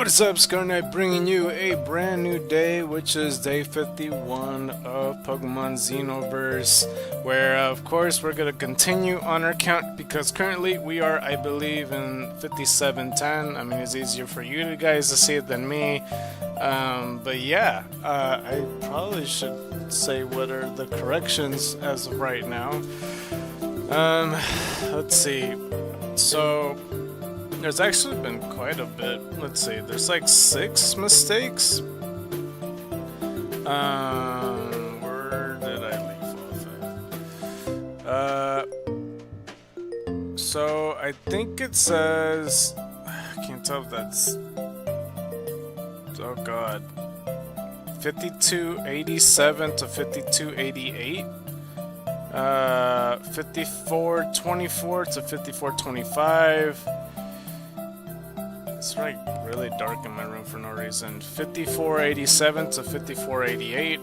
What is up, ScarKnight, bringing you a brand new day, which is day 51 of Pokemon Xenoverse, where of course we're going to continue on our count because currently we are, I believe, in 5710. I mean, it's easier for you guys to see it than me, but yeah, I probably should say what are the corrections as of right now. Let's see, so there's actually been quite a bit. Let's see, there's like 6 mistakes. Where did I leave off at? So I think it says, I can't tell if that's, oh god, 5287 to 5288. 5424 to 5425. It's like really dark in my room for no reason. 5487 to 5488.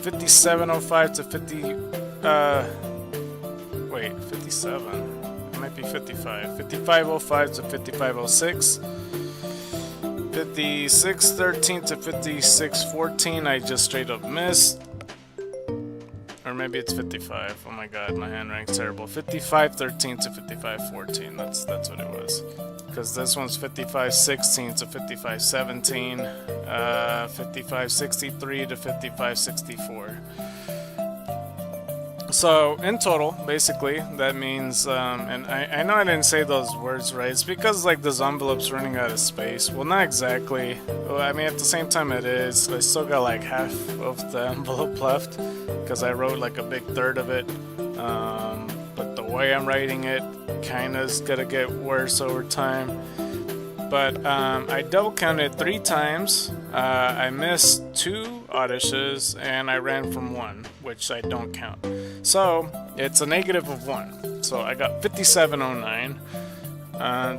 5705 to 57. It might be 55. 5505 to 5506. 5613 to 5614. I just straight up missed. Or maybe it's 55. Oh my god, my handwriting's terrible. 5513 to 5514. That's what it was. Because this one's 5516 to 5517. 5563 to 5564. So in total, basically, that means, and I know I didn't say those words right. It's because like this envelope's running out of space. Well, not exactly. Well, I mean, at the same time, it is. I still got like half of the envelope left because I wrote like a big third of it. But the way I'm writing it kind of is gonna get worse over time. But I double counted 3 times. I missed 2 odyshes and I ran from 1, which I don't count. So it's a negative of 1. So I got 5709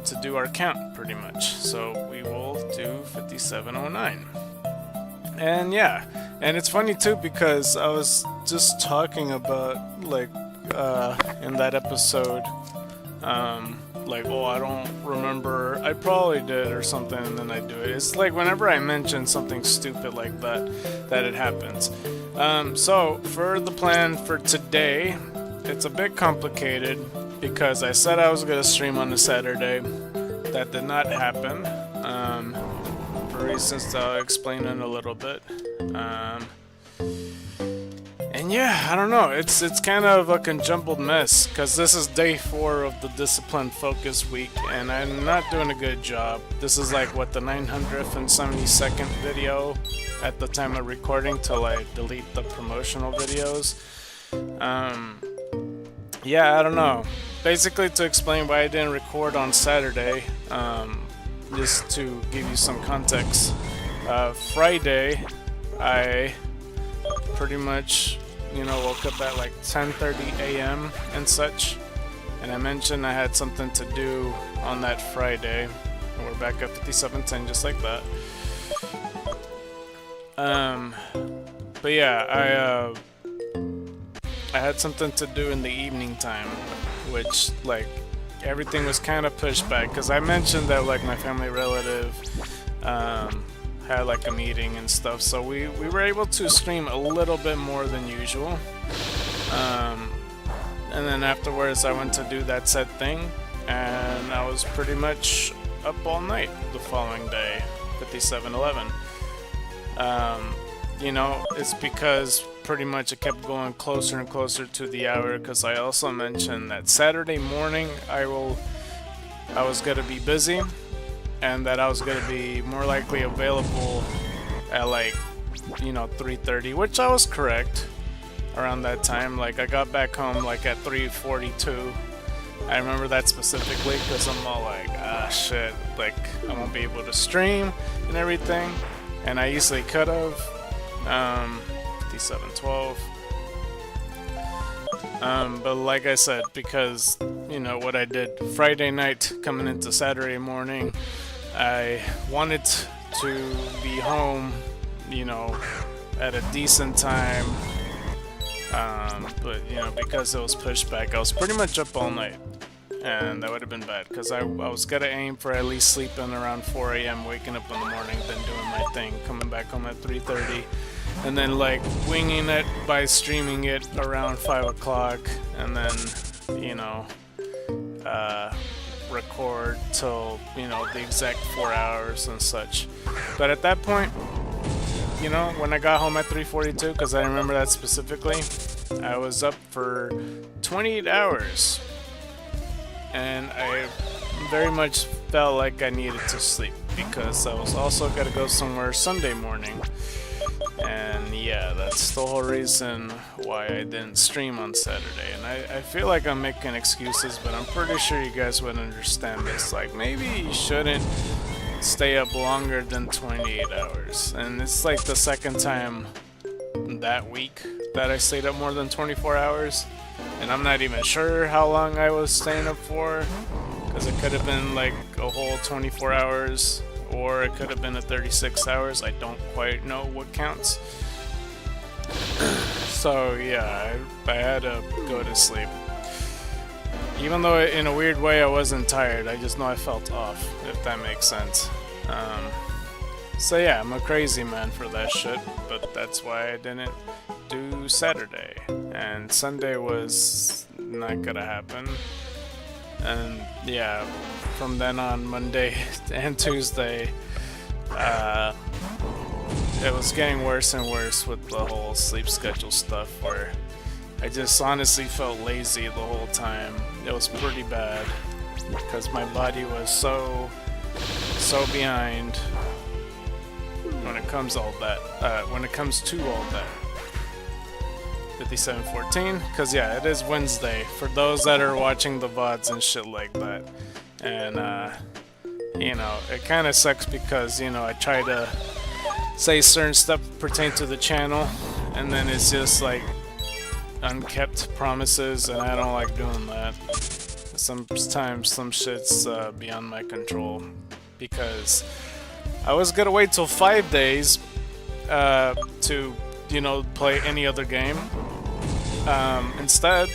to do our count pretty much. So we will do 5709. And yeah, and it's funny too because I was just talking about like in that episode, like, oh, I don't remember, I probably did or something, and then I do it. It's like whenever I mention something stupid like that it happens. So for the plan for today, it's a bit complicated because I said I was going to stream on a Saturday. That did not happen, for reasons that I'll explain in a little bit. And yeah, I don't know, it's kind of a conjumbled mess, because this is day 4 of the Discipline Focus week, and I'm not doing a good job. This is like, what, the 972nd video at the time of recording till I delete the promotional videos. Yeah, I don't know. Basically, to explain why I didn't record on Saturday, just to give you some context, Friday, I pretty much, you know, woke up at like 10:30 a.m. and such, and I mentioned I had something to do on that Friday, and we're back at 5710 just like that. But yeah, I had something to do in the evening time, which like everything was kind of pushed back because I mentioned that like my family relative had like a meeting and stuff, so we were able to stream a little bit more than usual. And then afterwards I went to do that said thing, and I was pretty much up all night the following day, 5711. You know, it's because pretty much it kept going closer and closer to the hour, because I also mentioned that Saturday morning I was gonna be busy, and that I was gonna be more likely available at like, you know, 3:30, which I was correct around that time. Like I got back home like at 3:42. I remember that specifically because I'm all like, ah shit, like I won't be able to stream and everything, and I easily could have. 5712. But like I said, because you know what I did Friday night coming into Saturday morning, I wanted to be home, you know, at a decent time, but you know, because it was pushed back, I was pretty much up all night. and that would have been bad because I was gonna aim for at least sleeping around 4 a.m., waking up in the morning, then doing my thing, coming back home at 3:30, and then like winging it by streaming it around 5 o'clock, and then you know record till the exact 4 hours and such. But at that point, when I got home at 3:42, because I remember that specifically, I was up for 28 hours, and I very much felt like I needed to sleep because I was also gonna go somewhere Sunday morning. And yeah, that's the whole reason why I didn't stream on Saturday. And I feel like I'm making excuses, but I'm pretty sure you guys would understand this. Like, maybe you shouldn't stay up longer than 28 hours. And it's like the second time that week that I stayed up more than 24 hours. And I'm not even sure how long I was staying up for, because it could have been like a whole 24 hours. Or it could have been a 36 hours. I don't quite know what counts. So yeah, I had to go to sleep. Even though in a weird way I wasn't tired, I just know I felt off, if that makes sense. So yeah, I'm a crazy man for that shit, but that's why I didn't do Saturday. And Sunday was not gonna happen. And yeah, from then on, Monday and Tuesday, it was getting worse and worse with the whole sleep schedule stuff, where I just honestly felt lazy the whole time. It was pretty bad because my body was so behind when it comes to all that. 5714, because yeah, it is Wednesday for those that are watching the VODs and shit like that. And it kind of sucks because I try to say certain stuff pertain to the channel, and then it's just like unkept promises, and I don't like doing that. Sometimes some shit's beyond my control, because I was gonna wait till 5 days to play any other game. Instead,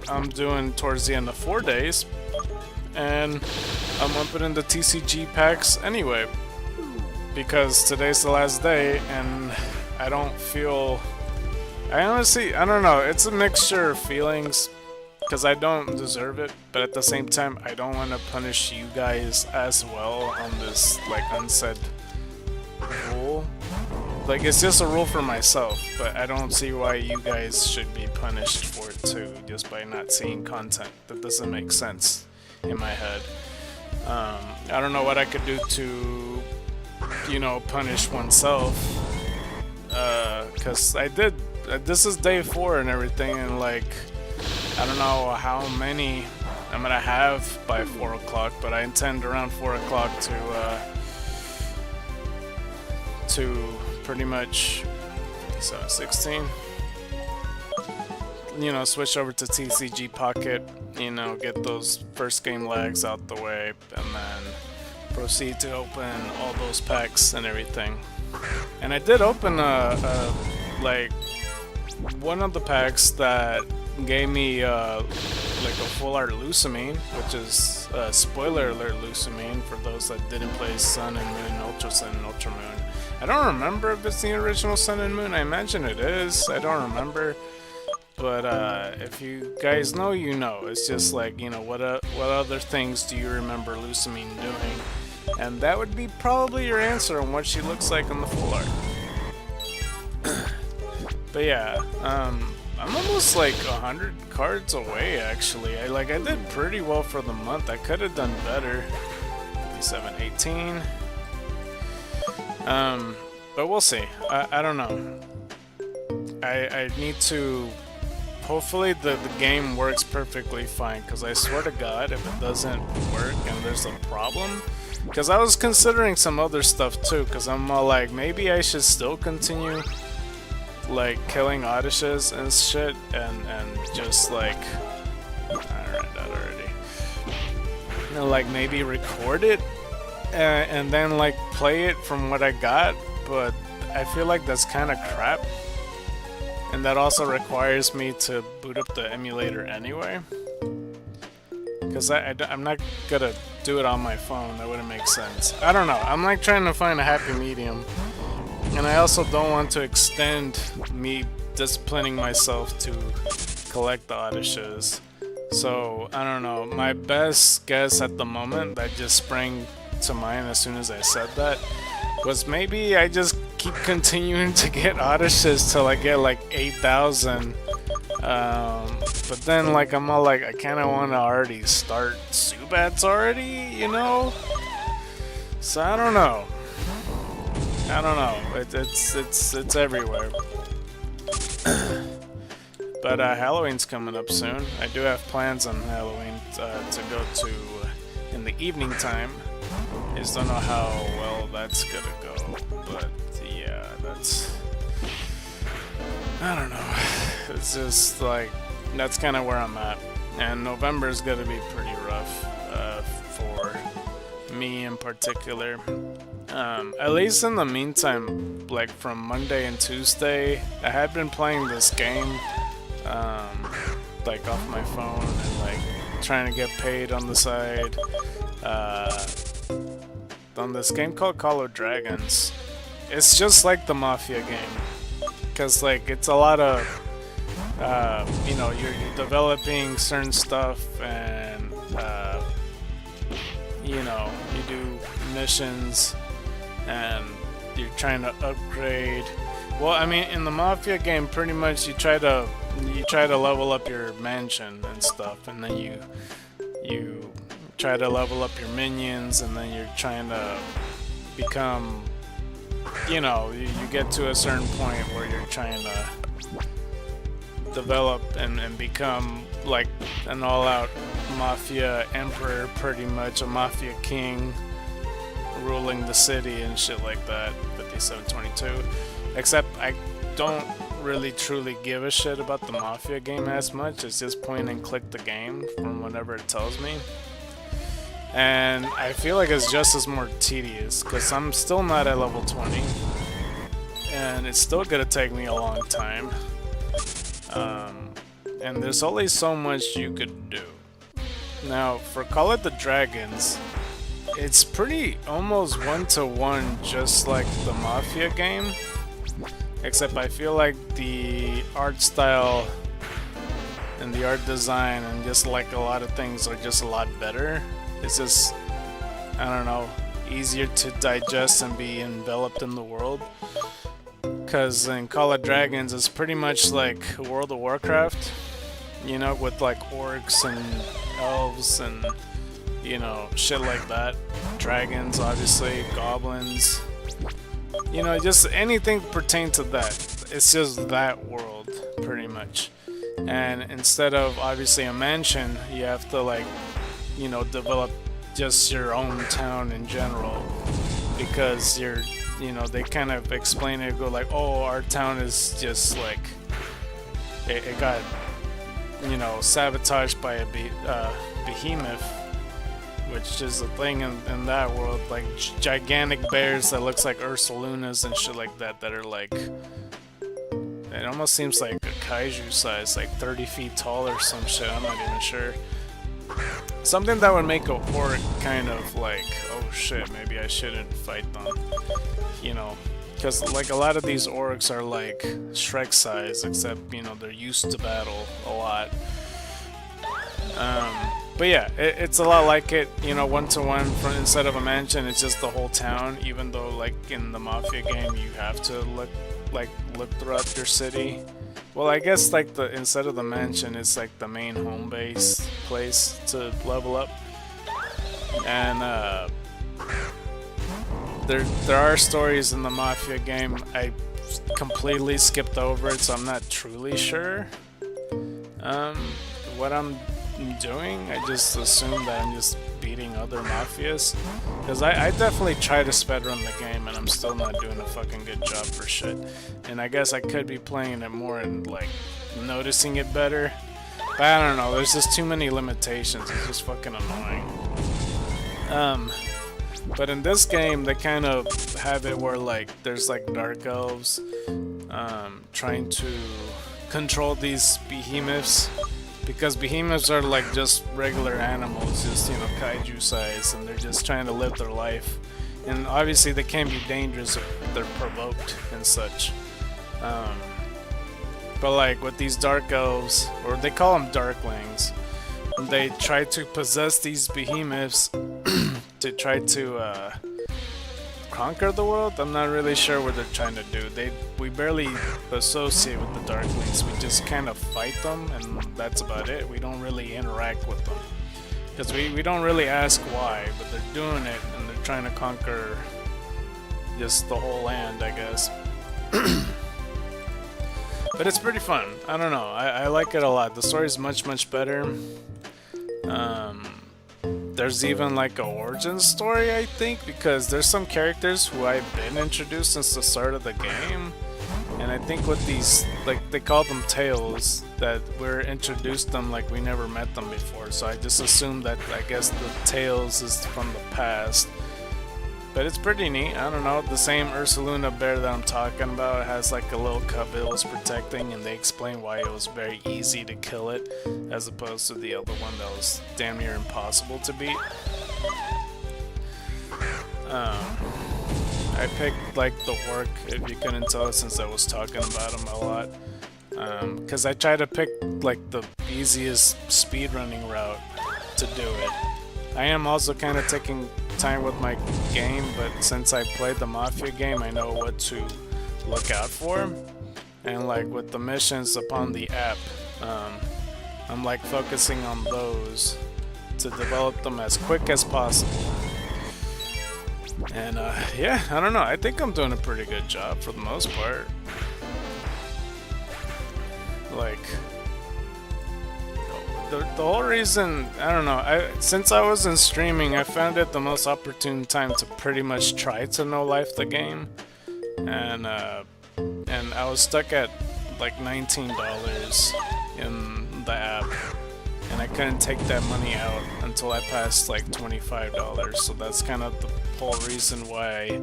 I'm doing towards the end of 4 days, and I'm opening the TCG packs anyway, because today's the last day, and I don't feel... I don't know, it's a mixture of feelings, because I don't deserve it, but at the same time, I don't want to punish you guys as well on this, like, unsaid rule. Like, it's just a rule for myself, but I don't see why you guys should be punished for it too, just by not seeing content. That doesn't make sense in my head. I don't know what I could do to, punish oneself. Because I did, this is day 4 and everything, and like, I don't know how many I'm gonna have by 4 o'clock, but I intend around 4 o'clock to pretty much 16, switch over to TCG Pocket, get those first game lags out the way, and then proceed to open all those packs and everything. And I did open like one of the packs that gave me like a full art Lucamine, which is spoiler alert Lucamine for those that didn't play Sun and Moon, Ultra Sun and Ultra Moon. I don't remember if it's the original Sun and Moon. I imagine it is. I don't remember. But if you guys know, you know. It's just like, what other things do you remember Lucamine doing? And that would be probably your answer on what she looks like on the full art. But yeah, I'm almost like 100 cards away, actually. I did pretty well for the month. I could have done better. 5718. But we'll see. I don't know. I need to... Hopefully the game works perfectly fine, because I swear to God, if it doesn't work and there's a problem... Because I was considering some other stuff too, because I'm all like, maybe I should still continue like killing Odysseus and shit, and just like... I read that already. Like maybe record it and then like play it from what I got, but I feel like that's kind of crap, and that also requires me to boot up the emulator anyway. because I'm not gonna do it on my phone. That wouldn't make sense. I don't know. I'm like trying to find a happy medium, and I also don't want to extend me disciplining myself to collect the Odysseys. So I don't know. My best guess at the moment that just sprang to mind as soon as I said that was maybe I just keep continuing to get Odysseys till I get like 8,000. But then like I'm all like I kind of want to already start Zubats already, you know. So I don't know. It's everywhere. But Halloween's coming up soon. I do have plans on Halloween to go to in the evening time. I just don't know how well that's gonna go. But yeah, I don't know. It's just like that's kind of where I'm at. And November is gonna be pretty rough for me in particular. At least in the meantime, like from Monday and Tuesday, I had been playing this game. Like off my phone and like trying to get paid on the side on this game called Call of Dragons. It's just like the Mafia game because like it's a lot of you know, you're developing certain stuff and you know, you do missions and you're trying to upgrade. Well, I mean, in the Mafia game, pretty much you try to level up your mansion and stuff, and then you try to level up your minions, and then you're trying to become, you know, you get to a certain point where you're trying to develop and become like an all-out Mafia emperor, pretty much a Mafia king ruling the city and shit like that. 5722. Except I don't really truly give a shit about the Mafia game as much. It's just point and click the game from whatever it tells me. And I feel like it's just as more tedious because I'm still not at level 20. And it's still gonna take me a long time. And there's only so much you could do. Now, for Call of the Dragons, it's pretty almost one-to-one just like the Mafia game. Except I feel like the art style and the art design and just like a lot of things are just a lot better. It's just, I don't know, easier to digest and be enveloped in the world. Because in Call of Dragons it's pretty much like World of Warcraft, you know, with like orcs and elves and, you know, shit like that. Dragons, obviously, goblins. You know, just anything pertain to that. It's just that world, pretty much. And instead of, obviously, a mansion, you have to, like, you know, develop just your own town in general. Because you're, you know, they kind of explain it, go like, oh, our town is just, like, it got, you know, sabotaged by a behemoth. Which is a thing in that world, like gigantic bears that looks like Ursalunas and shit like that are like, it almost seems like a kaiju size, like 30 feet tall or some shit, I'm not even sure. Something that would make a orc kind of like, oh shit, maybe I shouldn't fight them, you know, because like a lot of these orcs are like Shrek size, except, you know, they're used to battle a lot. But yeah, it's a lot like it, you know, one-to-one. Instead of a mansion, it's just the whole town. Even though, like in the Mafia game, you have to look throughout your city. Well, I guess like instead of the mansion, it's like the main home base place to level up. And there are stories in the Mafia game. I completely skipped over it, so I'm not truly sure what I'm doing. I just assume that I'm just beating other Mafias, because I definitely try to speedrun the game and I'm still not doing a fucking good job for shit. And I guess I could be playing it more and like noticing it better, but I don't know, there's just too many limitations. It's just fucking annoying. But in this game they kind of have it where like there's like dark elves trying to control these behemoths. because behemoths are like just regular animals, just, you know, kaiju size, and they're just trying to live their life. And obviously they can be dangerous if they're provoked and such. But like with these dark elves, or they call them darklings, they try to possess these behemoths to try to conquer the world. I'm not really sure what they're trying to do. We barely associate with the darklings. We just kind of fight them, and that's about it. We don't really interact with them because we don't really ask why, but they're doing it, and they're trying to conquer just the whole land, I guess. But it's pretty fun. I don't know. I like it a lot. The story's much better. There's even like a origin story, I think, because there's some characters who I've been introduced since the start of the game. And I think with these, like, they call them tales, that we're introduced them like we never met them before. So I just assumed that, I guess, the tales is from the past. But it's pretty neat. I don't know, the same Ursaluna bear that I'm talking about has like a little cub it was protecting, and they explain why it was very easy to kill it as opposed to the other one that was damn near impossible to beat. I picked like the work, if you couldn't tell, since I was talking about him a lot. Because I try to pick like the easiest speedrunning route to do it. I am also kind of taking time with my game, but since I played the Mafia game, I know what to look out for. And like with the missions upon the app, I'm like focusing on those to develop them as quick as possible. And yeah, I don't know, I think I'm doing a pretty good job for the most part. Like, the whole reason, I don't know, since I wasn't streaming, I found it the most opportune time to pretty much try to no life the game. And I was stuck at like $19 in the app, and I couldn't take that money out until I passed like $25. So that's kind of the whole reason why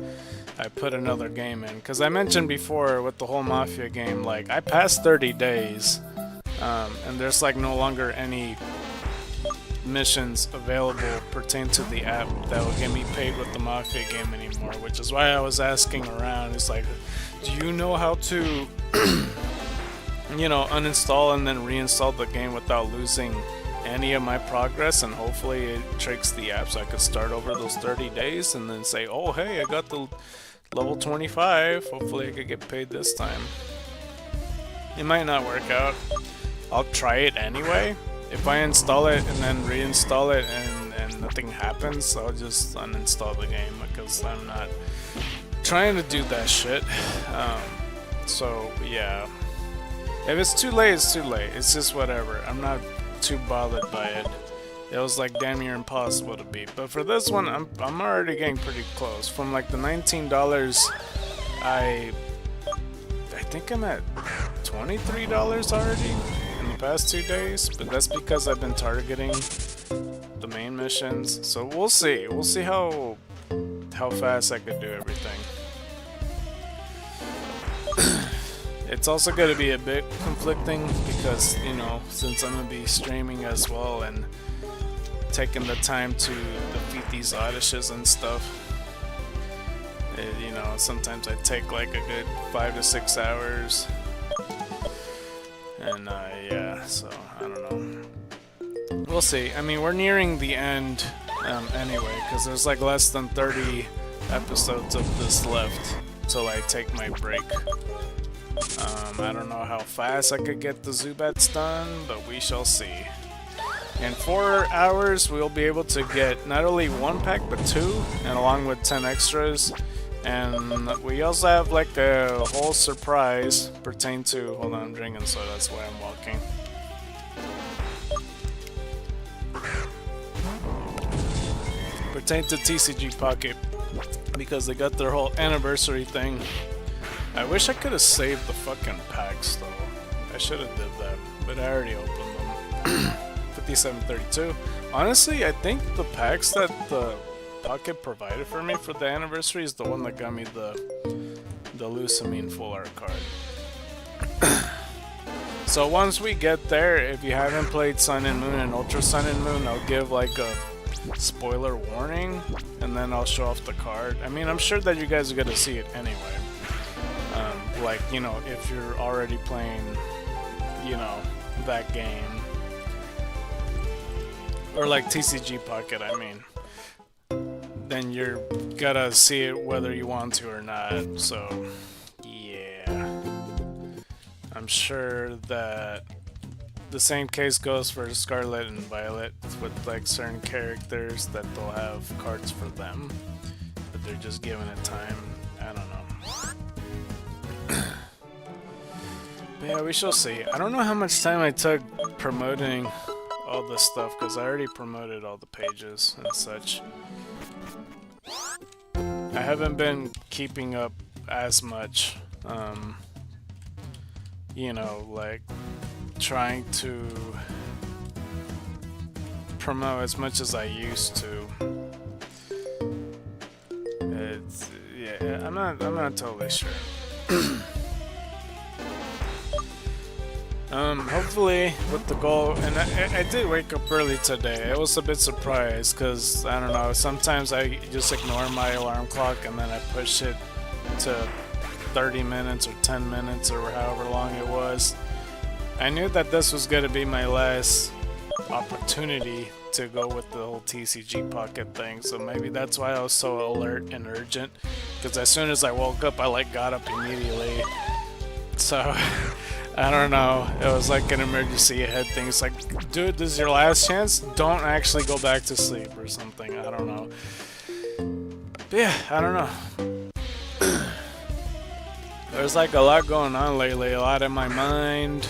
I put another game in. Because I mentioned before with the whole Mafia game, like I passed 30 days. And there's like no longer any missions available pertaining to the app that will get me paid with the Mafia game anymore, which is why I was asking around. It's like, do you know how to, you know, uninstall and then reinstall the game without losing any of my progress, and hopefully it tricks the app so I could start over those 30 days and then say, oh hey, I got the level 25, hopefully I could get paid this time. It might not work out. I'll try it anyway. If I install it and then reinstall it and nothing happens, I'll just uninstall the game because I'm not trying to do that shit. So yeah, if it's too late, it's too late. It's just whatever. I'm not too bothered by it. It was like damn near impossible to beat. But for this one, I'm already getting pretty close. From like the $19, I think I'm at $23 already in the past 2 days, but that's because I've been targeting the main missions. So we'll see. We'll see how fast I could do everything. It's also going to be a bit conflicting because, you know, since I'm going to be streaming as well and taking the time to defeat these odysseys and stuff. You know, sometimes I take like a good 5 to 6 hours, and yeah, so I don't know. We'll see. I mean, we're nearing the end anyway, because there's like less than 30 episodes of this left till I take my break. I don't know how fast I could get the Zubats done, but we shall see. In 4 hours, we'll be able to get not only 1 pack, but 2, and along with 10 extras. And we also have like a whole surprise pertaining to, hold on, I'm drinking, so that's why I'm walking. Pertaining to TCG Pocket, because they got their whole anniversary thing. I wish I could have saved the fucking packs though. I should have did that, but I already opened them. 5732. Honestly, I think the packs that the Pocket provided for me for the anniversary is the one that got me the Lucamine full art card. So once we get there, if you haven't played Sun and Moon and Ultra Sun and Moon, I'll give like a spoiler warning, and then I'll show off the card. I mean, I'm sure that you guys are gonna see it anyway. Like, you know, if you're already playing, you know, that game. Or like TCG Pocket, I mean. Then you're gonna see it whether you want to or not, so yeah. I'm sure that the same case goes for Scarlet and Violet, with like certain characters that they'll have cards for them, but they're just giving it time. I don't know. But yeah, we shall see. I don't know how much time I took promoting all this stuff, because I already promoted all the pages and such. I haven't been keeping up as much, you know, like trying to promote as much as I used to. It's, yeah, I'm not totally sure. Hopefully with the goal, and I did wake up early today. I was a bit surprised because, I don't know, sometimes I just ignore my alarm clock and then I push it to 30 minutes or 10 minutes or however long it was. I knew that this was going to be my last opportunity to go with the whole TCG Pocket thing, so maybe that's why I was so alert and urgent, because as soon as I woke up I like got up immediately. So I don't know, it was like an emergency ahead thing. It's like, dude, this is your last chance, don't actually go back to sleep or something. I don't know. But yeah, I don't know. There's like a lot going on lately, a lot in my mind,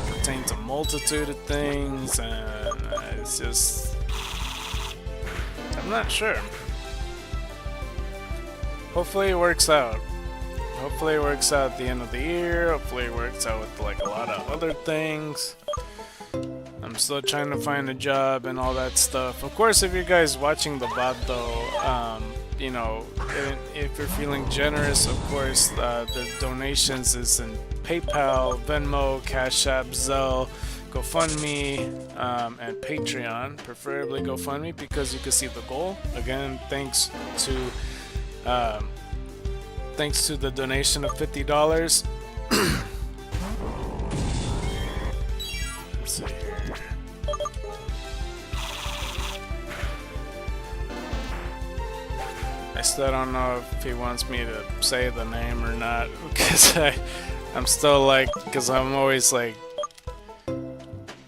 pertaining to a multitude of things, and it's just, I'm not sure. Hopefully it works out. Hopefully it works out at the end of the year. Hopefully it works out with like a lot of other things. I'm still trying to find a job and all that stuff. Of course, if you guys watching the VOD though, you know, if you're feeling generous, of course, the donations is in PayPal, Venmo, Cash App, Zelle, GoFundMe, and Patreon. Preferably GoFundMe because you can see the goal. Again, thanks to the donation of $50. Let's see here. I still don't know if he wants me to say the name or not, because I'm still like, because I'm always like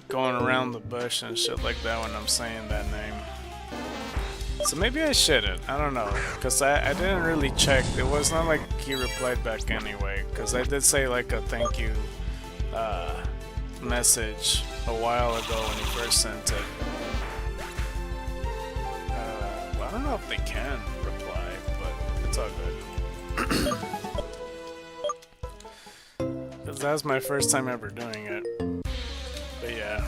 going around the bush and shit like that when I'm saying that name. So maybe I shouldn't, I don't know, because I didn't really check. It was not like he replied back anyway, because I did say like a thank you message a while ago when he first sent it. Well, I don't know if they can reply, but it's all good. Because that was my first time ever doing it. But yeah.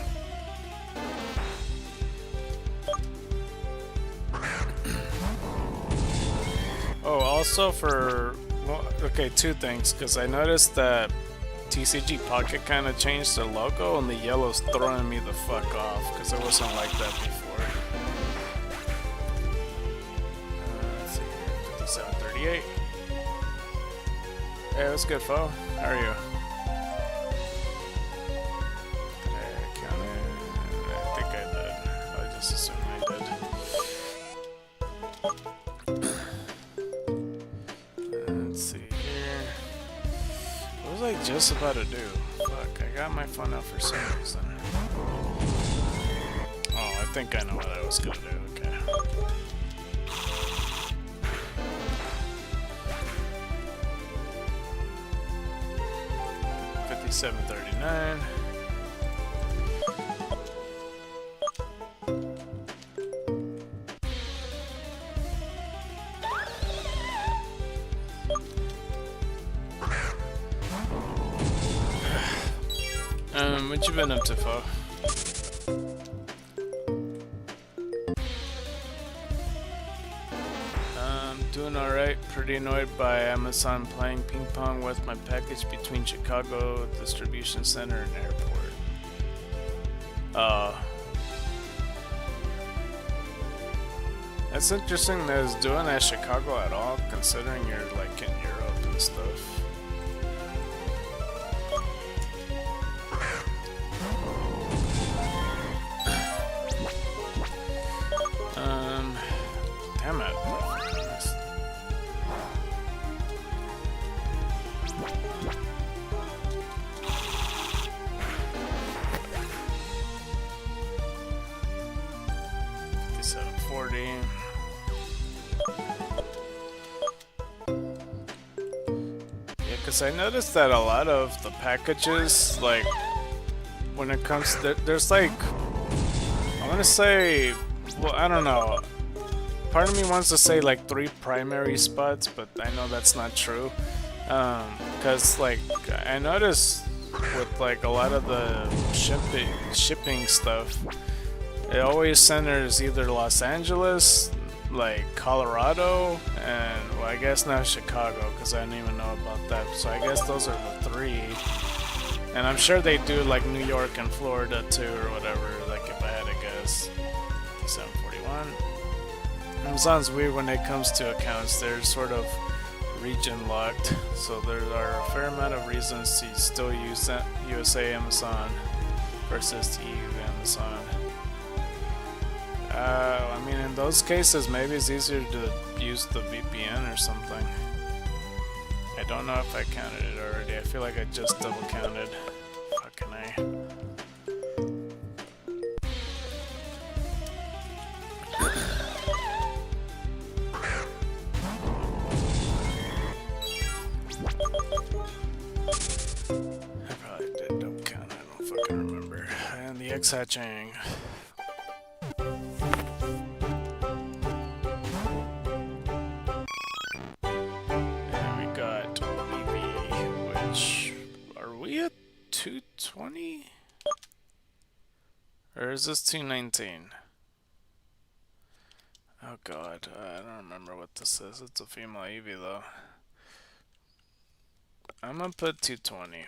Oh, also for, well, okay, two things, because I noticed that TCG Pocket kind of changed their logo, and the yellow's throwing me the fuck off, because it wasn't like that before. Let's see, 5738. Hey, what's good, foe? How are you? Did I count it? I think I did. I just assumed I did. Let's see here. What was I just about to do? Fuck, I got my phone out for some reason. Oh, I think I know what I was gonna do. Okay. $57.39. What you been up to, foe? Doing alright, pretty annoyed by Amazon playing ping pong with my package between Chicago distribution center and airport. That's interesting that it's doing at Chicago at all, considering you're like in Europe and stuff. Damn it. Because I noticed that a lot of the packages, like, when it comes to, there's like, I want to say, well, I don't know, part of me wants to say like 3 primary spots, but I know that's not true, because like, I noticed with like a lot of the shipping stuff, it always centers either Los Angeles, like Colorado, and well, I guess not Chicago, because I didn't even know about that. So I guess those are the 3. And I'm sure they do like New York and Florida too, or whatever, like if I had to guess. 741. Amazon's weird when it comes to accounts. They're sort of region locked, so there are a fair amount of reasons to still use USA Amazon versus EU Amazon. I mean, in those cases, maybe it's easier to use the VPN or something. I don't know if I counted it already. I feel like I just double counted. Fucking A. I probably did double count. I don't fucking remember. And the X-hatching. And we got Eevee, which, are we at 220? Or is this 219? Oh god, I don't remember what this is. It's a female Eevee though. I'm gonna put 220.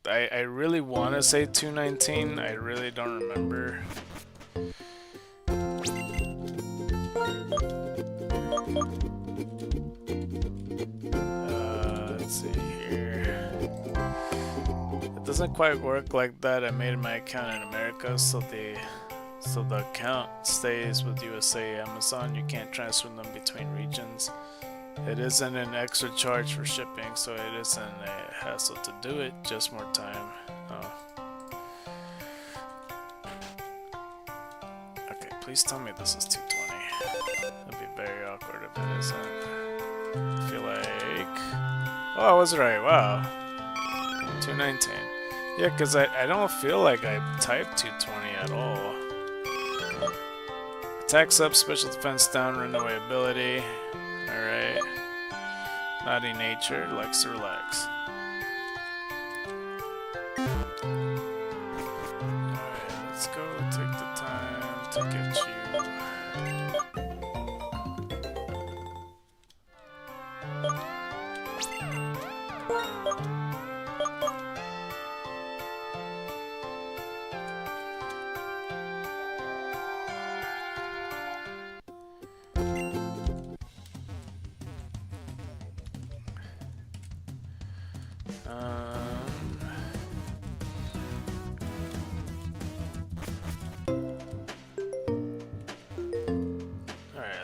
I really want to say 219. I really don't remember. Let's see here. It doesn't quite work like that. I made my account in America, so the account stays with USA Amazon. You can't transfer them between regions. It isn't an extra charge for shipping, so it isn't a hassle to do it, just more time. Oh. Okay, please tell me this is 220. That'd be very awkward if it isn't. I feel like... Oh, I was right, wow. 219. Yeah, because I don't feel like I typed 220 at all. Attacks up, special defense down, runaway ability. Alright. Naughty nature, likes to relax. Alright, let's go take the time to get you.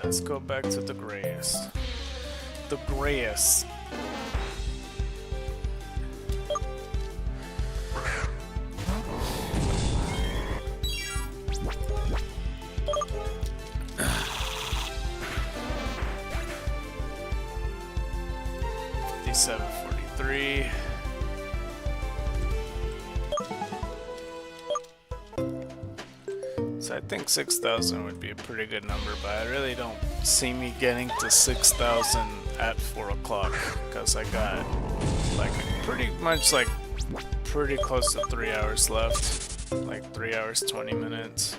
Let's go back to the grayest. The grayest. $57.43. So I think 6,000 would be a pretty good number, but I really don't see me getting to 6,000 at 4 o'clock, because I got like pretty much like pretty close to 3 hours left, like 3 hours 20 minutes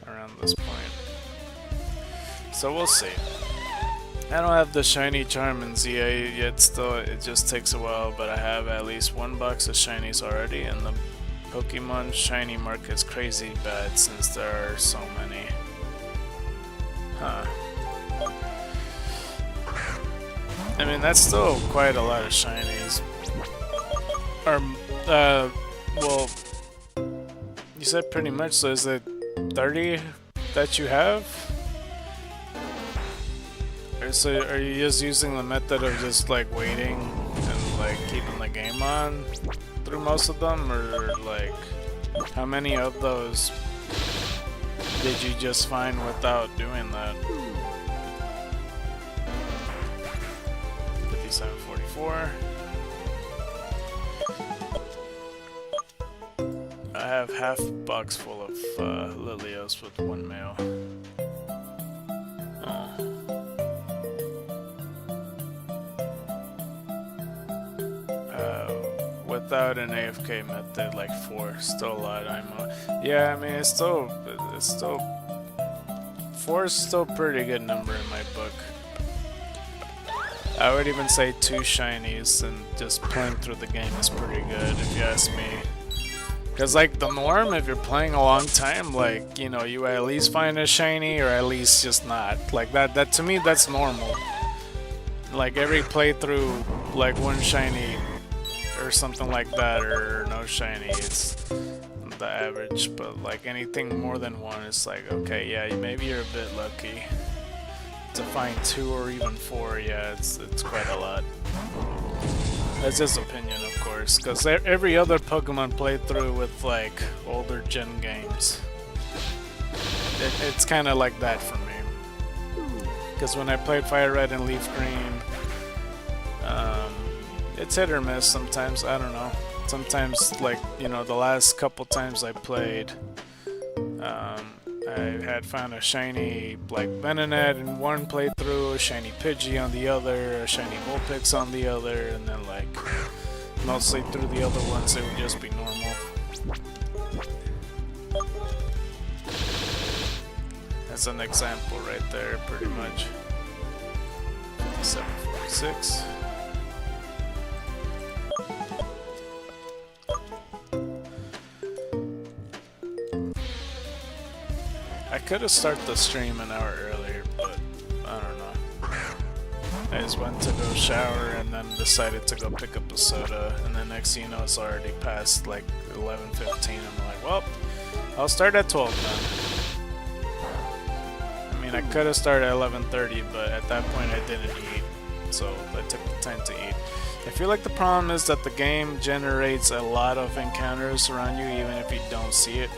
around this point. So we'll see. I don't have the shiny charm in ZA yet still, it just takes a while, but I have at least one box of shinies already, and the Pokemon shiny market is crazy bad since there are so many. Huh. I mean, that's still quite a lot of shinies. Or, well, you said pretty much, so is it 30 that you have? Or so are you just using the method of just like waiting and like keeping the game on through most of them, or like how many of those did you just find without doing that? 5744. I have half a box full of Lilios with one mail. Oh. Without an AFK method, like 4, still a lot. Yeah, I mean, it's still 4 is still a pretty good number in my book. I would even say 2 shinies, and just playing through the game is pretty good if you ask me. Because like the norm, if you're playing a long time, like, you know, you at least find a shiny or at least just not. Like that to me, that's normal. Like every playthrough, like 1 shiny or something like that, or no shiny, it's the average. But like anything more than 1, it's like, okay, yeah, maybe you're a bit lucky. To find 2 or even 4, yeah, it's quite a lot. That's just opinion, of course, because every other Pokemon playthrough with like older gen games, it's kind of like that for me. Because when I played Fire Red and Leaf Green, it's hit or miss sometimes. I don't know. Sometimes, like, you know, the last couple times I played, I had found a shiny like Venonat in one playthrough, a shiny Pidgey on the other, a shiny Vulpix on the other, and then like mostly through the other ones it would just be normal. That's an example right there, pretty much. 5746. I could have started the stream an hour earlier, but I don't know. I just went to go shower and then decided to go pick up a soda, and then next thing you know, it's already past like 11:15. I'm like, well, I'll start at 12 then. I mean, I could have started at 11:30, but at that point I didn't eat, so I took the time to eat. I feel like the problem is that the game generates a lot of encounters around you even if you don't see it.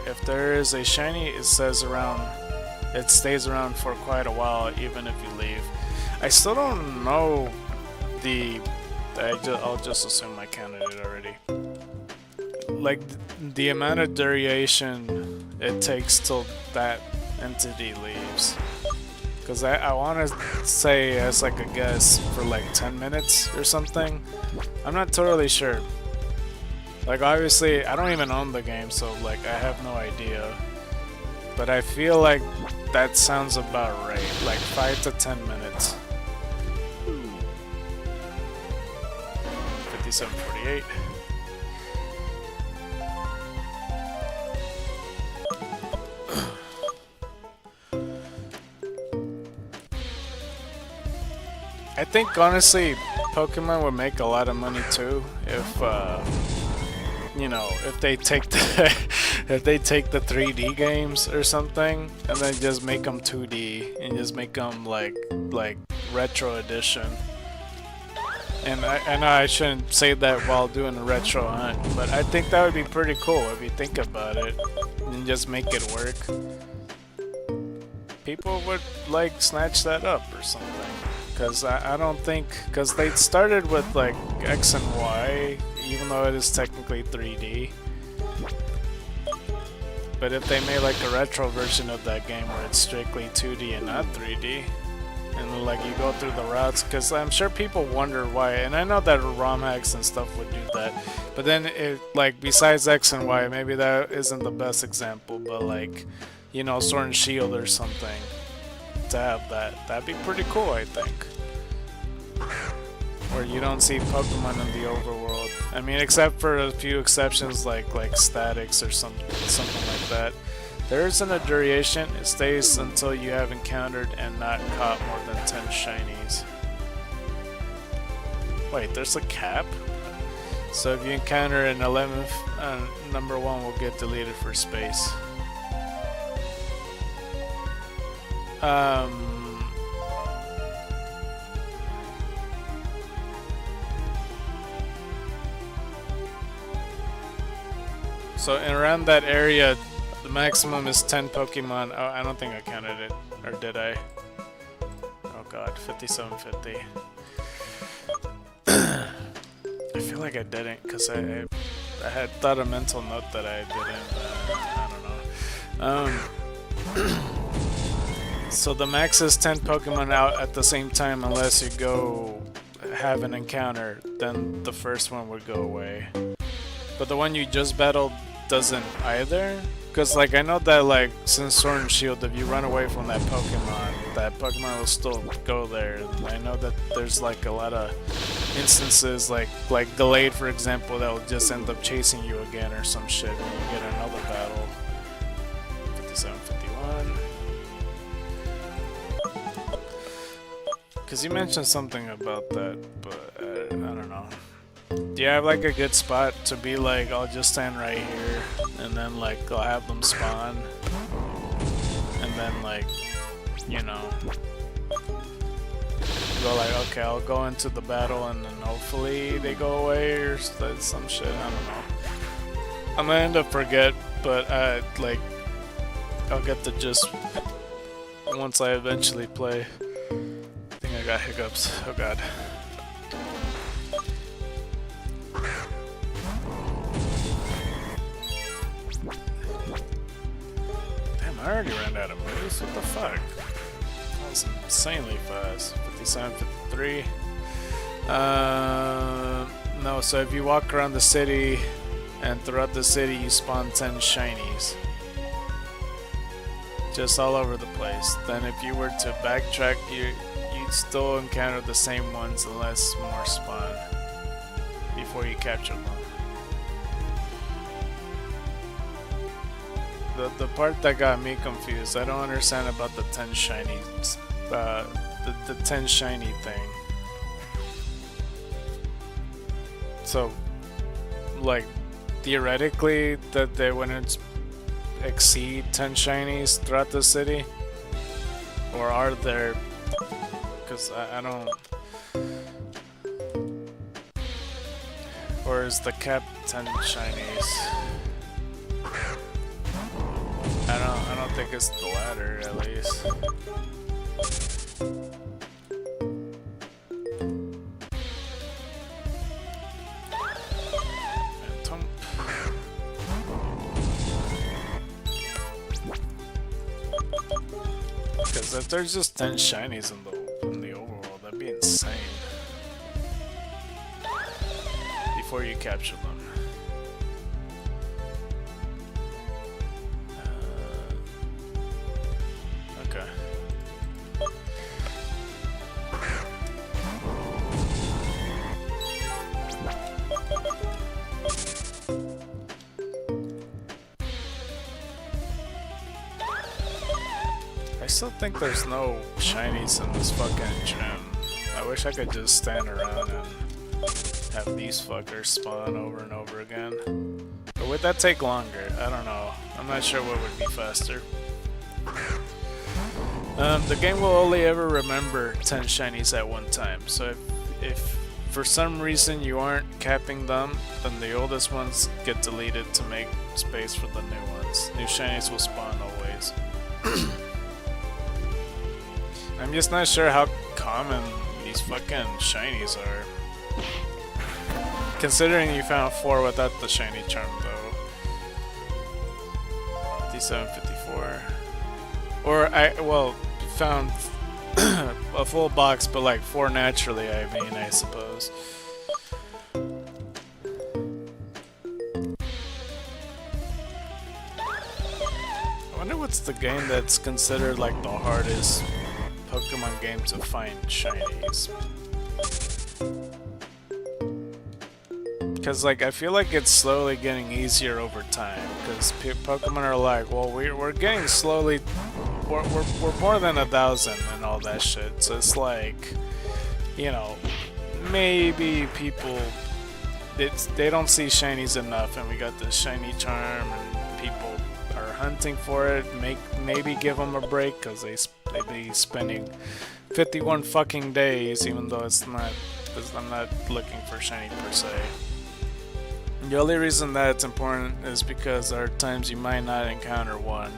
If there is a shiny, it stays around for quite a while, even if you leave. I still don't know I'll just assume I counted it already. Like, the amount of duration it takes till that entity leaves. Because I want to say, as like a guess, for like 10 minutes or something. I'm not totally sure. Like, obviously, I don't even own the game, so, like, I have no idea. But I feel like that sounds about right. Like, 5 to 10 minutes. 5748. I think, honestly, Pokemon would make a lot of money, too, if, you know, if they take the if they take the 3D games or something and then just make them 2D and just make them like retro edition. And I know I shouldn't say that while doing a retro hunt, but I think that would be pretty cool if you think about it and just make it work. People would like snatch that up or something. Because I don't think, because they started with like X and Y, even though it is technically 3D. But if they made like a retro version of that game where it's strictly 2D and not 3D, and like you go through the routes, because I'm sure people wonder why, and I know that ROM hacks and stuff would do that, but then it, like, besides X and Y, maybe that isn't the best example, but like, you know, Sword and Shield or something. to have that. That'd be pretty cool, I think. Where you don't see Pokemon in the overworld. I mean, except for a few exceptions like statics or something like that. There isn't a duration. It stays until you have encountered and not caught more than 10 shinies. Wait, there's a cap? So if you encounter an 11th, number 1 will get deleted for space. So around that area, the maximum is 10 Pokemon. Oh, I don't think I counted it. Or did I? Oh god, 5750. I feel like I didn't, because I had thought a mental note that I didn't, but I don't know. So the max is 10 Pokemon out at the same time unless you go have an encounter, then the first one would go away. But the one you just battled doesn't either? Because like I know that like since Sword and Shield, if you run away from that Pokemon will still go there. And I know that there's like a lot of instances like Delayed, for example, that will just end up chasing you again or some shit when you get another battle. 5751. Because you mentioned something about that, but I don't know. Do you have like a good spot to be like, I'll just stand right here and then like I'll have them spawn and then like, you know, go like, okay, I'll go into the battle and then hopefully they go away or some shit, I don't know. I'm gonna end up forget, but like I'll get the gist once I eventually play. I think I got hiccups, oh god. I already ran out of moves, what the fuck? That was insanely fast. 57, 53. No, so if you walk around the city and throughout the city you spawn 10 shinies. Just all over the place. Then if you were to backtrack, you'd still encounter the same ones unless more spawn before you capture them. The part that got me confused, I don't understand about the 10 shinies, the 10 shiny thing. So, like, theoretically, that they wouldn't exceed 10 shinies throughout the city? Or are there, because I don't, or is the cap 10 shinies? I don't think it's the latter, at least. Because if there's just 10 shinies in the overworld, that'd be insane. Before you capture them. I still think there's no shinies in this fucking gym. I wish I could just stand around and have these fuckers spawn over and over again. But would that take longer? I don't know. I'm not sure what would be faster. The game will only ever remember 10 shinies at one time. So if for some reason you aren't capping them, then the oldest ones get deleted to make space for the new ones. New shinies will spawn always. I'm just not sure how common these fucking shinies are. Considering you found 4 without the shiny charm though. 57, 54. Or found a full box, but like 4 naturally, I mean, I suppose. I wonder what's the game that's considered like the hardest Pokemon game to find shinies. Because like I feel like it's slowly getting easier over time. Because Pokemon are like, well, we're getting slowly. We're more than 1,000 and all that shit. So it's like, you know, maybe people they don't see shinies enough, and we got this shiny charm, and people are hunting for it. Maybe give them a break because they be spending 51 fucking days, even though it's not. I'm not looking for shiny per se. The only reason that it's important is because there are times you might not encounter one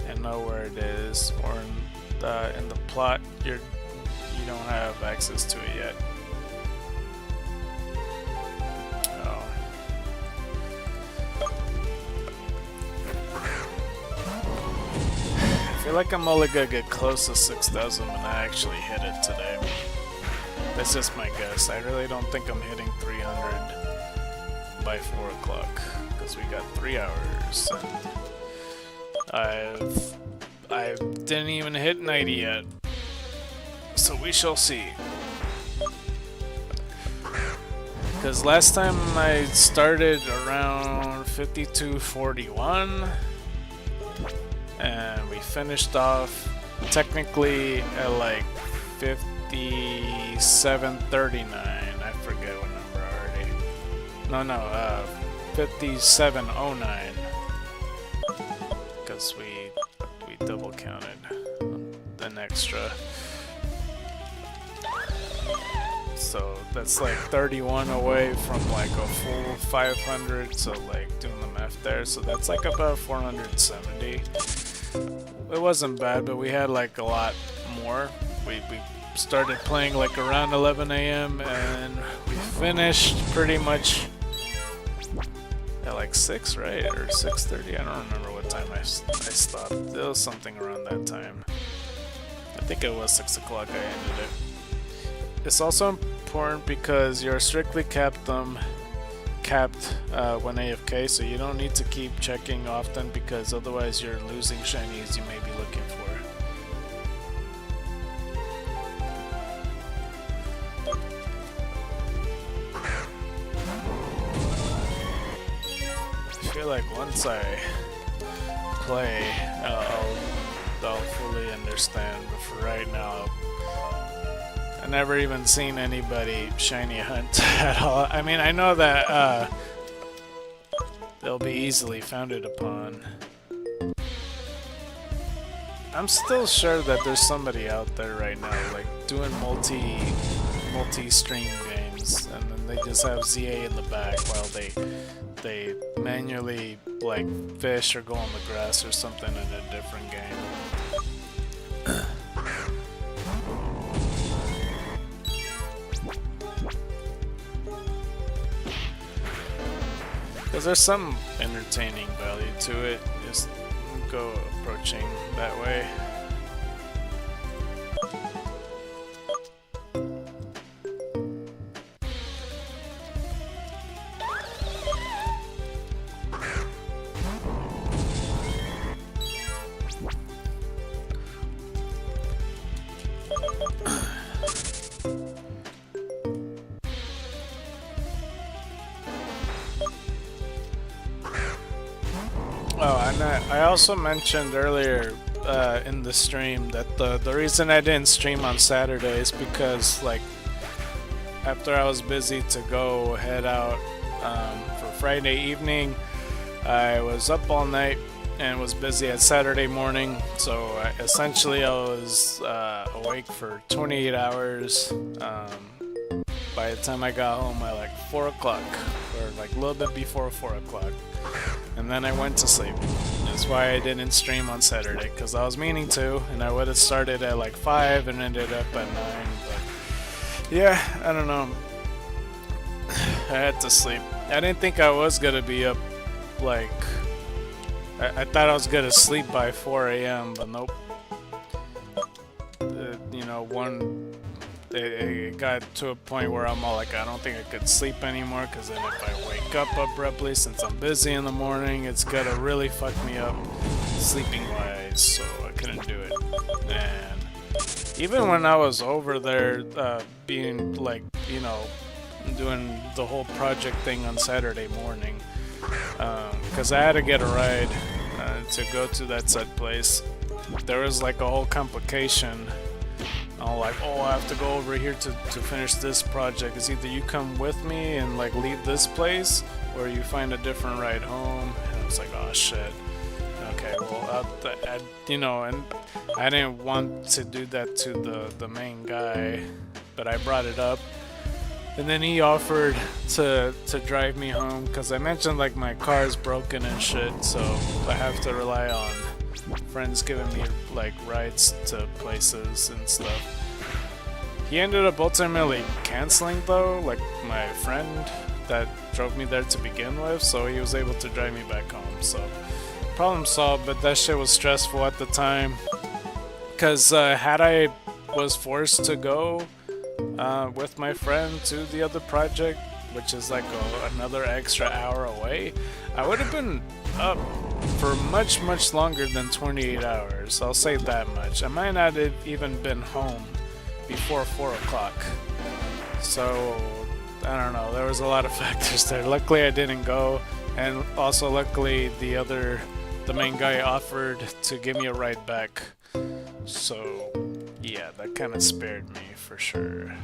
and know where it is, or in the plot you don't have access to it yet. Oh. I feel like I'm only gonna get close to 6,000 when I actually hit it today. That's just my guess. I really don't think I'm hitting 300 by 4 o'clock, because we got 3 hours, and I didn't even hit 90 yet, so we shall see. Because last time I started around 52:41, and we finished off technically at like 57:39. I forget what number already. No, 57:09. Because we double counted an extra. So that's like 31 away from like a full 500. So like doing the math there. So that's like about 470. It wasn't bad, but we had like a lot more. We started playing like around 11 a.m. and we finished pretty much at like 6, right? Or 6:30? I don't remember what time I stopped. It was something around that time. I think it was 6 o'clock I ended it. It's also important because you're strictly capped when AFK, so you don't need to keep checking often, because otherwise you're losing shinies you may be looking for. I feel like once I play, I'll fully understand, but for right now, I've never even seen anybody shiny hunt at all. I mean, I know that they'll be easily founded upon. I'm still sure that there's somebody out there right now, like doing multi-stream games, and then they just have ZA in the back while they manually like fish or go on the grass or something in a different game. Because there's some entertaining value to it, just go approaching that way. Oh, and I also mentioned earlier in the stream that the reason I didn't stream on Saturday is because, like, after I was busy to go head out for Friday evening, I was up all night and was busy at Saturday morning, so essentially I was awake for 28 hours by the time I got home at like 4 o'clock, or like a little bit before 4 o'clock. And then I went to sleep. That's why I didn't stream on Saturday, because I was meaning to, and I would have started at like 5 and ended up at 9. But yeah, I don't know. I had to sleep. I didn't think I was gonna be up, like, I thought I was gonna sleep by 4 a.m., but nope. You know, it got to a point where I'm all like, I don't think I could sleep anymore, because then if I wake up abruptly, since I'm busy in the morning, it's gonna really fuck me up sleeping wise, so I couldn't do it. And even when I was over there, being like, you know, doing the whole project thing on Saturday morning, because I had to get a ride to go to that said place. There was like a whole complication. I'm like, oh, I have to go over here to finish this project. It's either you come with me and like leave this place, or you find a different ride home. And I was like, oh shit. Okay, well, you know, and I didn't want to do that to the main guy, but I brought it up. And then he offered to drive me home, because I mentioned like my car's broken and shit, so I have to rely on friends giving me like rides to places and stuff. He ended up ultimately canceling though, like my friend that drove me there to begin with, so he was able to drive me back home. So problem solved, but that shit was stressful at the time, because had I was forced to go with my friend to the other project, which is like another extra hour away, I would have been up for much longer than 28 hours. I'll say that much. I might not have even been home before 4 o'clock. So I don't know, there was a lot of factors there. Luckily I didn't go, and also luckily the main guy offered to give me a ride back. So yeah, that kind of spared me for sure.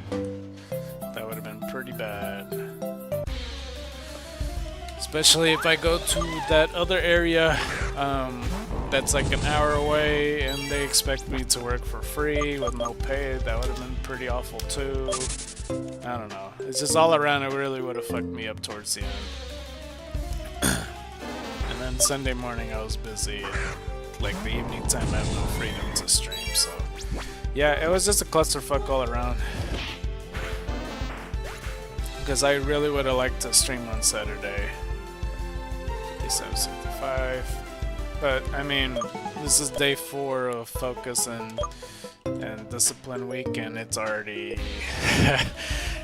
That would have been pretty bad. Especially if I go to that other area that's like an hour away and they expect me to work for free with no pay. That would have been pretty awful too. I don't know. It's just all around, it really would have fucked me up towards the end. And then Sunday morning I was busy, and like the evening time I had no freedom to stream, so yeah, it was just a clusterfuck all around. Because I really would have liked to stream on Saturday. 5765. But I mean, this is day 4 of focus and discipline week, and it's already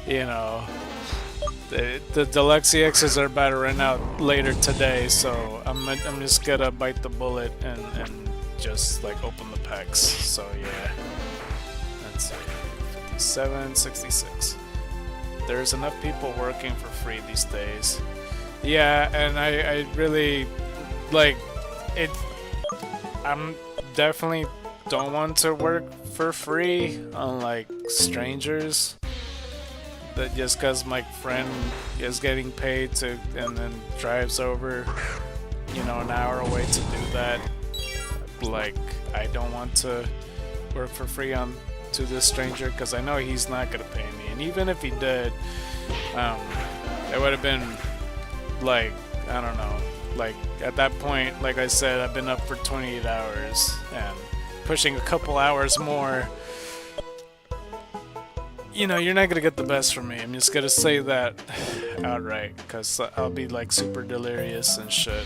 you know, the deluxe EXs are about to run out later today, so I'm just gonna bite the bullet and just like open the packs. So yeah, let's see, 5766. There's enough people working for free these days. Yeah, and I really like it. I'm definitely don't want to work for free on like strangers. That just cause my friend is getting paid to and then drives over, you know, an hour away to do that. Like, I don't want to work for free on to this stranger, because I know he's not gonna pay me, and even if he did, it would have been like, I don't know, like at that point, like I said, I've been up for 28 hours and pushing a couple hours more. You know, you're not gonna get the best from me. I'm just gonna say that outright, because I'll be like super delirious and shit.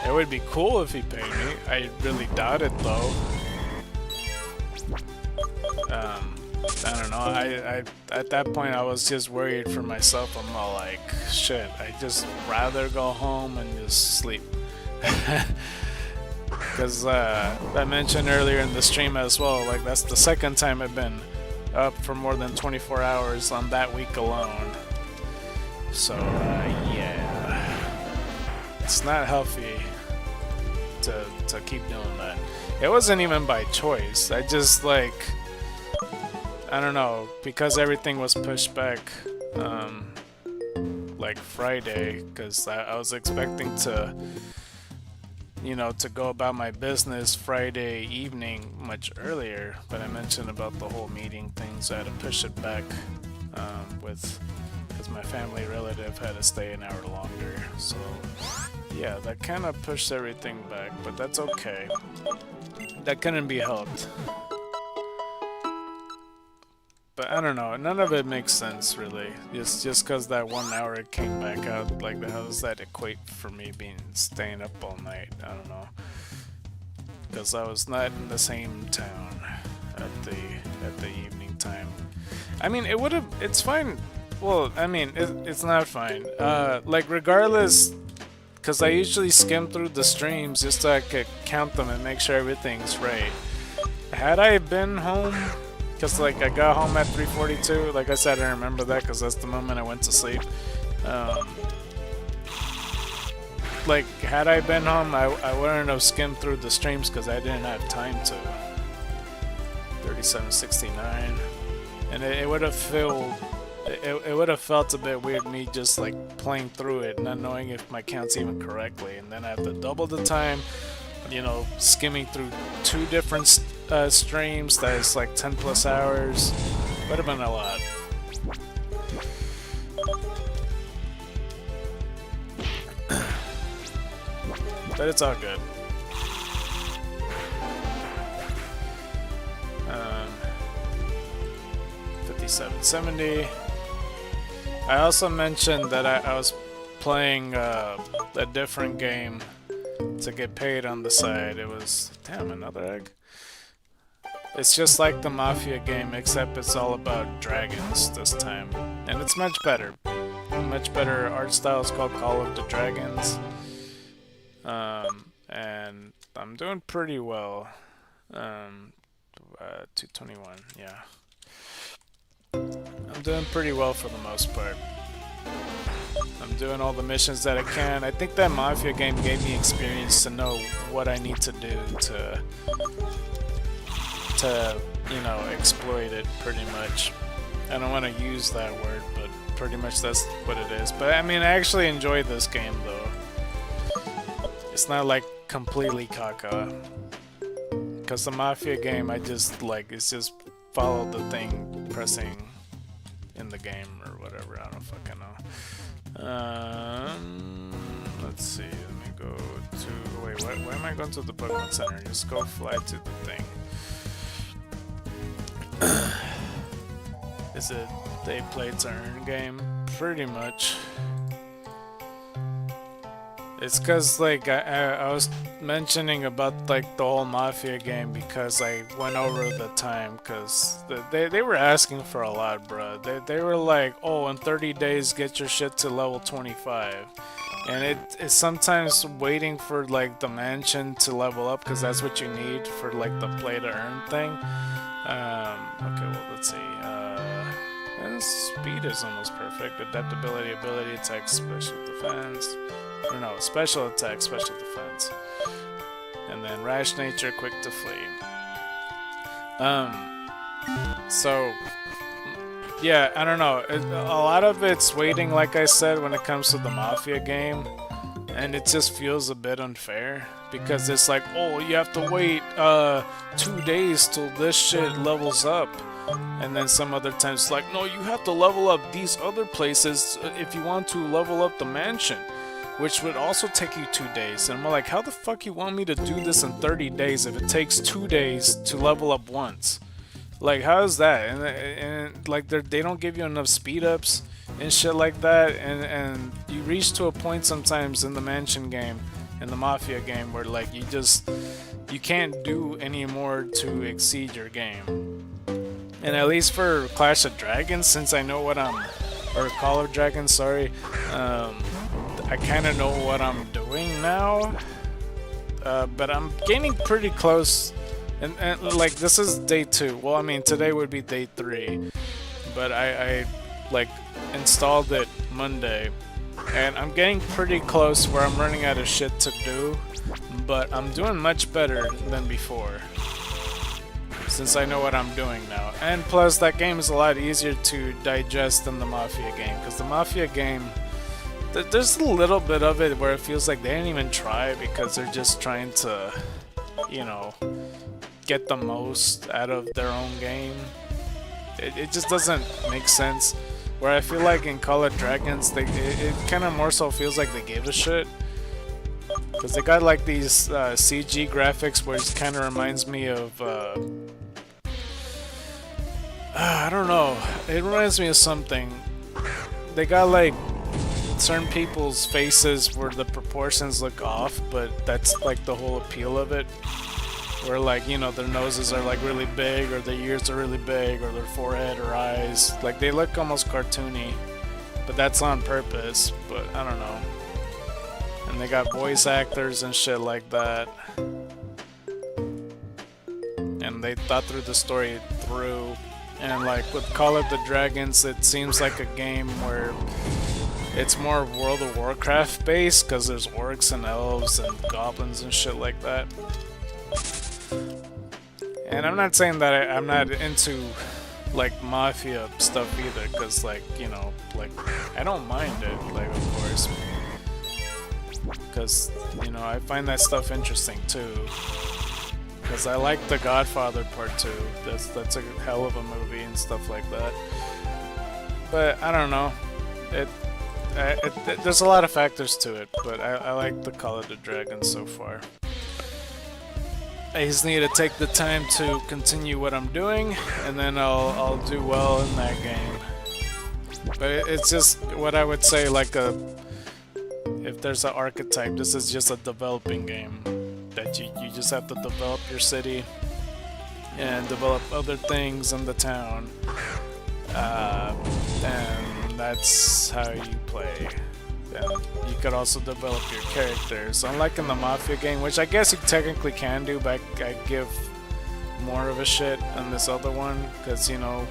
It would be cool if he paid me. I really doubt it though. I don't know, I at that point I was just worried for myself. I'm all like, shit, I just rather go home and just sleep. Because I mentioned earlier in the stream as well, like that's the second time I've been up for more than 24 hours on that week alone. So yeah, it's not healthy to keep doing that. It wasn't even by choice. I just like, I don't know, because everything was pushed back like Friday, because I was expecting to, you know, to go about my business Friday evening much earlier, but I mentioned about the whole meeting thing, so I had to push it back because my family relative had to stay an hour longer. So yeah, that kind of pushed everything back, but that's okay. That couldn't be helped. But I don't know, none of it makes sense really. Just because that 1 hour it came back out, like how does that equate for me staying up all night? I don't know. Because I was not in the same town at the evening time. I mean, it's fine. Well, I mean, it's not fine. Like regardless, because I usually skim through the streams just so I could count them and make sure everything's right. Had I been home, because like I got home at 3:42, like I said, I remember that because that's the moment I went to sleep. Like, had I been home, I wouldn't have skimmed through the streams because I didn't have time to. 3769, and it would have felt a bit weird me just like playing through it, not knowing if my count's even correctly, and then I have to double the time, you know, skimming through 2 different streams. That is like 10+ hours. Would have been a lot. But it's all good. 5770. I also mentioned that I was playing a different game to get paid on the side. It was, damn, another egg. It's just like the Mafia game, except it's all about dragons this time, and it's much better. Much better art style. It's called Call of the Dragons. And I'm doing pretty well. 221, yeah. I'm doing pretty well for the most part. I'm doing all the missions that I can. I think that Mafia game gave me experience to know what I need to do to you know, exploit it, pretty much. I don't want to use that word, but pretty much that's what it is. But I mean, I actually enjoy this game though. It's not like completely caca. Because the Mafia game, I just like, it's just follow the thing pressing in the game or whatever. I don't fucking know. Let's see. Let me go to. Wait, why am I going to the Pokemon Center? Just go fly to the thing. Is it they play to earn game? Pretty much. It's cause like I was mentioning about like the whole Mafia game because I went over the time, cause they were asking for a lot, bro. They were like, oh, in 30 days get your shit to level 25, and it's sometimes waiting for like the mansion to level up, cause that's what you need for like the play to earn thing. Okay, well, let's see. And speed is almost perfect. Adaptability, ability, attack, special defense. Or no, special attack, special defense. And then rash nature, quick to flee. So yeah, I don't know. A lot of it's waiting, like I said, when it comes to the Mafia game, and it just feels a bit unfair because it's like, oh, you have to wait 2 days till this shit levels up. And then some other times it's like, no, you have to level up these other places if you want to level up the mansion, which would also take you 2 days. And I'm like, how the fuck you want me to do this in 30 days if it takes 2 days to level up once? Like, how is that? And like, they don't give you enough speed ups and shit like that. And you reach to a point sometimes in the mansion game, in the Mafia game, where like you can't do any more to exceed your game. And at least for Clash of Dragons, since I know what or Call of Dragons, sorry, I kind of know what I'm doing now, but I'm getting pretty close, and like this is day 2. Well, I mean today would be day 3, but I like installed it Monday, and I'm getting pretty close where I'm running out of shit to do, but I'm doing much better than before, since I know what I'm doing now. And plus that game is a lot easier to digest than the Mafia game, because the Mafia game, there's a little bit of it where it feels like they didn't even try because they're just trying to, you know, get the most out of their own game. It just doesn't make sense. Where I feel like in Call of Dragons, it kind of more so feels like they gave a shit. Because they got like these CG graphics where it kind of reminds me of, I don't know, it reminds me of something. They got like certain people's faces where the proportions look off, but that's like the whole appeal of it. Where like, you know, their noses are like really big, or their ears are really big, or their forehead or eyes, like they look almost cartoony, but that's on purpose. But I don't know. And they got voice actors and shit like that. And they thought through the story through. And like with Call of the Dragons, it seems like a game where it's more World of Warcraft based because there's orcs and elves and goblins and shit like that. And I'm not saying that I'm not into like mafia stuff either, because like, you know, like I don't mind it, like, of course, because, you know, I find that stuff interesting too, because I like The Godfather Part 2. That's a hell of a movie and stuff like that. But I don't know, there's a lot of factors to it, but I like the Call of the Dragons so far. I just need to take the time to continue what I'm doing, and then I'll do well in that game. But it's just what I would say, like if there's an archetype, this is just a developing game. That you just have to develop your city and develop other things in the town. And that's how you play. And you could also develop your characters. Unlike in the Mafia game, which I guess you technically can do, but I give more of a shit on this other one, because, you know,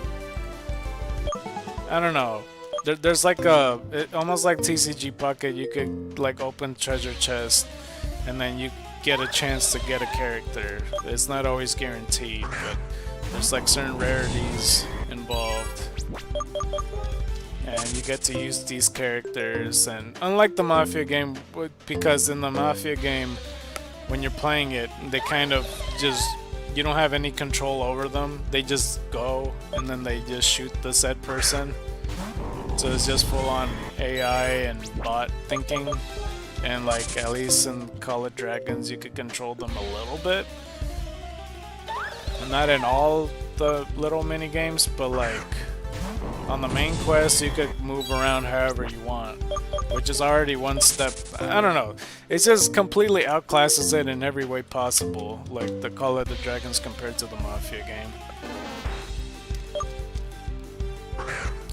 I don't know. There's like almost like TCG Pocket, you could like open treasure chest, and then you get a chance to get a character. It's not always guaranteed, but there's like certain rarities involved. And you get to use these characters, and unlike the Mafia game, because in the Mafia game, when you're playing it, they kind of just, you don't have any control over them. They just go, and then they just shoot the said person. So it's just full on AI and bot thinking. And like, at least in Call of Dragons, you could control them a little bit. And not in all the little mini games, but like, on the main quest, you could move around however you want, which is already one step. I don't know. It just completely outclasses it in every way possible, like the Call of the Dragons compared to the Mafia game.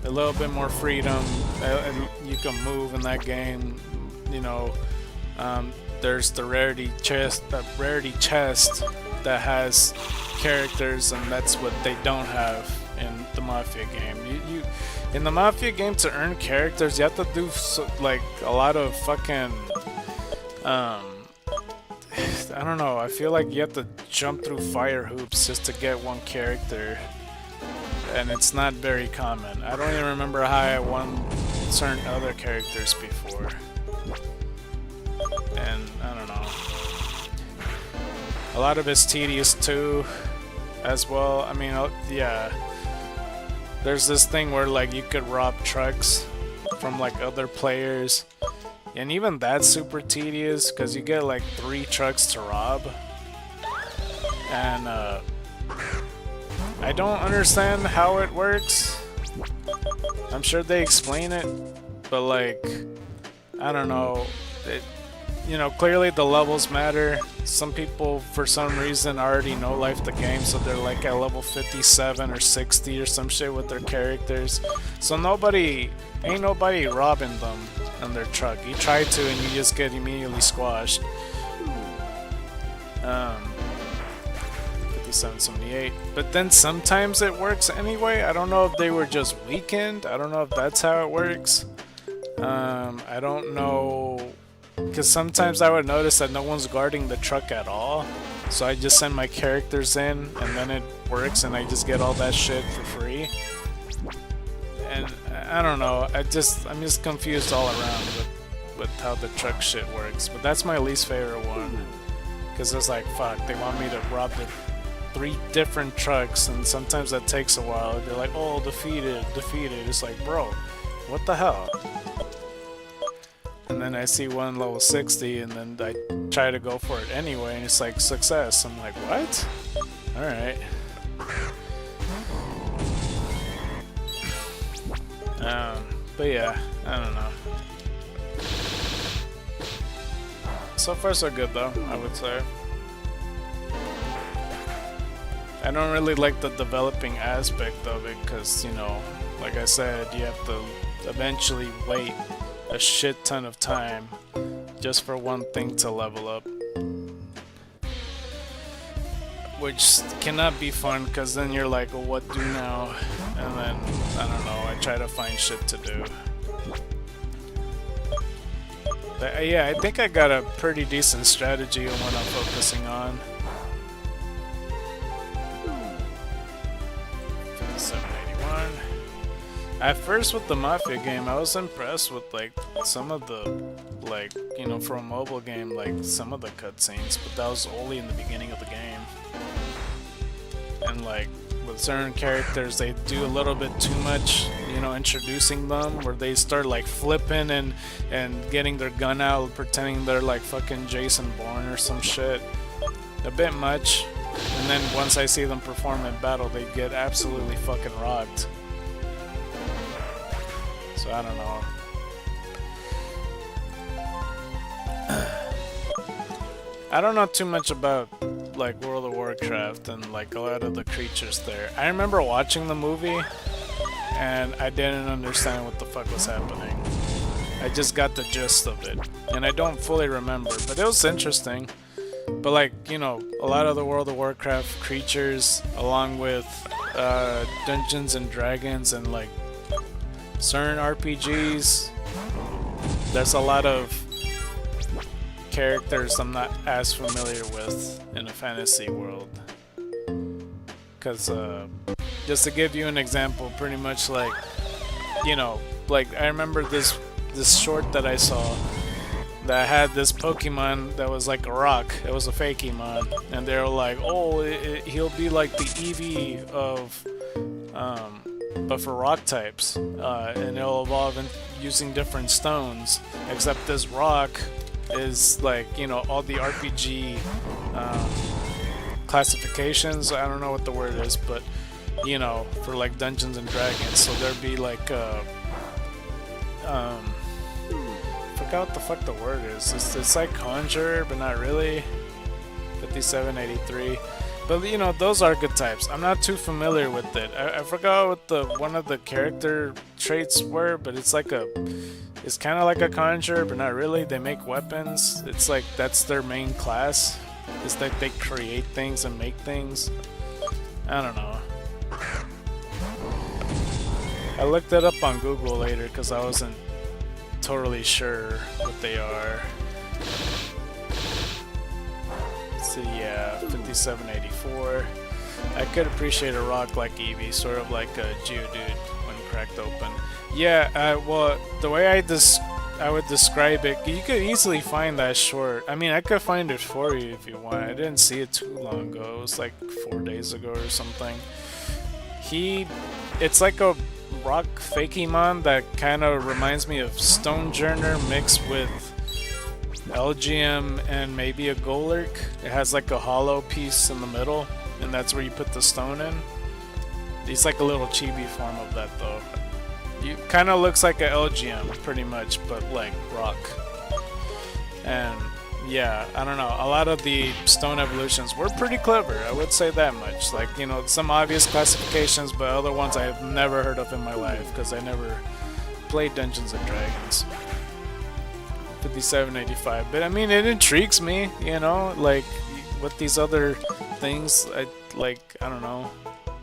A little bit more freedom, and you can move in that game. You know, there's the rarity chest that has characters, and that's what they don't have in the Mafia game. In the Mafia game, to earn characters, you have to do like a lot of fucking I don't know, I feel like you have to jump through fire hoops just to get one character, and it's not very common. I don't even remember how I won certain other characters before, and I don't know, a lot of it's tedious too as well. I mean, yeah, there's this thing where like you could rob trucks from like other players, and even that's super tedious because you get like 3 trucks to rob, and I don't understand how it works. I'm sure they explain it, but like, I don't know, you know, clearly the levels matter. Some people, for some reason, already know life the game, so they're like at level 57 or 60 or some shit with their characters. So ain't nobody robbing them on their truck. You try to, and you just get immediately squashed. 5778. But then sometimes it works anyway. I don't know if they were just weakened. I don't know if that's how it works. I don't know. Because sometimes I would notice that no one's guarding the truck at all, so I just send my characters in, and then it works, and I just get all that shit for free. And I don't know, I'm just confused all around with how the truck shit works. But that's my least favorite one, because it's like, fuck, they want me to rob the 3 different trucks, and sometimes that takes a while. They're like, oh, defeated. It's like, bro, what the hell? And then I see one level 60, and then I try to go for it anyway, and it's like, success. I'm like, what? Alright. But yeah, I don't know. So far so good though, I would say. I don't really like the developing aspect of it, because, you know, like I said, you have to eventually wait a shit ton of time just for one thing to level up. Which cannot be fun, because then you're like, well, what do now? And then, I don't know, I try to find shit to do. But, yeah, I think I got a pretty decent strategy on what I'm focusing on. 781. At first with the Mafia game, I was impressed with like some of the, like, you know, for a mobile game, like some of the cutscenes, but that was only in the beginning of the game. And like with certain characters, they do a little bit too much, you know, introducing them, where they start like flipping and getting their gun out, pretending they're like fucking Jason Bourne or some shit. A bit much. And then once I see them perform in battle, they get absolutely fucking rocked. So I don't know. I don't know too much about like World of Warcraft and like a lot of the creatures there. I remember watching the movie and I didn't understand what the fuck was happening. I just got the gist of it and I don't fully remember, but it was interesting. But like, you know, a lot of the World of Warcraft creatures, along with Dungeons and Dragons and like certain RPGs, there's a lot of characters I'm not as familiar with in a fantasy world. Because just to give you an example, pretty much like, you know, like I remember this short that I saw that had this Pokemon that was like a rock. It was a fake Pokemon, and they were like, oh, he'll be like the Eevee of but for rock types, and it'll evolve in using different stones, except this rock is like, you know, all the RPG classifications, I don't know what the word is, but you know, for like Dungeons and Dragons, so there'd be like forgot what the fuck the word is. It's like Conjure, but not really. 5783. But you know, those are good types. I'm not too familiar with it. I forgot what one of the character traits were, but it's like it's kind of like a Conjure, but not really. They make weapons. It's like that's their main class. It's like they create things and make things. I don't know. I looked it up on Google later because I wasn't totally sure what they are. So yeah, 5784. I could appreciate a rock like Eevee, sort of like a Geodude when cracked open. Yeah, well, the way I would describe it, you could easily find that short. I mean, I could find it for you if you want. I didn't see it too long ago. It was like 4 days ago or something. It's like a rock Fakemon that kind of reminds me of Stonejourner mixed with LGM and maybe a Golurk. It has like a hollow piece in the middle, and that's where you put the stone in. He's like a little chibi form of that though. You kind of looks like a LGM pretty much, but like rock. And yeah, I don't know, a lot of the stone evolutions were pretty clever, I would say that much. Like, you know, some obvious classifications, but other ones I have never heard of in my life because I never played Dungeons and Dragons. 5785, but I mean, it intrigues me, you know, like with these other things, I don't know.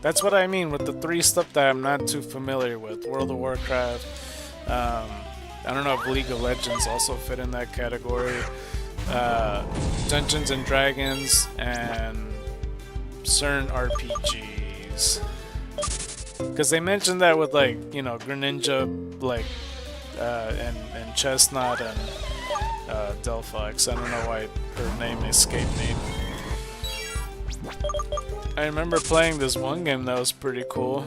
That's what I mean with the 3 stuff that I'm not too familiar with. World of Warcraft, I don't know if League of Legends also fit in that category. Dungeons and Dragons, and certain RPGs. Because they mentioned that with like, you know, Greninja, like, and Chestnut and Delphox. I don't know why her name escaped me. I remember playing this one game that was pretty cool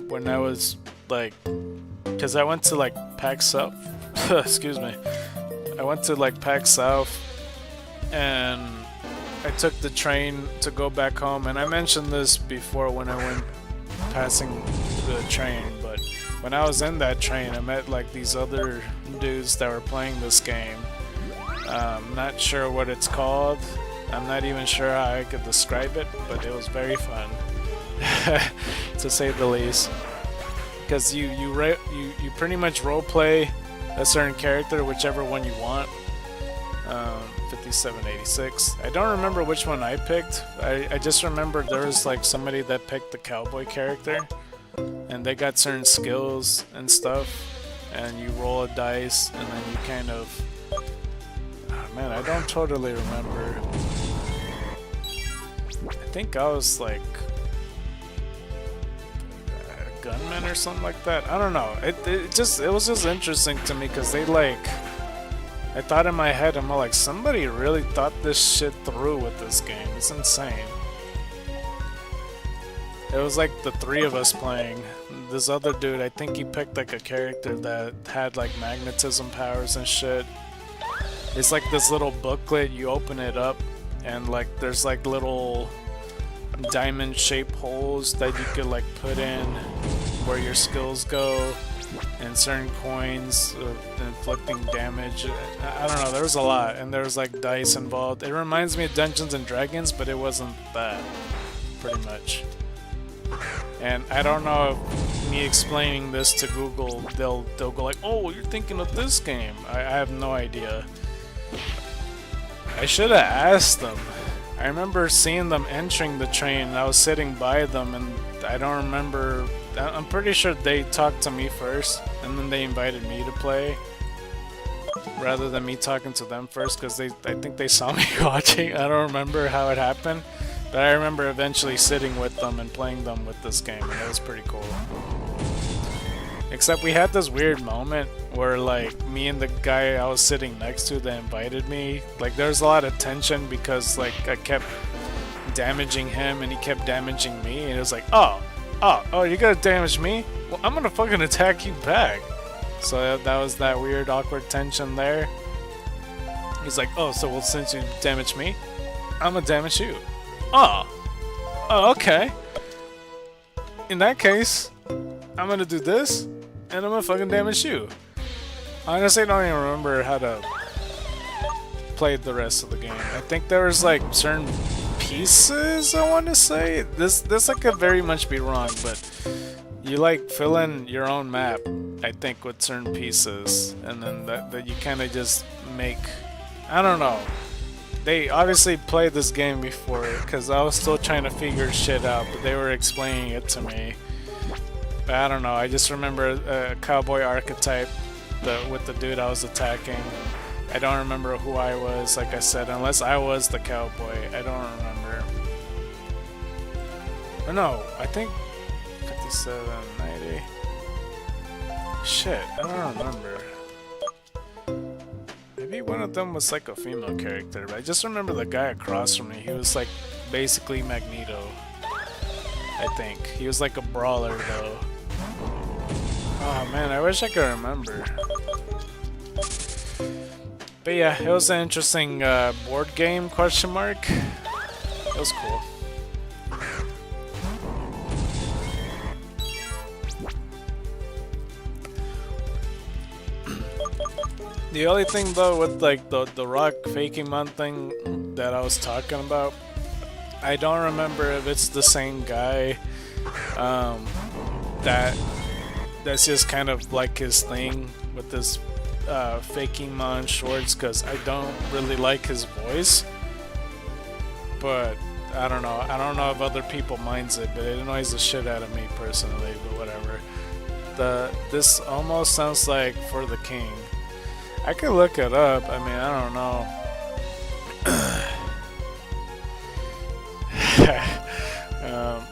when I was like, because I went to like PAX South. Excuse me. I went to like PAX South and I took the train to go back home, and I mentioned this before when I went passing the train, but when I was in that train I met like these other dudes that were playing this game. Not sure what it's called. I'm not even sure how I could describe it, but it was very fun, to say the least. Because you pretty much roleplay a certain character, whichever one you want, 87, 86. I don't remember which one I picked. I just remember there was like somebody that picked the cowboy character, and they got certain skills and stuff, and you roll a dice, and then you kind of... Oh, man, I don't totally remember. I think I was like a gunman or something like that. I don't know. It was just interesting to me because they like... I thought in my head, I'm like, somebody really thought this shit through with this game. It's insane. It was like the three of us playing. This other dude, I think he picked like a character that had like magnetism powers and shit. It's like this little booklet, you open it up, and like there's like little diamond shaped holes that you could like put in where your skills go, and certain coins inflicting damage. I don't know, there was a lot, and there was like dice involved. It reminds me of Dungeons and Dragons, but it wasn't that, pretty much. And I don't know if me explaining this to Google, they'll go like, oh, you're thinking of this game. I have no idea. I should have asked them. I remember seeing them entering the train, and I was sitting by them, and I don't remember... I'm pretty sure they talked to me first, and then they invited me to play, rather than me talking to them first, because I think they saw me watching. I don't remember how it happened, but I remember eventually sitting with them and playing them with this game, and it was pretty cool. Except we had this weird moment where like me and the guy I was sitting next to that invited me, like there was a lot of tension because like I kept damaging him and he kept damaging me, and it was like, oh, you're gonna damage me? Well, I'm gonna fucking attack you back. So that was that weird awkward tension there. He's like, oh, so well, since you damaged me, I'm gonna damage you. Oh, okay. In that case, I'm gonna do this, and I'm gonna fucking damage you. Honestly, I don't even remember how to play the rest of the game. I think there was like certain pieces, I want to say. This I could very much be wrong, but you like fill in your own map, I think, with certain pieces, and then that you kind of just make... I don't know. They obviously played this game before, because I was still trying to figure shit out, but they were explaining it to me. But I don't know, I just remember a cowboy archetype with the dude I was attacking. I don't remember who I was, like I said, unless I was the cowboy. I don't remember. Or no, I think 57, 90. Shit, I don't remember. Maybe one of them was like a female character, but I just remember the guy across from me. He was like basically Magneto, I think. He was like a brawler though. Oh man, I wish I could remember. But yeah, it was an interesting board game, question mark. It was cool. The only thing though with like the rock faking month thing that I was talking about, I don't remember if it's the same guy that's just kind of like his thing with this faking mon shorts, because I don't really like his voice, but I don't know if other people minds it, but it annoys the shit out of me personally, but whatever. This almost sounds like For the King. I could look it up. I mean, I don't know.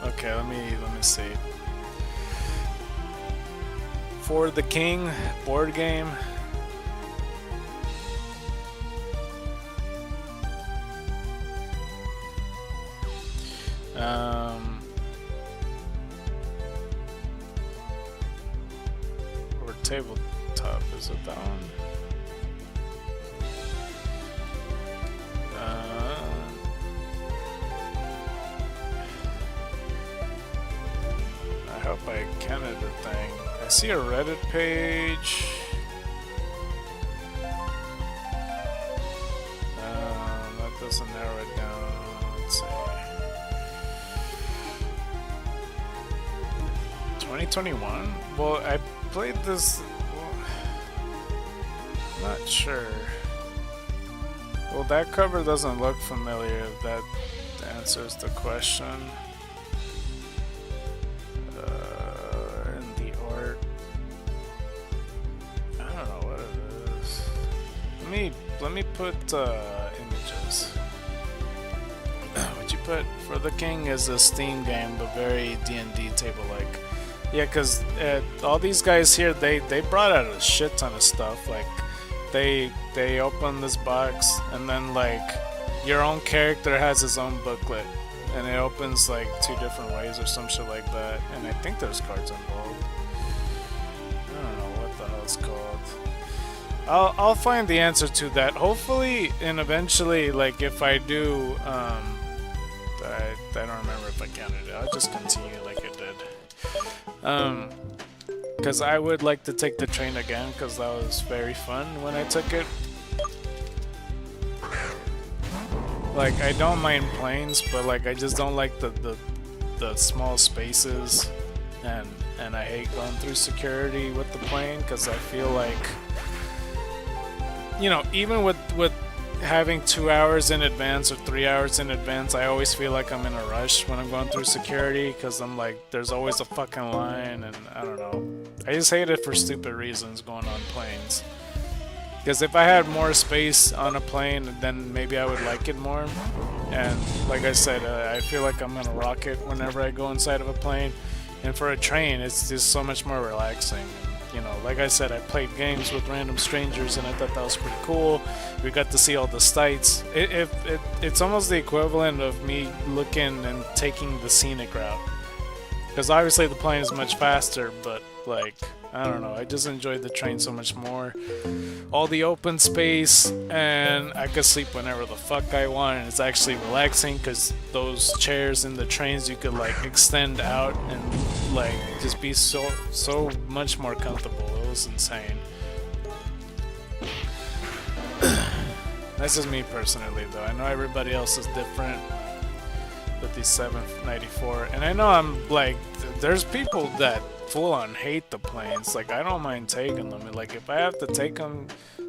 Okay, let me see. For the King board game. Or tabletop, is it that one? I hope I counted the thing. I see a Reddit page. That doesn't narrow it down. Let's see. 2021? Well, I played this... Well, not sure. Well, that cover doesn't look familiar, if that answers the question. In the art, I don't know what it is. Let me put images. What you put for the King is a Steam game, but very D&D table-like. Yeah, cause all these guys here, they brought out a shit ton of stuff. Like they open this box, and then like your own character has his own booklet, and it opens like 2 different ways or some shit like that. And I think there's cards involved. I don't know what the hell it's called. I'll find the answer to that. Hopefully, and eventually, like if I do, I don't remember if I counted it. I'll just continue like it did. Because I would like to take the train again, because that was very fun when I took it. Like, I don't mind planes, but like I just don't like the small spaces, and I hate going through security with the plane, because I feel like, you know, even with having 2 hours in advance or 3 hours in advance, I always feel like I'm in a rush when I'm going through security, because I'm like, there's always a fucking line, and I don't know. I just hate it for stupid reasons going on planes. Because if I had more space on a plane, then maybe I would like it more. And like I said, I feel like I'm in a rocket whenever I go inside of a plane. And for a train, it's just so much more relaxing. You know, like I said, I played games with random strangers, and I thought that was pretty cool. We got to see all the sights. It's almost the equivalent of me looking and taking the scenic route. Because obviously the plane is much faster, but like, I don't know, I just enjoyed the train so much more. All the open space, and I could sleep whenever the fuck I want, and it's actually relaxing because those chairs in the trains you could like extend out and like just be so much more comfortable. It was insane. That's just me personally though. I know everybody else is different with the 794, and I know I'm like, there's people that full on hate the planes. Like, I don't mind taking them, and like if I have to take them,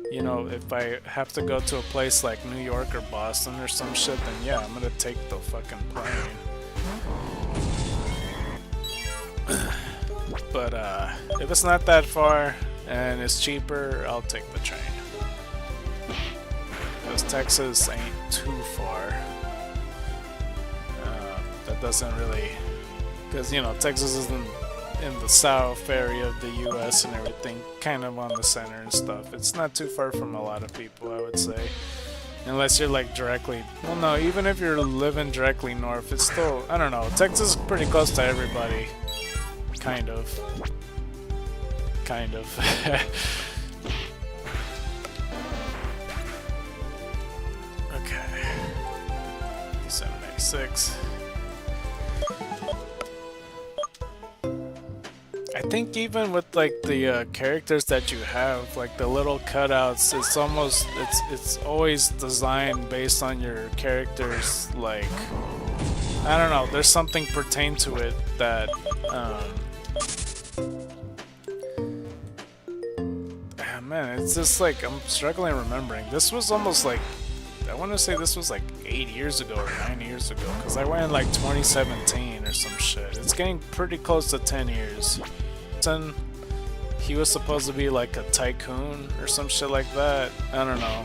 you know, if I have to go to a place like New York or Boston or some shit, then yeah, I'm gonna take the fucking plane. But if it's not that far and it's cheaper, I'll take the train, because Texas ain't too far. That doesn't really, because you know, Texas isn't in the south area of the US and everything, kind of on the center and stuff. It's not too far from a lot of people, I would say, unless you're like directly, well no, even if you're living directly north, it's still, I don't know, Texas is pretty close to everybody, kind of okay, 796. I think even with like the characters that you have, like the little cutouts, it's always designed based on your character's, like, I don't know, there's something pertain to it that man, it's just like, I'm struggling remembering. This was almost like, I want to say this was like 8 years ago or 9 years ago, because I went in like 2017 or some shit. It's getting pretty close to 10 years. He was supposed to be like a tycoon or some shit like that. I don't know.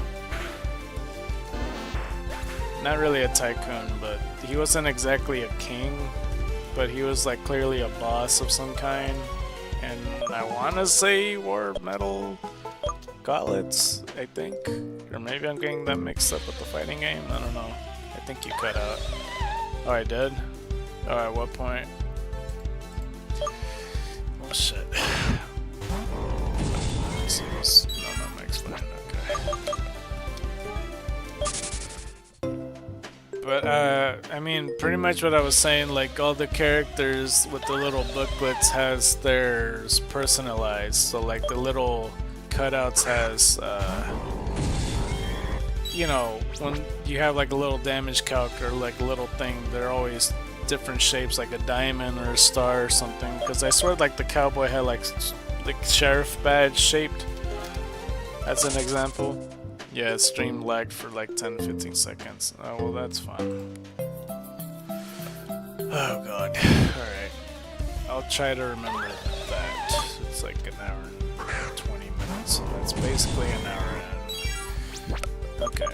Not really a tycoon, but he wasn't exactly a king, but he was like clearly a boss of some kind. And I want to say he wore metal gauntlets, I think. Or maybe I'm getting that mixed up with the fighting game. I don't know. I think you cut out. Oh, I did? Oh, at what point? Oh, shit. This is... No, I'm explaining. Okay. But, I mean, pretty much what I was saying, like, all the characters with the little booklets has theirs personalized. So, like, the little cutouts has, you know, when you have like a little damage calc or like a little thing, they're always different shapes, like a diamond or a star or something. Because I swear, like the cowboy had like the sheriff badge shaped. That's an example. Yeah, stream lagged for like 10-15 seconds. Oh, well, that's fun. Oh god. Alright. I'll try to remember that. It's like an hour and 20 minutes, so that's basically an hour and... Okay.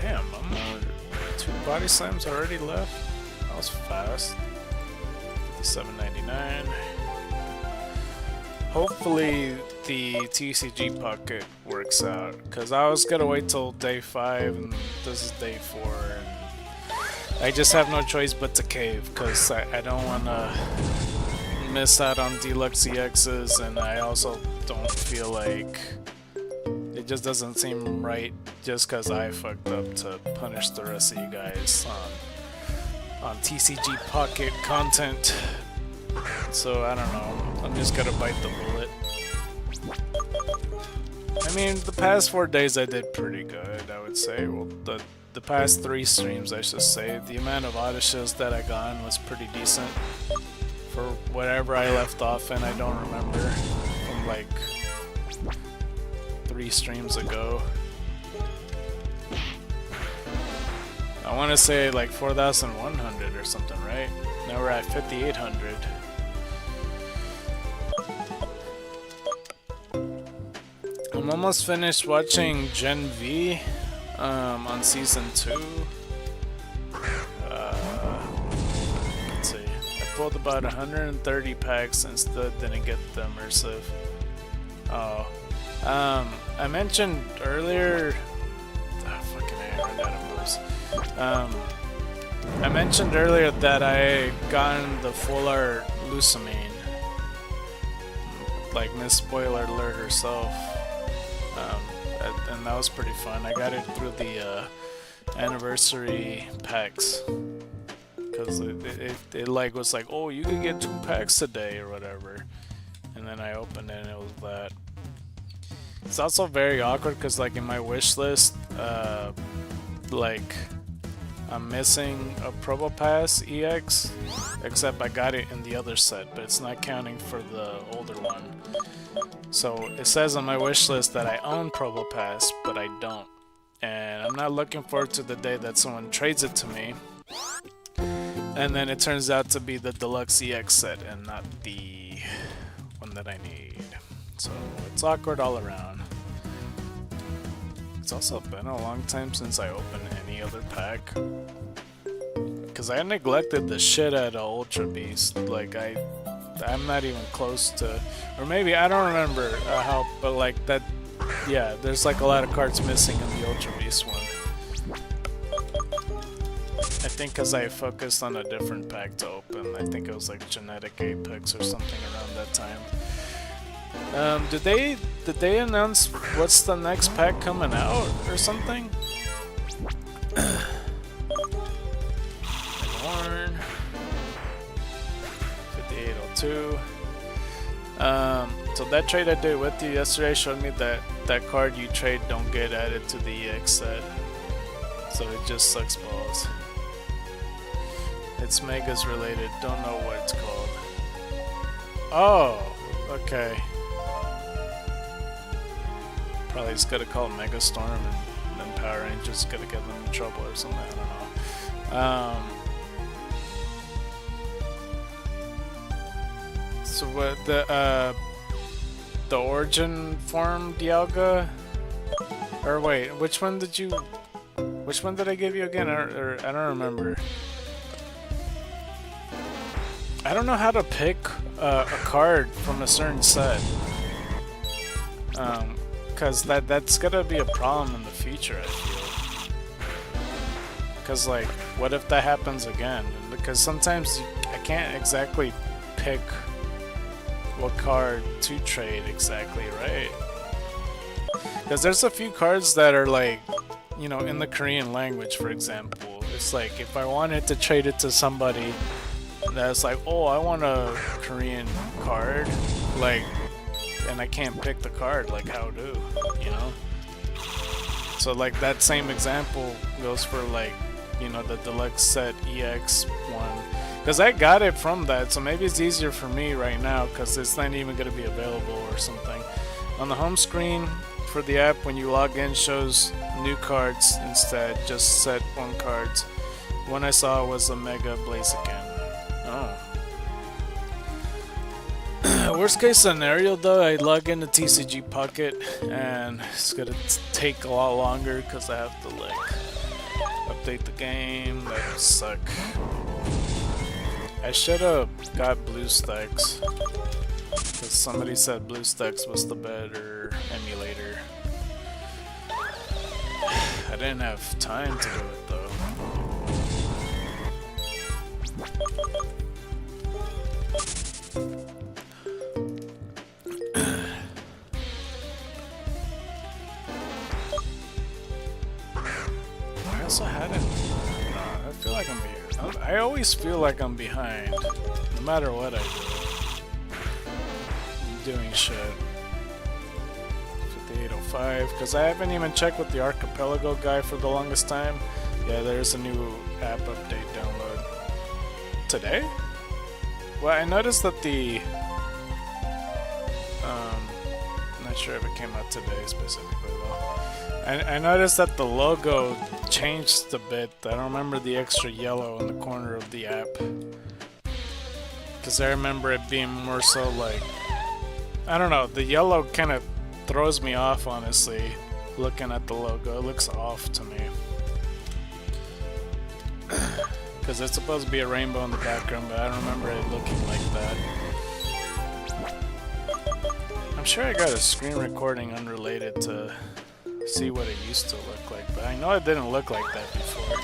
Damn, I'm 2 body slams already left? That was fast. $7.99. Hopefully the TCG pocket works out, because I was gonna wait till day 5 and this is day 4 and I just have no choice but to cave, because I don't want to miss out on Deluxe EXs, and I also don't feel like it just doesn't seem right just because I fucked up to punish the rest of you guys on TCG Pocket content. So I don't know, I'm just gonna bite the bullet. I mean, the past 4 days I did pretty good, I would say. Well, the past 3 streams, I should say. The amount of auto-shows that I got was pretty decent for whatever I left off, and I don't remember from like 3 streams ago. I want to say like 4,100 or something, right? Now we're at 5,800. I'm almost finished watching Gen V on season 2. Let's see. I pulled about 130 packs and still didn't get the immersive. Oh. I mentioned earlier... fucking I ran out of moves. I mentioned earlier that I gotten the full art Lusamine. Like Miss Spoiler Alert herself. And that was pretty fun. I got it through the anniversary packs. Because it like was like, oh, you can get 2 packs today or whatever. And then I opened it and it was that. It's also very awkward because like in my wish list, like I'm missing a Probopass EX, except I got it in the other set, but it's not counting for the older one. So it says on my wish list that I own Probopass, but I don't. And I'm not looking forward to the day that someone trades it to me, and then it turns out to be the Deluxe EX set and not the one that I need. So it's awkward all around. It's also been a long time since I opened any other pack, because I neglected the shit out of Ultra Beast. Like I'm not even close to, or maybe I don't remember how, but like that, yeah. There's like a lot of cards missing in the Ultra Beast one. I think because I focused on a different pack to open. I think it was like Genetic Apex or something around that time. Did they announce what's the next pack coming out or something? Horn 5802. So that trade I did with you yesterday showed me that that card you trade don't get added to the EX set. So it just sucks balls. It's Megas related, don't know what it's called. Oh, okay. Probably just gotta call Mega Storm and then Power Rangers gotta get them in trouble or something, I don't know. So what, the Origin form Dialga? Or wait, which one did I give you again? Or I don't remember. I don't know how to pick a card from a certain set. Because that's gonna be a problem in the future, I feel. Because like, what if that happens again? Because sometimes I can't exactly pick what card to trade exactly, right? Because there's a few cards that are like, you know, in the Korean language, for example. It's like, if I wanted to trade it to somebody that's like, oh, I want a Korean card, like, and I can't pick the card, like, how do, you know? So like that same example goes for like, you know, the deluxe set EX one, because I got it from that, so maybe it's easier for me right now because it's not even going to be available or something. On the home screen for the app, when you log in, shows new cards instead, just set 1 cards. One I saw was a Mega Blaziken. Oh. Worst case scenario though, I log into TCG Pocket and it's gonna take a lot longer because I have to like update the game. That would suck. I should have got BlueStacks because somebody said BlueStacks was the better emulator. I didn't have time to do it though. I also had it. I feel like I'm behind. I always feel like I'm behind, no matter what I do. I'm doing shit. 5805, because I haven't even checked with the Archipelago guy for the longest time. Yeah, there's a new app update download. Today? Well, I noticed that the... not sure if it came out today specifically though. I noticed that the logo changed a bit. I don't remember the extra yellow in the corner of the app. Because I remember it being more so like... I don't know, the yellow kind of throws me off, honestly, looking at the logo. It looks off to me. Because it's supposed to be a rainbow in the background, but I don't remember it looking like that. I'm sure I got a screen recording unrelated to see what it used to look like, but I know it didn't look like that before.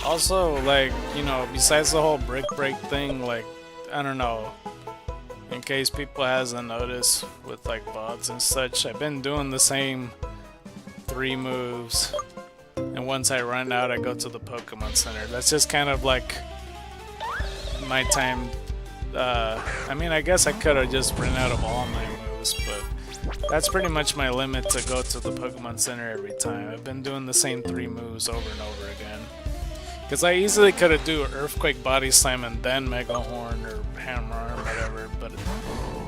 Also, like, you know, besides the whole brick break thing, like, I don't know, in case people hasn't noticed with like bots and such, I've been doing the same 3 moves, and once I run out I go to the Pokemon Center. That's just kind of like my time. I mean, I guess I could have just run out of all my moves, but that's pretty much my limit to go to the Pokemon Center every time. I've been doing the same 3 moves over and over again. Because I easily could have do Earthquake, Body Slam, and then Mega Horn or Hammer Arm or whatever, but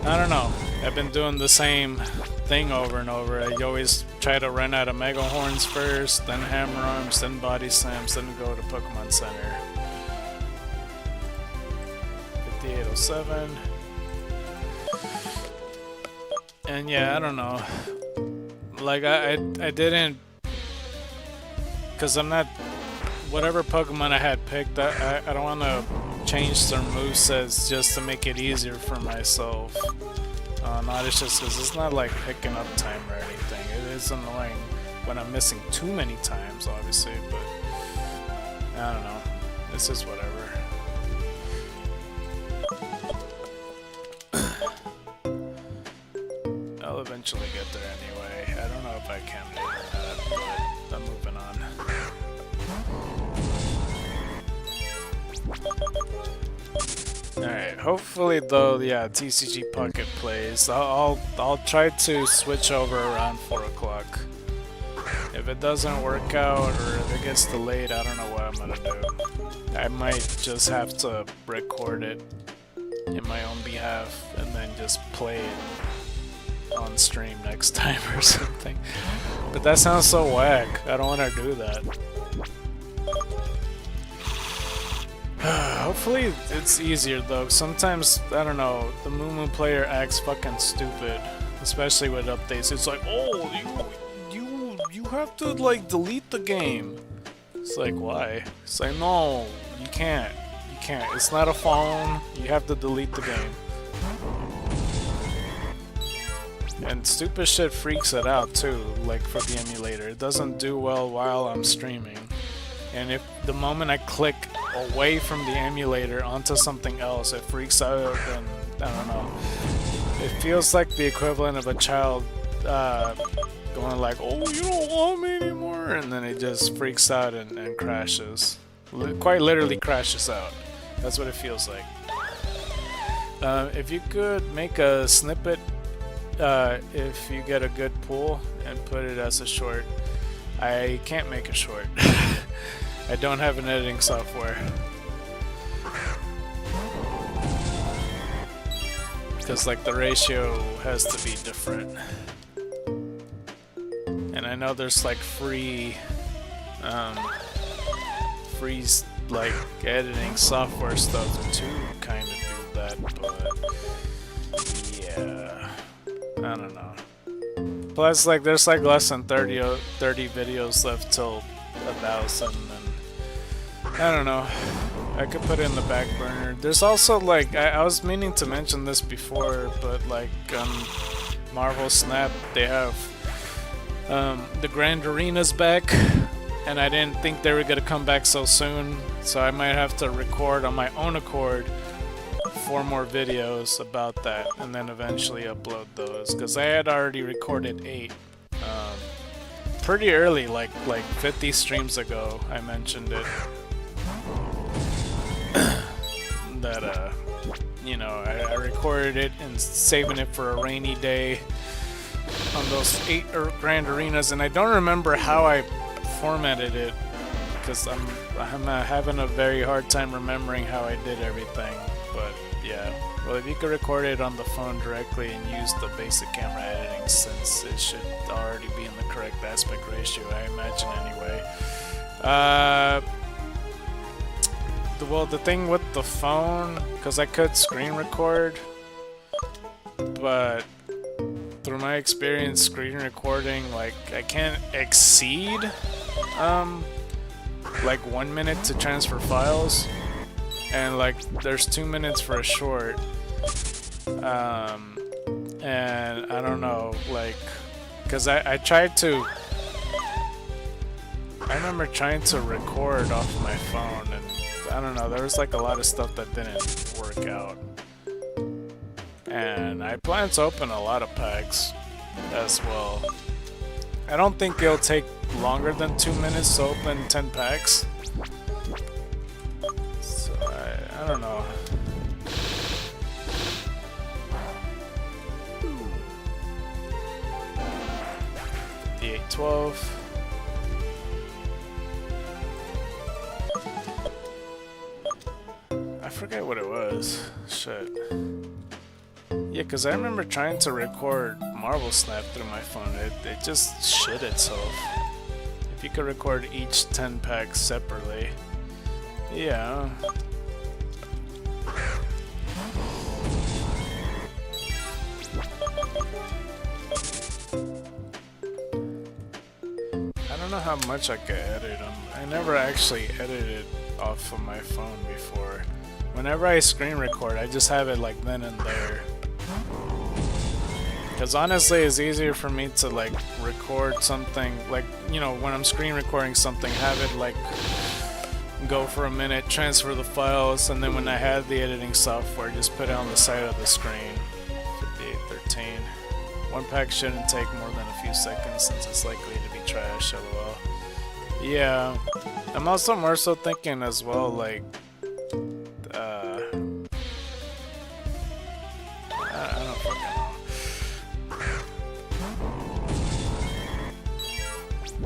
I don't know. I've been doing the same thing over and over. I always try to run out of Mega Horns first, then Hammer Arms, then Body Slams, then go to Pokemon Center. 5807. And yeah, I don't know. Like, I didn't... Because I'm not... Whatever Pokemon I had picked, I don't want to change their movesets just to make it easier for myself. Not it's just because it's not like picking up time or anything. It is annoying when I'm missing too many times, obviously, but I don't know. It's just whatever. I'll eventually get there anyway. I don't know if I can do that, but I'm moving on. Alright, hopefully though, yeah, TCG Pocket plays. I'll try to switch over around 4 o'clock. If it doesn't work out or if it gets delayed, I don't know what I'm gonna do. I might just have to record it in my own behalf and then just play it on stream next time or something. But that sounds so whack. I don't want to do that. Hopefully it's easier though. Sometimes, I don't know, the Moo player acts fucking stupid, especially with updates. It's like, oh, you have to like delete the game. It's like, why? It's like, no, you can't. You can't. It's not a phone. You have to delete the game. And stupid shit freaks it out too, like for the emulator. It doesn't do well while I'm streaming. And if the moment I click away from the emulator onto something else, it freaks out, and I don't know. It feels like the equivalent of a child going like, oh, you don't want me anymore, and then it just freaks out and crashes. Quite literally crashes out. That's what it feels like. If you could make a snippet, if you get a good pull and put it as a short. I can't make a short. I don't have an editing software. Because like the ratio has to be different. And I know there's like free like editing software stuff to kind of do that, but yeah, I don't know. Plus like there's like less than 30 videos left till 1,000, and I don't know. I could put it in the back burner. There's also like, I was meaning to mention this before, but like on Marvel Snap they have the Grand Arenas back, and I didn't think they were gonna come back so soon, so I might have to record on my own accord 4 more videos about that, and then eventually upload those, because I had already recorded 8 pretty early, like 50 streams ago. I mentioned it. That you know, I recorded it and saving it for a rainy day on those 8 Grand Arenas, and I don't remember how I formatted it because I'm having a very hard time remembering how I did everything. But yeah, well, if you could record it on the phone directly and use the basic camera editing, since it should already be in the correct aspect ratio, I imagine anyway. Well, the thing with the phone, because I could screen record, but through my experience screen recording, like I can't exceed like 1 minute to transfer files, and like there's 2 minutes for a short, and I don't know, like, because I tried to, I remember trying to record off my phone, and I don't know, there was like a lot of stuff that didn't work out. And I plan to open a lot of packs as well. I don't think it'll take longer than 2 minutes to open 10 packs. So I don't know. The 812. I forget what it was. Shit. Yeah, because I remember trying to record Marvel Snap through my phone. It just shit itself. If you could record each 10 packs separately. Yeah. I don't know how much I could edit them. I never actually edited off of my phone before. Whenever I screen record, I just have it like then and there. Because honestly, it's easier for me to like record something, like, you know, when I'm screen recording something, have it like go for a minute, transfer the files, and then when I have the editing software, just put it on the side of the screen. 5813. One pack shouldn't take more than a few seconds since it's likely to be trash, lol. Yeah, I'm also more so thinking as well, like, I don't fucking know.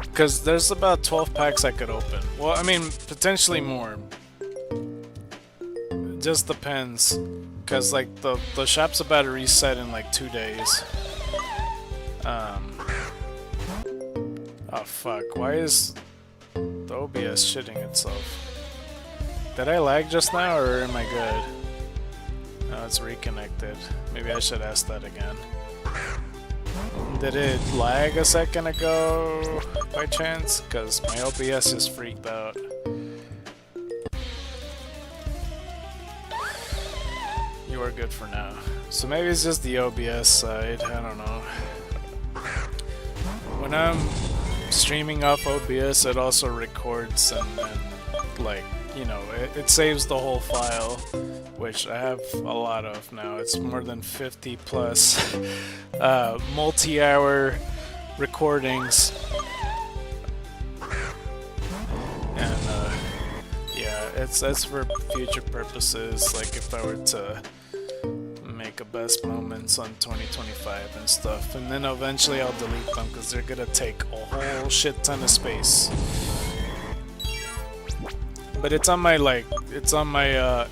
Because there's about 12 packs I could open. Well, I mean, potentially more. It just depends. Because, like, the shop's about to reset in, like, 2 days. Oh, fuck. Why is the OBS shitting itself? Did I lag just now, or am I good? No, it's reconnected. Maybe I should ask that again. Did it lag a second ago by chance? Because my OBS just freaked out. You are good for now. So maybe it's just the OBS side, I don't know. When I'm streaming off OBS, it also records and like, you know, it saves the whole file, which I have a lot of now. It's more than 50 plus multi-hour recordings. And yeah, that's for future purposes, like if I were to make a best moments on 2025 and stuff, and then eventually I'll delete them because they're gonna take a whole shit ton of space. But it's on my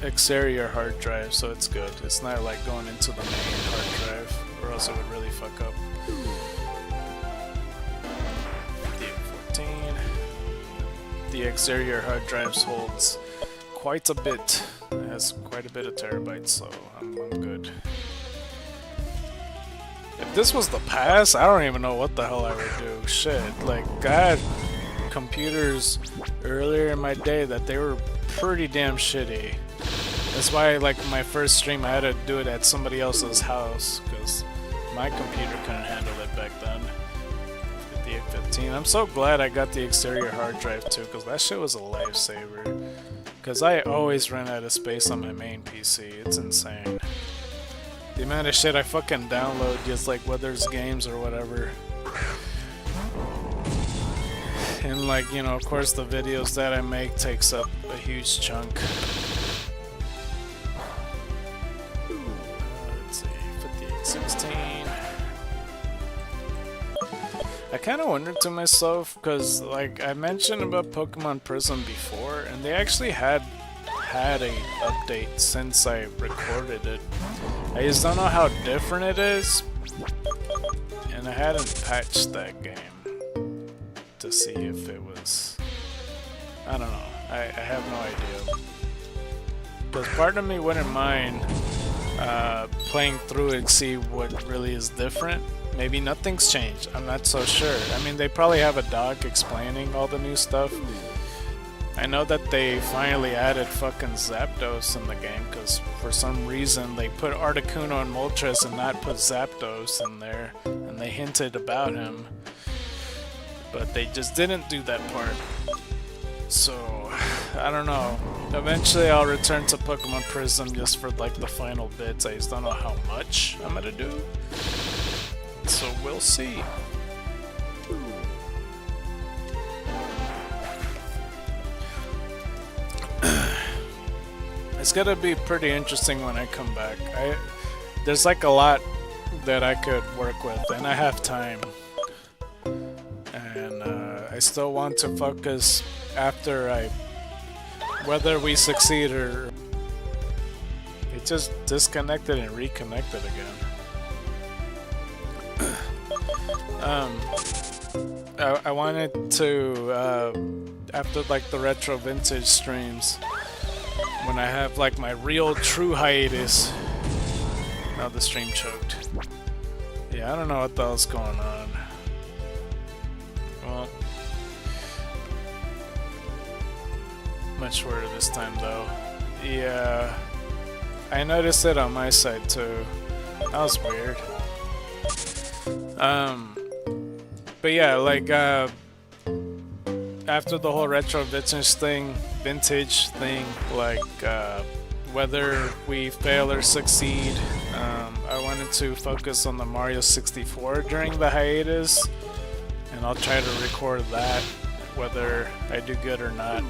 exterior hard drive, so it's good. It's not like going into the main hard drive, or else it would really fuck up. 5814. The exterior hard drives holds quite a bit. It has quite a bit of terabytes, so I'm good. If this was the past, I don't even know what the hell I would do. Shit, like I had computers earlier in my day that they were pretty damn shitty. That's why, like, my first stream I had to do it at somebody else's house because my computer couldn't handle it back then. 5815. I'm so glad I got the exterior hard drive too, because that shit was a lifesaver. Because I always run out of space on my main PC. It's insane. The amount of shit I fucking download, just like whether it's games or whatever. And like, you know, of course the videos that I make takes up a huge chunk. Let's see, 5816. I kind of wondered to myself, because like I mentioned about Pokemon Prism before, and they actually had a update since I recorded it. I just don't know how different it is, and I hadn't patched that game to see if it was, I don't know, I have no idea. Because part of me wouldn't mind playing through it and see what really is different. Maybe nothing's changed, I'm not so sure. I mean, they probably have a doc explaining all the new stuff. I know that they finally added fucking Zapdos in the game, because for some reason they put Articuno and Moltres and not put Zapdos in there, and they hinted about him. But they just didn't do that part. So, I don't know. Eventually I'll return to Pokemon Prism just for like the final bits. I just don't know how much I'm gonna do. So we'll see. It's gonna be pretty interesting when I come back. There's like a lot that I could work with, and I have time. And I still want to focus after whether we succeed or... It just disconnected and reconnected again. I wanted to, after like the retro vintage streams, when I have like my real true hiatus. Now the stream choked. Yeah, I don't know what the hell's going on. Well, much shorter this time though. Yeah, I noticed it on my side too. That was weird. But yeah, like after the whole retro vintage thing, like whether we fail or succeed, I wanted to focus on the Mario 64 during the hiatus, and I'll try to record that, whether I do good or not.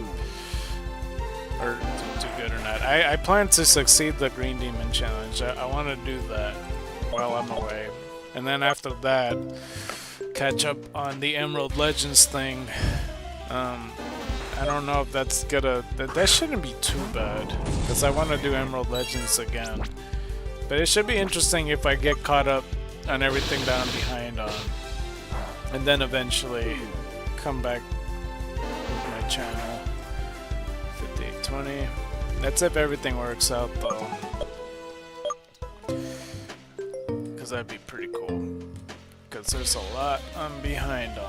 Or do good or not. I plan to succeed the Green Demon Challenge. I want to do that while I'm away. And then after that, catch up on the Emerald Legends thing. I don't know if that's gonna... That shouldn't be too bad, because I want to do Emerald Legends again. But it should be interesting if I get caught up on everything that I'm behind on. And then eventually come back with my channel. 5820. That's if everything works out though. Because that'd be pretty cool. because there's a lot I'm behind on.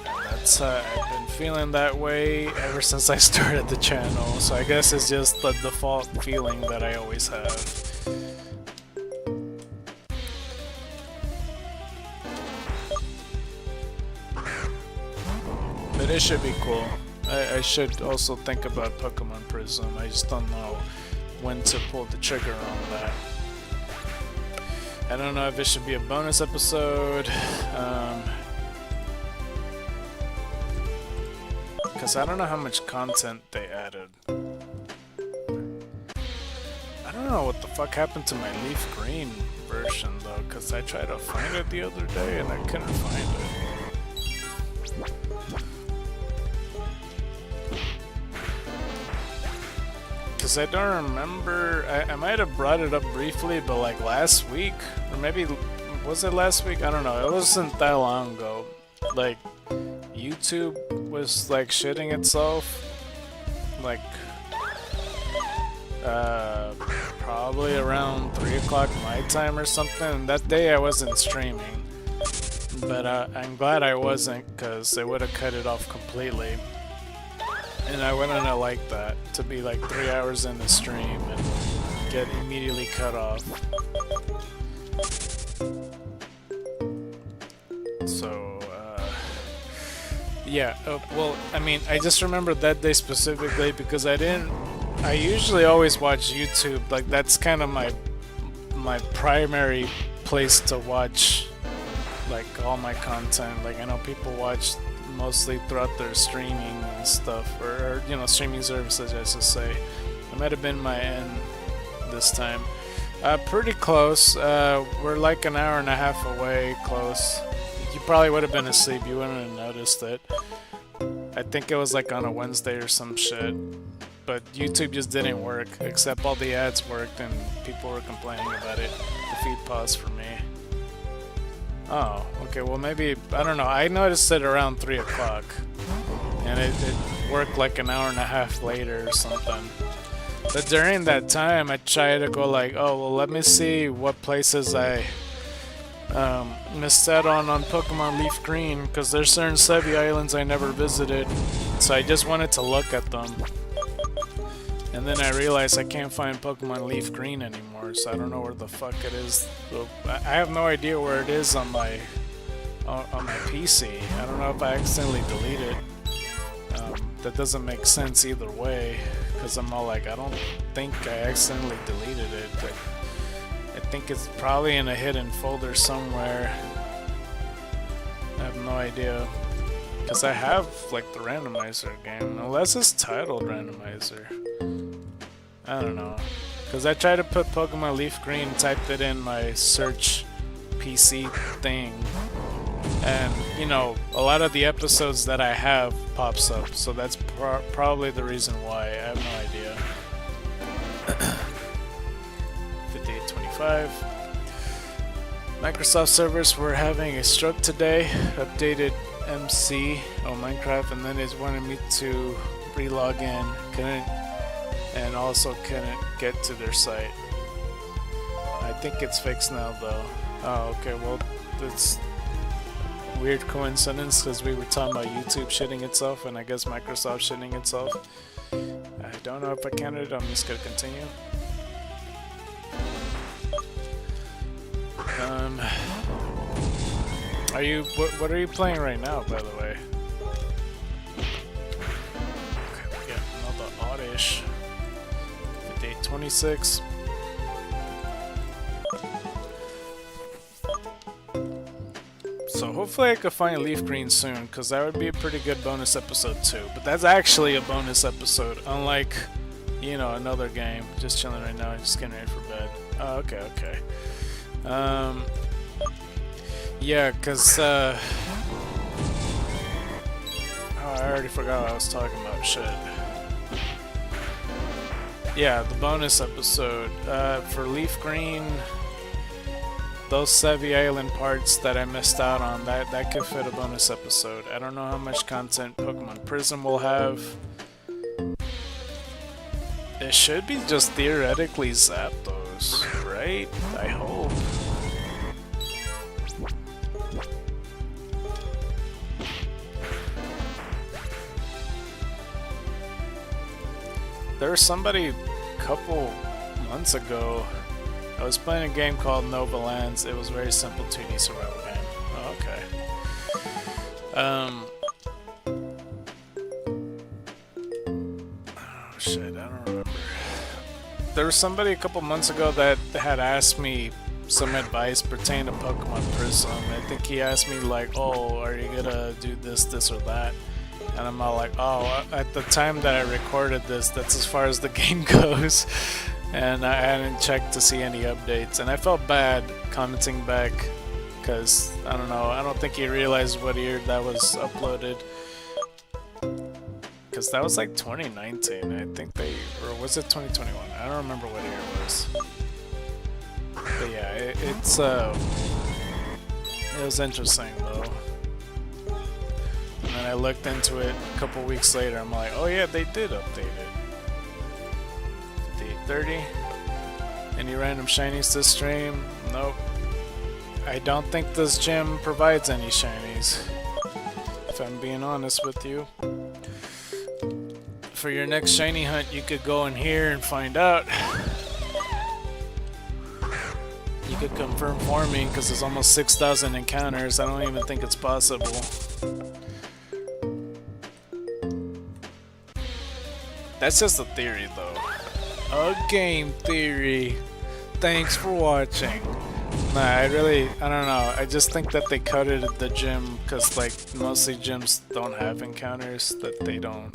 And that's I've been feeling that way ever since I started the channel, so I guess it's just the default feeling that I always have. But it should be cool. I should also think about Pokemon Prism. I just don't know when to pull the trigger on that. I don't know if it should be a bonus episode. Because I don't know how much content they added. I don't know what the fuck happened to my Leaf Green version though, because I tried to find it the other day and I couldn't find it. Because I don't remember, I might have brought it up briefly, but like last week, or maybe, was it last week? I don't know, it wasn't that long ago. Like, YouTube was like shitting itself, like, probably around 3 o'clock my time or something, and that day I wasn't streaming. But I'm glad I wasn't, because they would have cut it off completely. And I wouldn't have liked that, to be like 3 hours in the stream and get immediately cut off. So, yeah, well, I mean, I just remember that day specifically because I usually always watch YouTube, like that's kind of my primary place to watch, like, all my content. Like, I know people watch mostly throughout their streaming and stuff, or you know, streaming services, I should say. It might have been my end this time. Pretty close. We're like an hour and a half away, close. You probably would have been asleep, you wouldn't have noticed it. I think it was like on a Wednesday or some shit. But YouTube just didn't work, except all the ads worked and people were complaining about it. The feed paused for me. Oh, okay, well maybe, I don't know, I noticed it around 3 o'clock. And it worked like an hour and a half later or something. But during that time, I tried to go like, oh, well let me see what places I missed out on Pokemon Leaf Green, because there's certain Sevii Islands I never visited. So I just wanted to look at them. And then I realized I can't find Pokemon Leaf Green anymore, so I don't know where the fuck it is. I have no idea where it is on my PC. I don't know if I accidentally deleted it. That doesn't make sense either way, because I'm all like, I don't think I accidentally deleted it, but I think it's probably in a hidden folder somewhere. I have no idea. Because I have, like, the randomizer game, unless it's titled randomizer. I don't know. Because I tried to put Pokemon Leaf Green, typed it in my search PC thing, and, you know, a lot of the episodes that I have pops up, so that's probably the reason why. I have no idea. 5825. Microsoft servers were having a stroke today. Updated MC on Minecraft, and then it wanted me to re-log in. And also couldn't get to their site. I think it's fixed now though. Oh, okay, well, that's a weird coincidence because we were talking about YouTube shitting itself and I guess Microsoft shitting itself. I don't know if I counted it, I'm just gonna continue. What are you playing right now, by the way? Okay, we got another oddish. 2826. So hopefully I could find Leaf Green soon, because that would be a pretty good bonus episode too. But that's actually a bonus episode, unlike, you know, another game. Just chilling right now, just getting ready for bed. Oh, okay, okay. Yeah, because, oh, I already forgot what I was talking about, shit. Yeah, the bonus episode for Leaf Green, those Sevii Island parts that I missed out on, that could fit a bonus episode. I don't know how much content Pokemon Prism will have. It should be just theoretically Zapdos, right? I hope. there was somebody a couple months ago. I was playing a game called Nova Lands. It was a very simple 2D survival game. Oh, okay. Oh shit, I don't remember. There was somebody a couple months ago that had asked me some advice pertaining to Pokemon Prism. I think he asked me like, oh, are you gonna do this or that? And I'm all like, oh, at the time that I recorded this, that's as far as the game goes. And I hadn't checked to see any updates. And I felt bad commenting back because, I don't know, I don't think he realized what year that was uploaded. Because that was like 2019, I think they, or was it 2021? I don't remember what year it was. But yeah, it was interesting though. And then I looked into it a couple weeks later, I'm like, oh yeah, they did update it. 5830. Any random shinies to stream? Nope. I don't think this gym provides any shinies, if I'm being honest with you. For your next shiny hunt, you could go in here and find out. You could confirm for me, because there's almost 6,000 encounters. I don't even think it's possible. That's just a theory, though. A game theory. Thanks for watching. Nah, I don't know. I just think that they coded the gym, because, like, mostly gyms don't have encounters, that they don't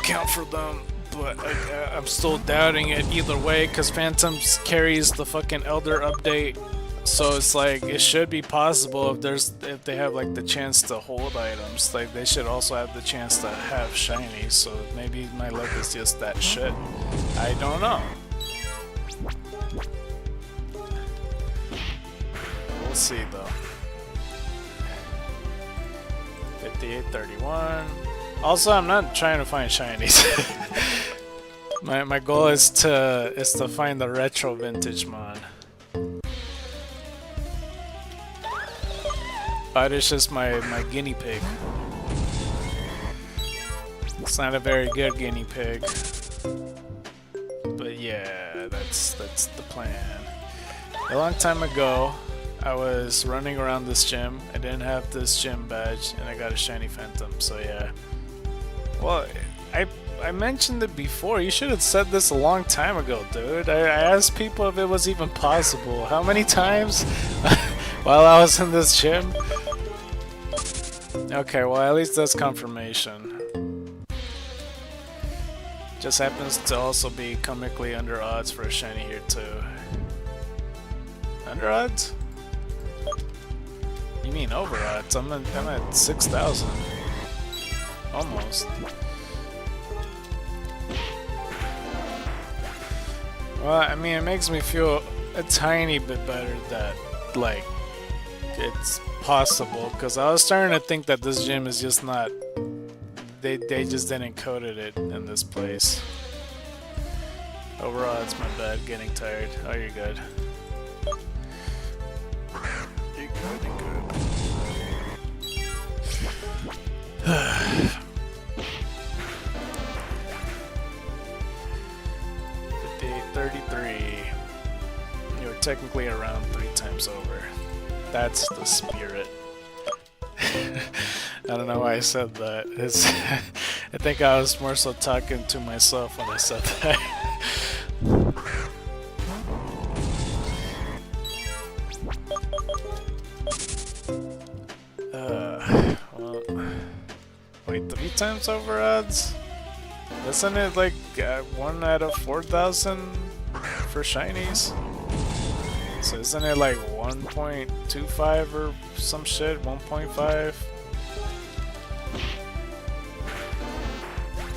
count for them. But I'm still doubting it either way, because Phantoms carries the fucking Elder update, so it's like it should be possible if they have like the chance to hold items, like they should also have the chance to have shinies. So maybe my luck is just that shit. I don't know. We'll see though. 5831. Also, I'm not trying to find shinies. My goal is to find the retro vintage mon. But it's just my guinea pig. It's not a very good guinea pig. But yeah, that's the plan. A long time ago, I was running around this gym. I didn't have this gym badge, and I got a shiny Phantom. So yeah. Well, I mentioned it before. You should have said this a long time ago, dude. I asked people if it was even possible. How many times while I was in this gym? Okay, well at least that's confirmation. Just happens to also be comically under odds for a shiny here too. Under odds? You mean over odds? I'm at 6,000. Almost. Well, I mean, it makes me feel a tiny bit better that, like, it's possible, because I was starting to think that this gym is just not... They just didn't coded it in this place. Overall, it's my bad, getting tired. Oh, you're good. You're good, you're good. 33. You're technically around 3 times over. That's the spirit. I don't know why I said that. I think I was more so talking to myself when I said that. Well, wait, 3 times over odds? Isn't it like 1 out of 4,000 for shinies? So isn't it like 1.25 or some shit? 1.5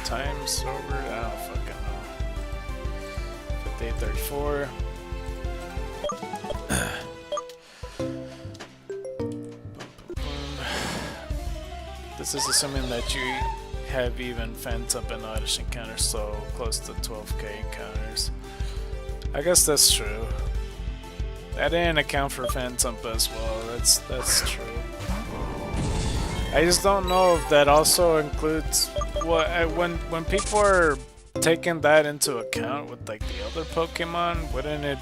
times over? I don't fucking know. 5834. This is assuming that you have even Phantom and Oddish encounters, so close to 12k encounters. I guess that's true. I didn't account for Phantom as well, that's true. I just don't know if that also includes... well, when people are taking that into account with like the other Pokemon, wouldn't it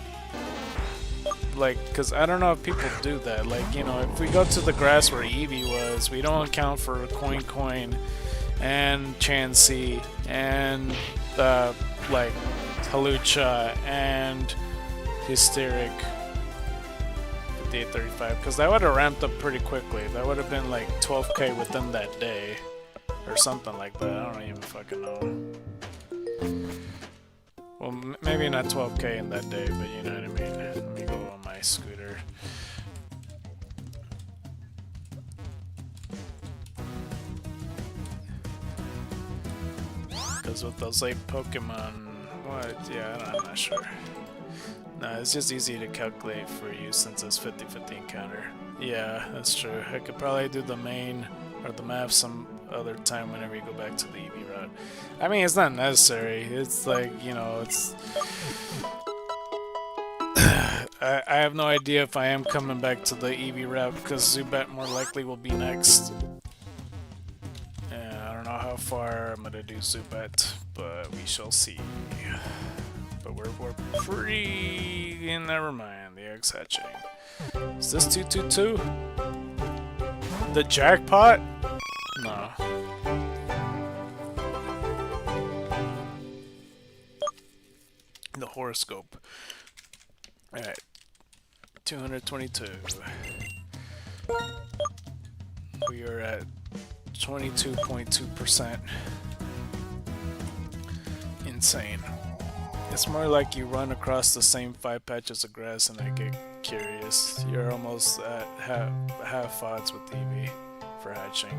like? Because I don't know if people do that. Like, you know, if we go to the grass where Eevee was, we don't account for Coin and Chansey and like Halucha and Hysteric 5835, because that would have ramped up pretty quickly. That would have been like 12k within that day or something like that. I don't even fucking know. Well, maybe not 12k in that day, but you know what I mean. Let me go on my scooter. Because with those late Pokemon, what? Yeah, I'm not sure. No, it's just easy to calculate for you since it's 50-50 encounter. Yeah, that's true. I could probably do the main or the math some other time whenever you go back to the Eevee route. I mean, it's not necessary. It's like, you know, it's... I have no idea if I am coming back to the Eevee route because Zubat more likely will be next. I don't know how far I'm gonna do Zubat, but we shall see. But we're pretty... Never mind, the egg's hatching. Is this 222? The jackpot? No. The horoscope. Alright. 222. We are at 22.2%. Insane. It's more like you run across the same 5 patches of grass and I get curious. You're almost at half odds with Eevee for hatching.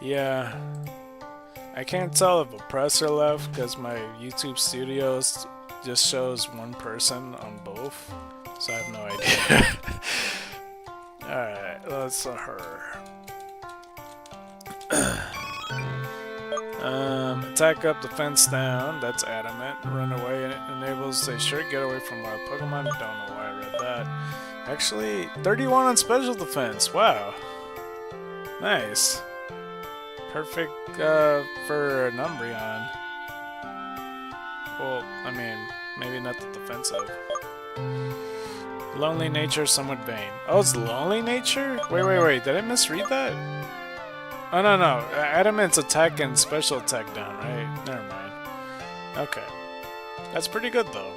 Yeah. I can't tell if a press or left because my YouTube studios just shows one person on both. So I have no idea. Alright, let's her. Attack up, defense down, that's adamant. Run away, and it enables a short getaway from wild Pokemon. Don't know why I read that. Actually, 31 on special defense, wow. Nice. Perfect for an Umbreon. Well, I mean, maybe not the defensive. Lonely nature, somewhat vain. Oh, it's lonely nature? Wait, did I misread that? Oh, no, Adamant's attack and special attack down, right? Never mind. Okay. That's pretty good, though.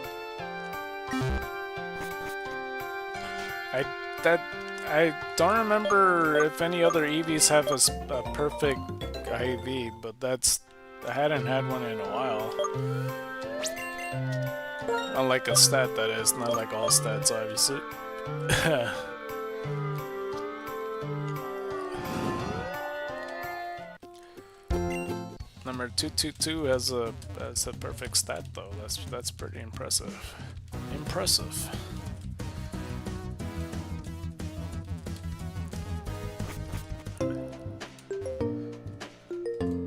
I don't remember if any other Eevees have a perfect IV, but I hadn't had one in a while. Unlike a stat, that is. Not like all stats, obviously. Number 222 has a perfect stat though. That's pretty impressive. Impressive.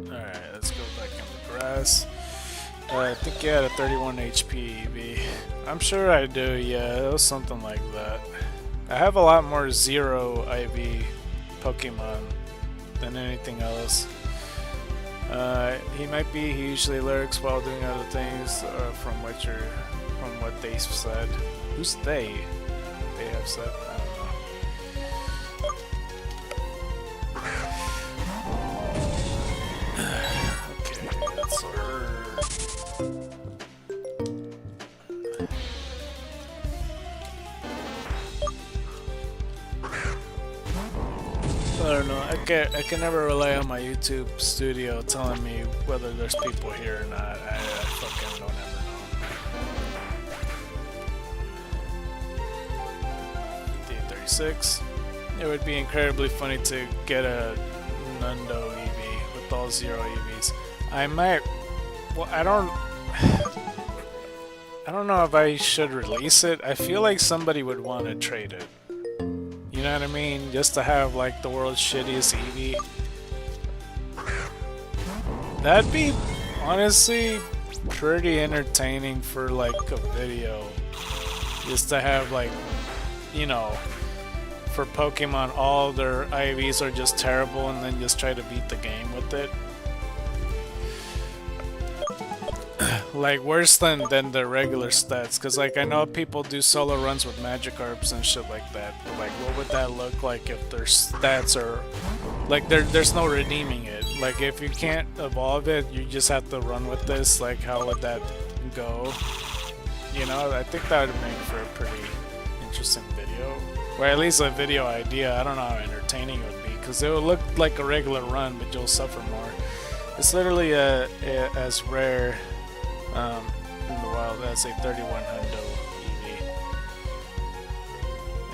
Alright, let's go back in the grass. I think you had a 31 HP Eevee. I'm sure I do, yeah, it was something like that. I have a lot more zero IV Pokemon than anything else. He usually lurks while doing other things, from what they've said. Who's they? They have said, I don't know. Okay, that's her. I don't know. I can never rely on my YouTube studio telling me whether there's people here or not. I fucking don't ever know. D36. It would be incredibly funny to get a Nundo Eevee with all zero Eevees. I might. Well, I don't know if I should release it. I feel like somebody would want to trade it. You know what I mean? Just to have like the world's shittiest Eevee. That'd be honestly pretty entertaining for like a video. Just to have like, you know, for Pokemon all their IVs are just terrible and then just try to beat the game with it. like worse than the regular stats, because like I know people do solo runs with Magikarps and shit like that, but like what would that look like if their stats are like there's no redeeming it? Like if you can't evolve it, you just have to run with this. Like how would that go? You know, I think that would make for a pretty interesting video, or at least a video idea. I don't know how entertaining it would be, because it would look like a regular run, but you'll suffer more. It's literally as rare in the wild as a 31 hundo Eevee.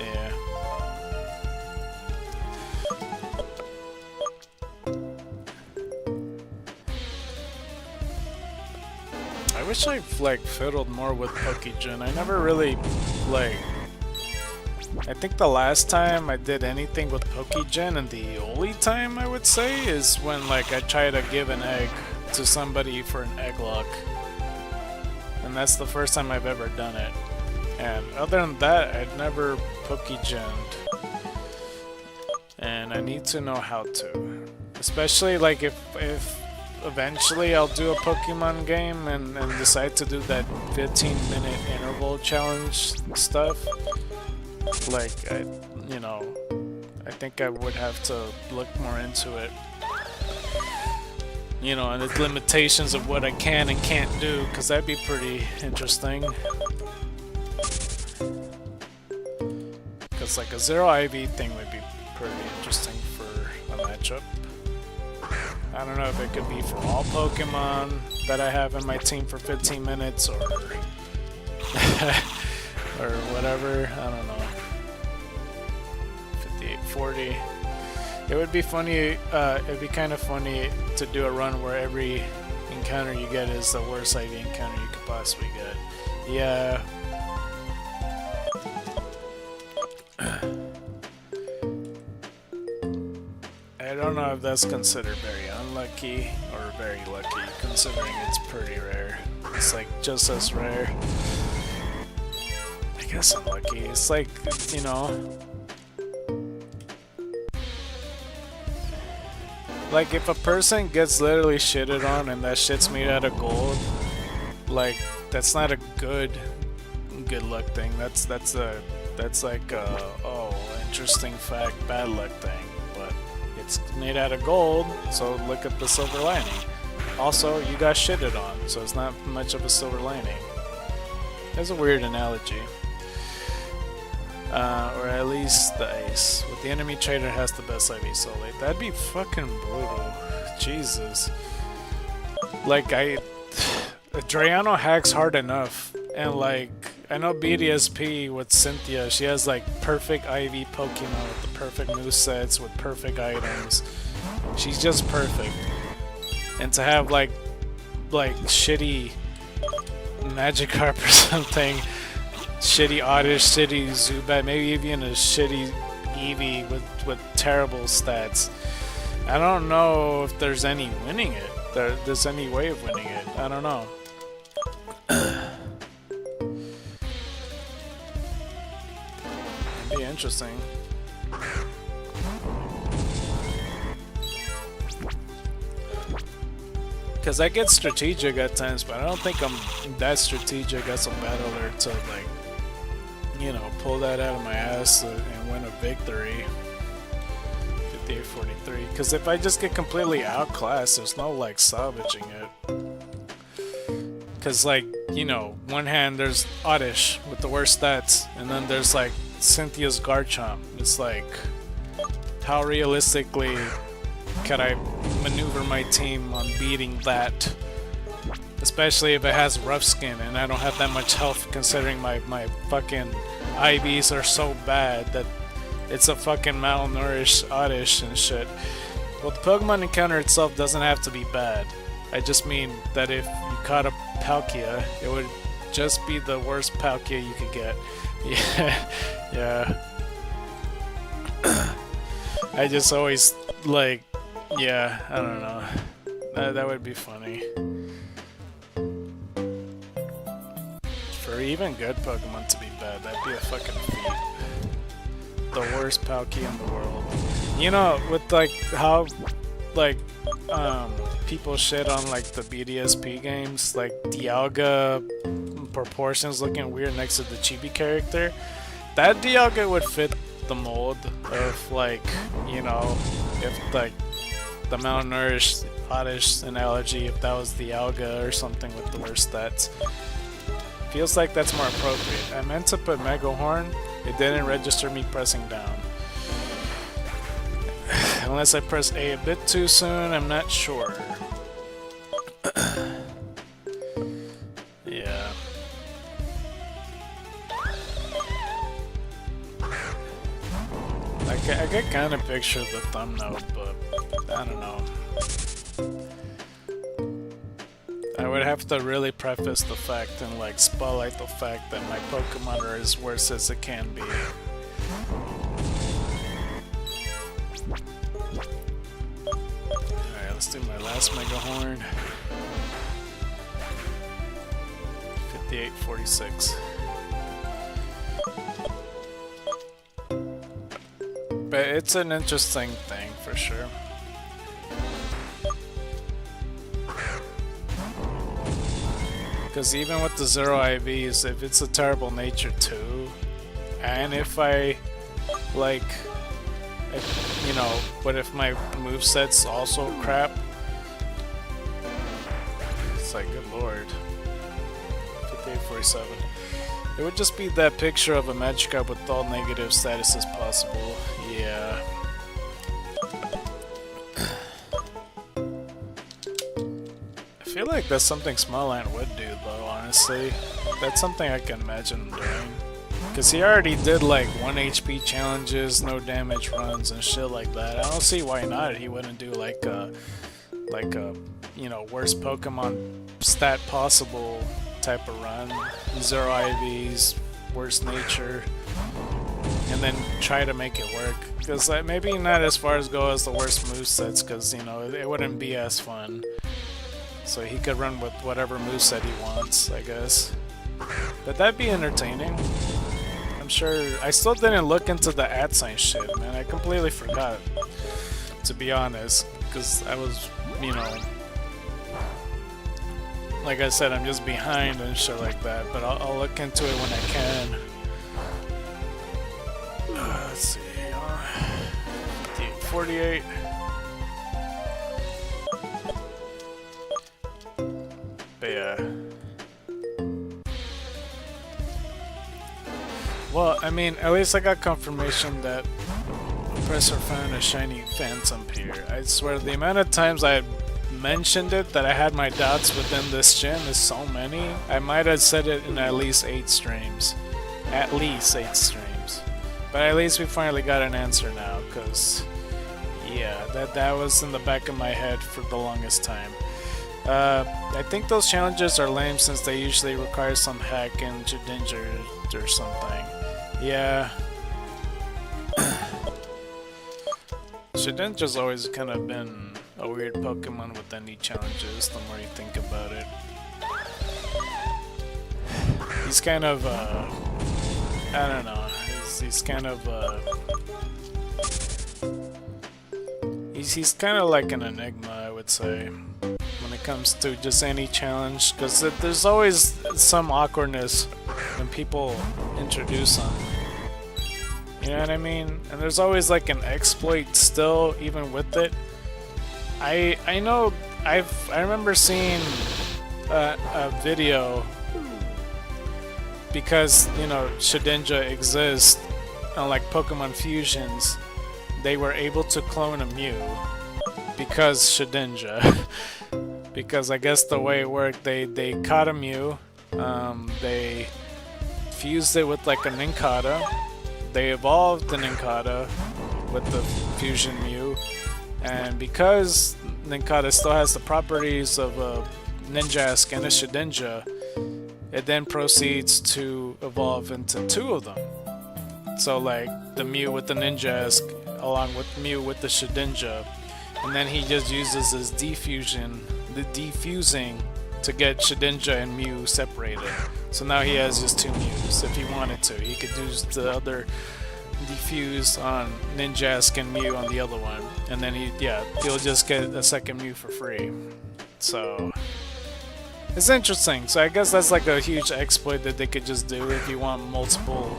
Yeah. I wish I like fiddled more with Pokegen. I never really like. I think the last time I did anything with Pokegen, and the only time I would say, is when like I tried to give an egg to somebody for an egg lock. And that's the first time I've ever done it. And other than that, I'd never Pokegened. And I need to know how to. Especially like if eventually I'll do a Pokemon game and decide to do that 15-minute interval challenge stuff. Like, I think I would have to look more into it. You know, and the limitations of what I can and can't do, because that'd be pretty interesting. Because like a Zero IV thing would be pretty interesting for a matchup. I don't know if it could be for all Pokemon that I have in my team for 15 minutes, or or whatever, I don't know. 58-40. It would be funny, it'd be kind of funny to do a run where every encounter you get is the worst IV encounter you could possibly get. Yeah. I don't know if that's considered very unlucky or very lucky, considering it's pretty rare. It's like just as rare. I guess unlucky. It's like, you know, like if a person gets literally shitted on and that shit's made out of gold, like that's not a good luck thing. That's like a, oh, interesting fact, bad luck thing. But it's made out of gold, so look at the silver lining. Also, you got shitted on, so it's not much of a silver lining. That's a weird analogy. Or at least the ace. With the enemy trader has the best IV so late. That'd be fucking brutal. Jesus. Like, Drayano hacks hard enough. And like, I know BDSP with Cynthia, she has like perfect IV Pokemon with the perfect movesets, with perfect items. She's just perfect. And to have like shitty Magikarp or something, shitty Oddish, shitty Zubat, maybe even a shitty Eevee with terrible stats. I don't know if there's any winning it. There's any way of winning it. I don't know. It'd be interesting. Because I get strategic at times, but I don't think I'm that strategic as a battler to, like, you know, pull that out of my ass and win a victory. 58-43. Because if I just get completely outclassed, there's no, like, salvaging it. Because, like, you know, one hand there's Oddish with the worst stats, and then there's, like, Cynthia's Garchomp. It's like, how realistically can I maneuver my team on beating that? Especially if it has rough skin and I don't have that much health, considering my fucking IVs are so bad that it's a fucking malnourished Oddish and shit. Well, the Pokemon encounter itself doesn't have to be bad. I just mean that if you caught a Palkia, it would just be the worst Palkia you could get. Yeah. I just always, like, yeah, I don't know. That would be funny. For even good Pokemon to be bad, that'd be a fucking feat. The worst Palkia in the world. You know, with like how, like, people shit on like the BDSP games, like Dialga proportions looking weird next to the chibi character. That Dialga would fit the mold of, like, you know, if like the malnourished, oddish analogy, if that was Dialga or something with the worst stats. Feels like that's more appropriate. I meant to put Mega Horn, it didn't register me pressing down. Unless I press A bit too soon, I'm not sure. Yeah. I can kind of picture the thumbnail, but I don't know. I would have to really preface the fact and like spotlight the fact that my Pokemon are as worse as it can be. Alright, let's do my last Mega Horn. 5846. But it's an interesting thing for sure. Because even with the zero IVs, if it's a terrible nature too, and if I, like, you know, but if my moveset's also crap, it's like, good lord. 5847. It would just be that picture of a Magikarp with all negative statuses possible. Yeah. I feel like that's something Smileland would do though, honestly. That's something I can imagine him doing. Because he already did like 1 HP challenges, no damage runs and shit like that. I don't see why not he wouldn't do like a you know, worst Pokemon stat possible type of run. 0 IVs, worst nature, and then try to make it work. Because like, maybe not as far as go as the worst movesets, because you know, it wouldn't be as fun. So he could run with whatever moveset he wants, I guess. But that'd be entertaining. I'm sure. I still didn't look into the @sign shit, man. I completely forgot, to be honest, because I was, you know, like I said, I'm just behind and shit like that. But I'll look into it when I can. Let's see. 48. But yeah. Well, I mean, at least I got confirmation that Oppressor found a shiny Phantom here. I swear, the amount of times I mentioned it that I had my doubts within this gym is so many. I might have said it in at least 8 streams. At least 8 streams. But at least we finally got an answer now, because yeah, that was in the back of my head for the longest time. I think those challenges are lame since they usually require some hack and Shedinja or something. Yeah. Shedinja's always kind of been a weird Pokemon with any challenges, the more you think about it. He's kind of, I don't know, he's kind of, he's kind of like an enigma, I would say, when it comes to just any challenge, because there's always some awkwardness when people introduce him. You know what I mean? And there's always like an exploit still, even with it. I know, I remember seeing a video, because, you know, Shedinja exists, and like Pokemon Fusions, they were able to clone a Mew because Shedinja. Because I guess the way it worked, they caught a Mew, they fused it with like a Nincada, they evolved the Nincada with the Fusion Mew, and because Nincada still has the properties of a Ninjask and a Shedinja, it then proceeds to evolve into 2 of them. So like the Mew with the Ninjask along with Mew with the Shedinja, and then he just uses his defusing to get Shedinja and Mew separated. So now he has just 2 Mews. If he wanted to, he could use the other defuse on Ninjask and Mew on the other one, and then he'll just get a second Mew for free. So it's interesting. So I guess that's like a huge exploit that they could just do if you want multiple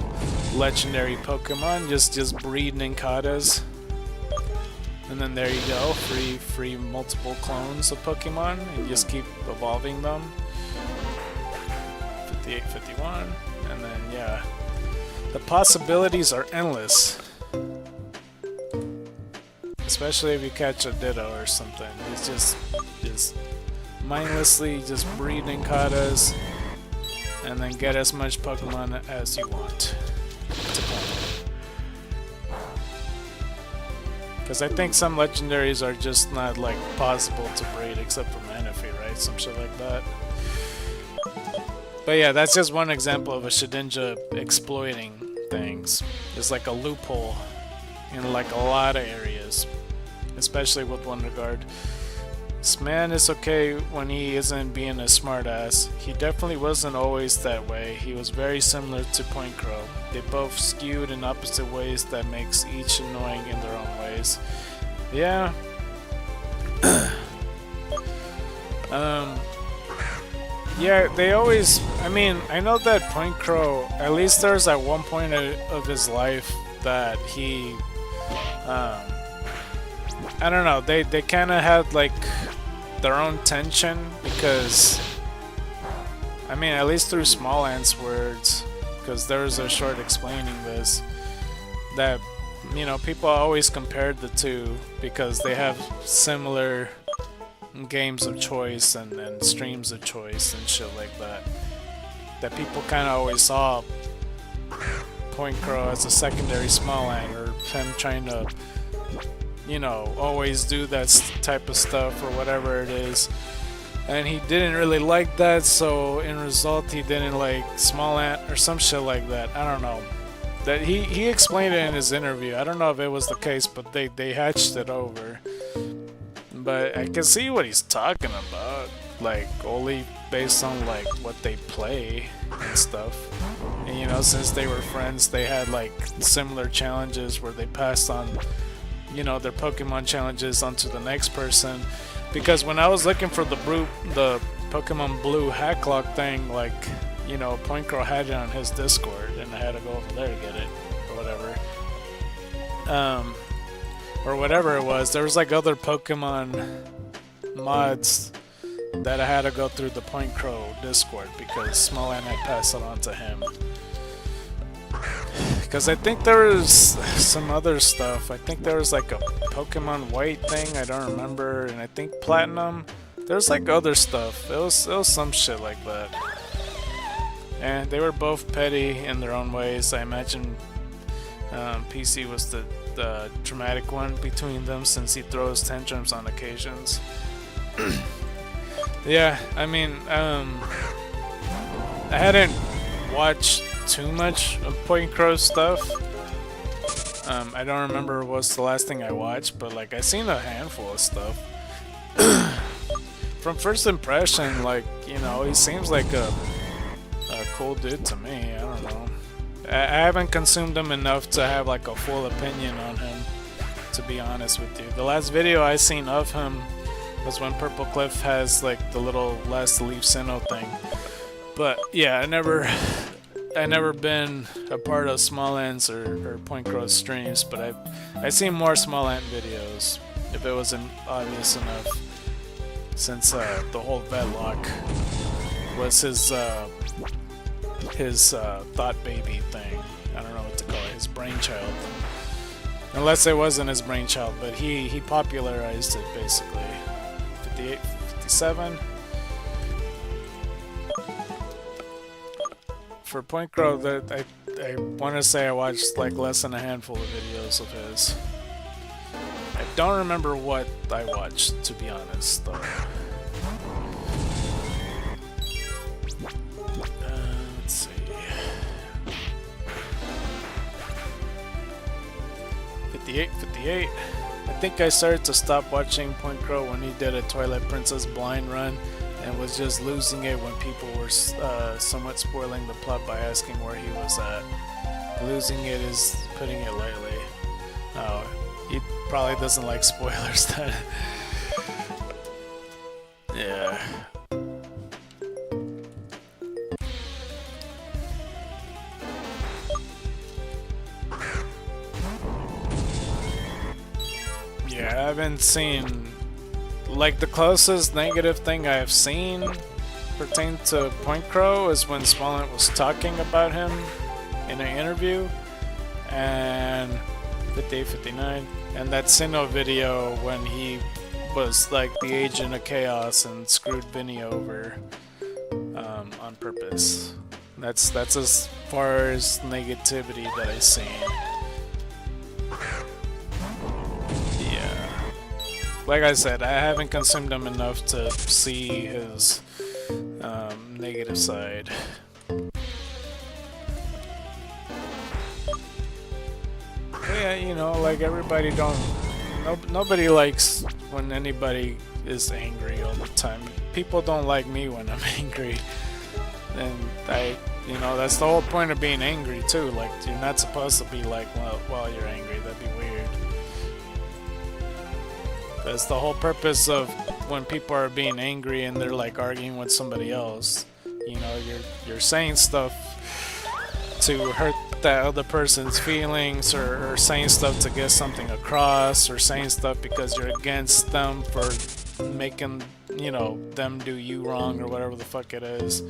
legendary Pokemon. Just breed Ninkatas, and then there you go, free multiple clones of Pokemon, and just keep evolving them. 58, 51, and then yeah, the possibilities are endless. Especially if you catch a Ditto or something. It's just mindlessly just breed Ninkatas, and then get as much Pokemon as you want to play. Because I think some legendaries are just not like possible to breed except for Manaphy, right? Some shit like that. But yeah, that's just one example of a Shedinja exploiting things. There's like a loophole in like a lot of areas, especially with Wonder Guard. This man is okay when he isn't being a smartass. He definitely wasn't always that way. He was very similar to Point Crow. They both skewed in opposite ways that makes each annoying in their own ways. Yeah. Yeah, they always... I mean, I know that Point Crow, at least there's at one point of his life that he... I don't know, they kind of had like their own tension, because... I mean, at least through Small Ant's words, because there was a short explaining this, that, you know, people always compared the two because they have similar games of choice and streams of choice and shit like that. That people kind of always saw Point Crow as a secondary Small Ant, or him trying to, you know, always do that type of stuff or whatever it is. And he didn't really like that, so in result he didn't like Small Ant or some shit like that. I don't know. That he explained it in his interview. I don't know if it was the case, but they hatched it over. But I can see what he's talking about, like only based on like what they play and stuff. And you know, since they were friends, they had like similar challenges where they passed on, you know, their Pokemon challenges onto the next person. Because when I was looking for the Pokemon Blue Hacklock thing, like, you know, Point Crow had it on his Discord, and I had to go over there to get it, or whatever. Or whatever it was. There was like other Pokemon mods that I had to go through the Point Crow Discord because Small Ant had passed it on to him. Because I think there was some other stuff. I think there was like a Pokemon White thing, I don't remember, and I think Platinum. There's like other stuff. It was some shit like that. And they were both petty in their own ways. I imagine PC was the dramatic one between them, since he throws tantrums on occasions. Yeah, I mean, I hadn't watched too much of Point Crow stuff. I don't remember what's the last thing I watched, but like I seen a handful of stuff. From first impression, like, you know, he seems like a cool dude to me. I don't know. I haven't consumed him enough to have like a full opinion on him, to be honest with you. The last video I seen of him was when Purple Cliff has like the little last Leaf Sinnoh thing. But yeah, I never been a part of Small Ant's or Point Crow's streams, but I've seen more Small Ant videos, if it wasn't obvious enough, since the whole Vetlock was his thought baby thing. I don't know what to call it, his brainchild. Unless it wasn't his brainchild, but he popularized it basically. 58, 57. For Point Crow, that I want to say I watched like less than a handful of videos of his. I don't remember what I watched, to be honest, though. Let's see. 58, 58. I think I started to stop watching Point Crow when he did a Twilight Princess blind run, and was just losing it when people were somewhat spoiling the plot by asking where he was at. Losing it is putting it lightly. Oh, he probably doesn't like spoilers then. Yeah. Yeah, I haven't seen, like, the closest negative thing I've seen pertain to Point Crow is when Smollett was talking about him in an interview, and 58-59, and that Sinnoh video when he was like the agent of chaos and screwed Vinny over on purpose. That's as far as negativity that I've seen. Like I said, I haven't consumed him enough to see his negative side. But yeah, you know, like everybody nobody likes when anybody is angry all the time. People don't like me when I'm angry. And you know, that's the whole point of being angry too. Like, you're not supposed to be like, well, while you're angry. That'd be weird. That's the whole purpose of when people are being angry and they're like arguing with somebody else. You know, you're saying stuff to hurt that other person's feelings, or saying stuff to get something across, or saying stuff because you're against them for making, you know, them do you wrong or whatever the fuck it is.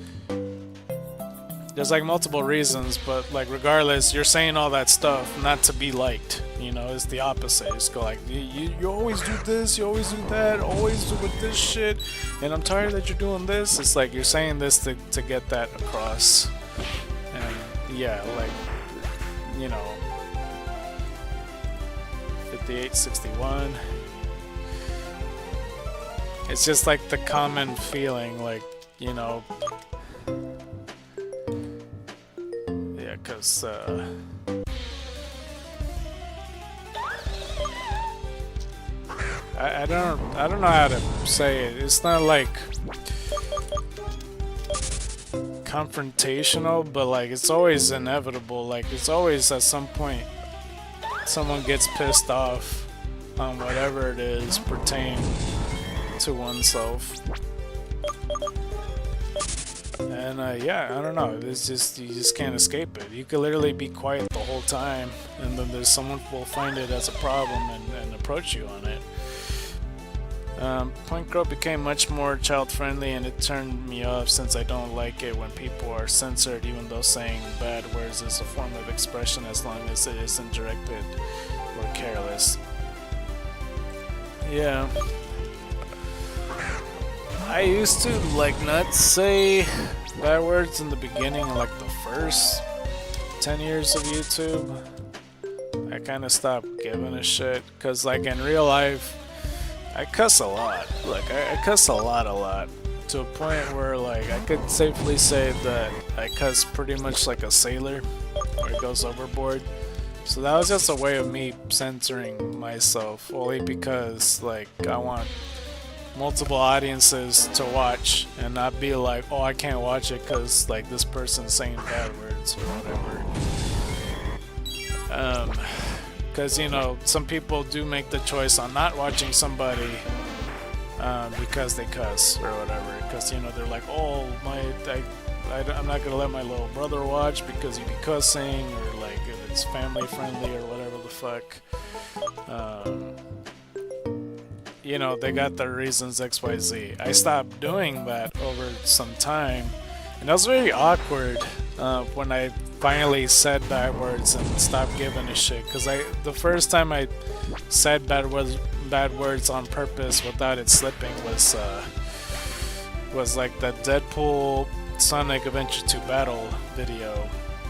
There's like multiple reasons, but like regardless, you're saying all that stuff not to be liked. You know, it's the opposite. It's go like, you always do this, you always do that, always do with this shit, and I'm tired that you're doing this. It's like you're saying this to get that across. And yeah, like, you know, 58-61. It's just like the common feeling, like, you know, yeah, cause I don't know how to say it. It's not like confrontational, but like it's always inevitable. Like it's always at some point someone gets pissed off on whatever it is pertaining to oneself. And yeah, I don't know. It's just, you just can't escape it. You could literally be quiet the whole time, and then there's someone who will find it as a problem and approach you on it. Point Crow became much more child-friendly, and it turned me off since I don't like it when people are censored, even though saying bad words is a form of expression as long as it isn't directed or careless. Yeah. I used to like not say bad words in the beginning, like the first 10 years of YouTube. I kind of stopped giving a shit, cause like in real life, I cuss a lot. Like I cuss a lot, to a point where like I could safely say that I cuss pretty much like a sailor, where it goes overboard. So that was just a way of me censoring myself, only because like I want multiple audiences to watch and not be like, oh, I can't watch it because like this person's saying bad words or whatever. Because you know, some people do make the choice on not watching somebody because they cuss or whatever, because you know, they're like, oh, I'm not gonna let my little brother watch because he'd be cussing, or like if it's family friendly or whatever the fuck. You know, they got their reasons, XYZ. I stopped doing that over some time, and that was very awkward when I finally said bad words and stopped giving a shit. Because the first time I said bad words on purpose without it slipping was like that Deadpool Sonic Adventure 2 battle video,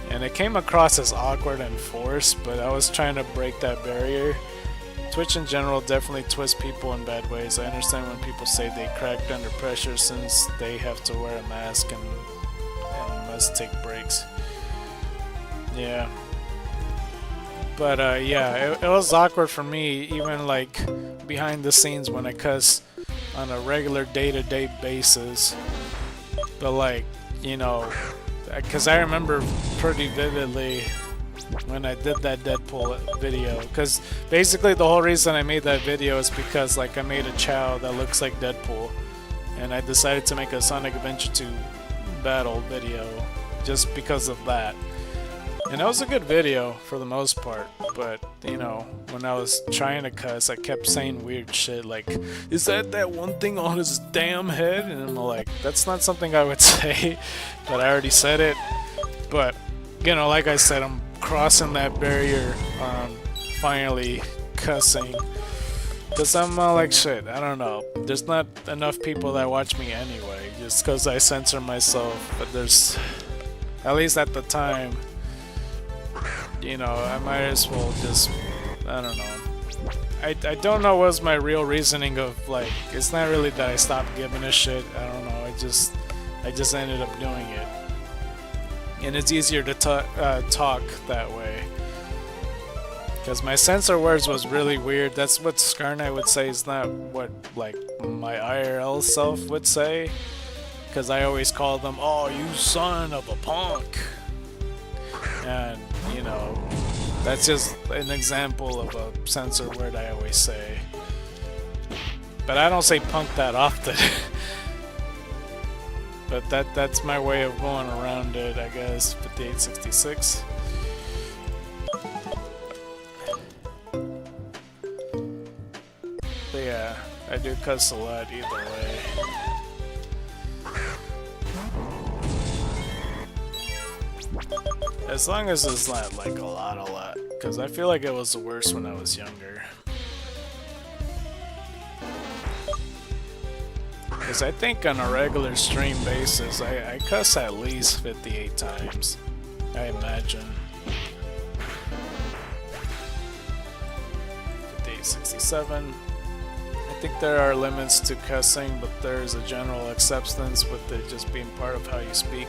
and it came across as awkward and forced, but I was trying to break that barrier. Twitch in general definitely twists people in bad ways. I understand when people say they cracked under pressure since they have to wear a mask and must take breaks. Yeah. But yeah, it was awkward for me, even like behind the scenes when I cuss on a regular day-to-day basis. But like, you know, because I remember pretty vividly when I did that Deadpool video, because basically the whole reason I made that video is because like I made a Chow that looks like Deadpool, and I decided to make a Sonic Adventure 2 battle video just because of that. And that was a good video for the most part, but you know, when I was trying to cuss, I kept saying weird shit like, is that one thing on his damn head? And I'm like, that's not something I would say, but I already said it. But you know, like I said, I'm crossing that barrier, finally cussing, because I'm like, shit, I don't know, there's not enough people that watch me anyway, just because I censor myself. But there's, at least at the time, you know, I might as well just, I don't know. I don't know what's my real reasoning of, like, it's not really that I stopped giving a shit, I don't know, I just ended up doing it. And it's easier to talk that way. Because my censor words was really weird. That's what ScarKnight would say, is not what, like, my IRL self would say. Because I always call them, oh, you son of a punk. And, you know, that's just an example of a censor word I always say. But I don't say punk that often. But that's my way of going around it, I guess. 5866. But yeah, I do cuss a lot either way. As long as it's not like a lot. Because I feel like it was the worst when I was younger. Because I think on a regular stream basis, I cuss at least 58 times, I imagine. 5867. I think there are limits to cussing, but there is a general acceptance with it just being part of how you speak.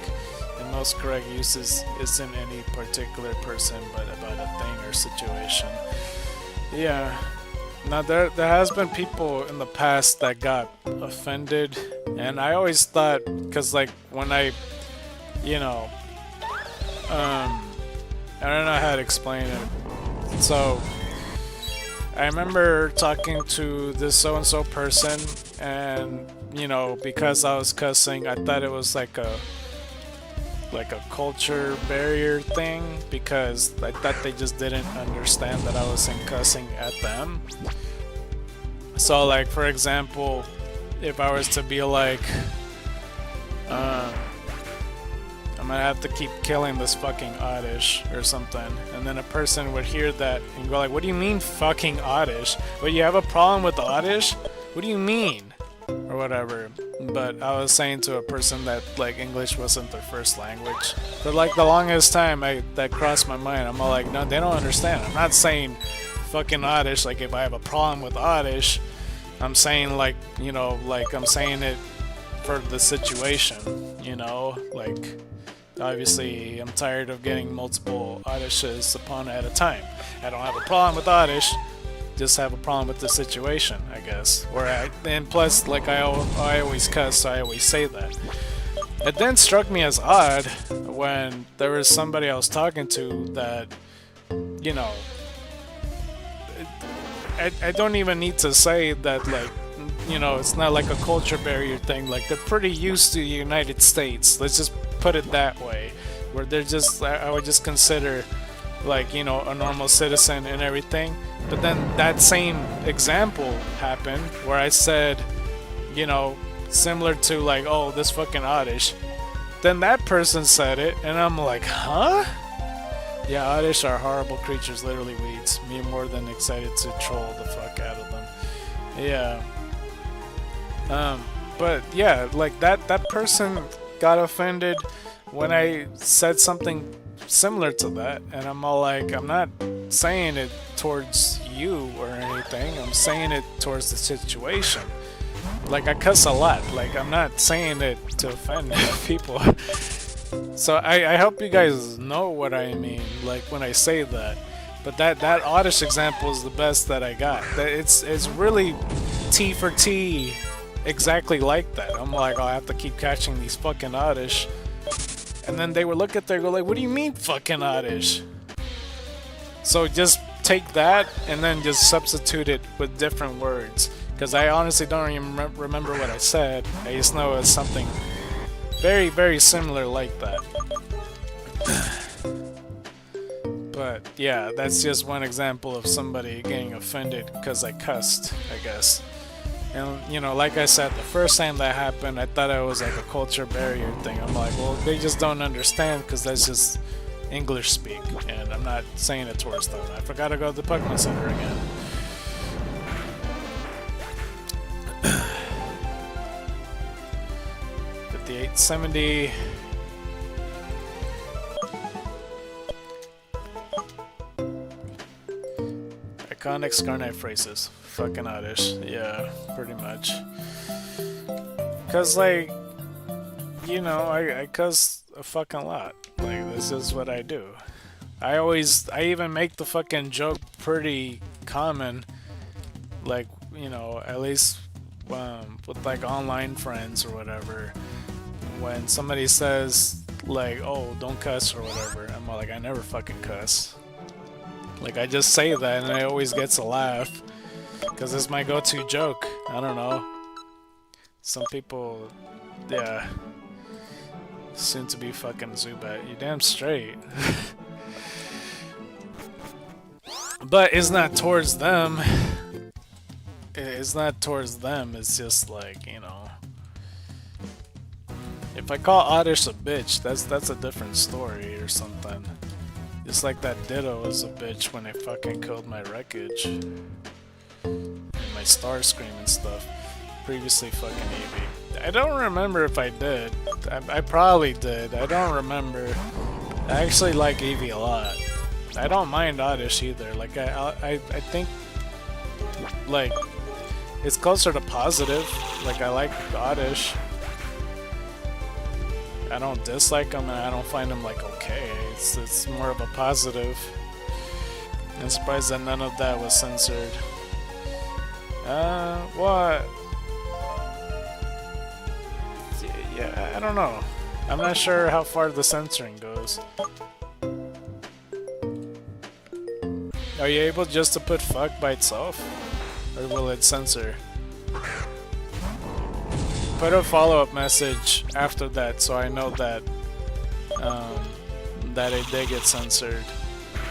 And most correct uses isn't any particular person, but about a thing or situation. Yeah. Now there has been people in the past that got offended, and I always thought, because like when I, you know, I don't know how to explain it. So I remember talking to this so-and-so person, and you know, because I was cussing, I thought it was like a culture barrier thing, because I thought they just didn't understand that I wasn't cussing at them. So like, for example, if I was to be like, I'm gonna have to keep killing this fucking oddish or something, and then a person would hear that and go like, what do you mean fucking oddish? What, you have a problem with oddish? What do you mean? Or whatever. But I was saying to a person that like English wasn't their first language. But like the longest time that crossed my mind, I'm all like, no, they don't understand. I'm not saying fucking oddish like if I have a problem with oddish. I'm saying like, you know, like I'm saying it for the situation, you know, like obviously I'm tired of getting multiple oddishes upon at a time. I don't have a problem with oddish, just have a problem with the situation, I guess. And plus, like I always cuss, so I always say that. It then struck me as odd when there was somebody I was talking to that, you know, I don't even need to say that, like, you know, it's not like a culture barrier thing. Like, they're pretty used to the United States. Let's just put it that way. Where they're just, I would just consider, like, you know, a normal citizen and everything. But then that same example happened where I said, you know, similar to like, oh, this fucking oddish. Then that person said it, and I'm like, huh? Yeah, oddish are horrible creatures, literally weeds. Me more than excited to troll the fuck out of them. Yeah. But yeah, like that person got offended when I said something similar to that, and I'm all like, I'm not saying it towards you or anything, I'm saying it towards the situation. Like, I cuss a lot, like, I'm not saying it to offend people. So I hope you guys know what I mean, like, when I say that. But that oddish example is the best that I got. It's really T for T, exactly like that. I'm like, oh, I have to keep catching these fucking oddish. And then they would look at there and go like, what do you mean fucking oddish? So just take that and then just substitute it with different words. Because I honestly don't even remember what I said. I just know it's something very, very similar like that. But yeah, that's just one example of somebody getting offended because I cussed, I guess. And you know, like I said, the first time that happened, I thought it was like a culture barrier thing. I'm like, well, they just don't understand because that's just English speak, and I'm not saying it towards them. I forgot to go to the Pokemon Center again. $58.70. Iconic ScarKnight phrases. Fucking oddish. Yeah, pretty much. Cause like, you know, I cuss a fucking lot. Like, this is what I do. I even make the fucking joke pretty common. Like, you know, at least with like online friends or whatever. When somebody says like, oh, don't cuss or whatever, I'm like, I never fucking cuss. Like, I just say that and it always gets a laugh. Because it's my go-to joke. I don't know. Some people, yeah. Soon to be fucking Zubat. You damn straight. But it's not towards them. It's not towards them. It's just like, you know. If I call Oddish a bitch, that's a different story or something. Just like that Ditto was a bitch when I fucking killed my wreckage. And my star scream and stuff. Previously fucking Eevee. I don't remember if I did. I probably did. I don't remember. I actually like Eevee a lot. I don't mind Oddish either. Like I think like it's closer to positive. Like I like Oddish. I don't dislike him and I don't find him like okay. It's more of a positive. I'm surprised that none of that was censored. What? Yeah, I don't know. I'm not sure how far the censoring goes. Are you able just to put fuck by itself? Or will it censor? Put a follow-up message after that so I know that that it did get censored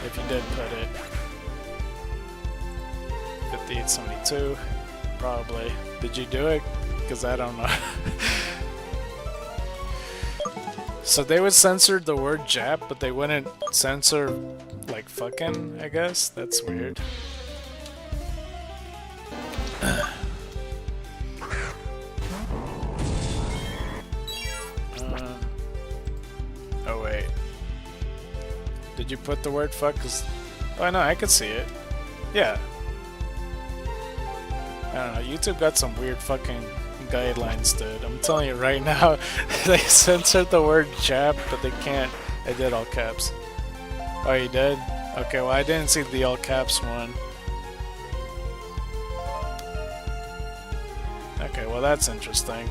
if you did put it. 5872, probably. Did you do it? Because I don't know. So they would censor the word Jap, but they wouldn't censor like fucking, I guess? That's weird. Oh wait. Did you put the word fuck? Oh no, I could see it. Yeah. I don't know, YouTube got some weird fucking guidelines, dude. I'm telling you right now, they censored the word Jap, but they can't. I did all caps. Oh, you did? Okay, well I didn't see the all caps one. Okay, well that's interesting.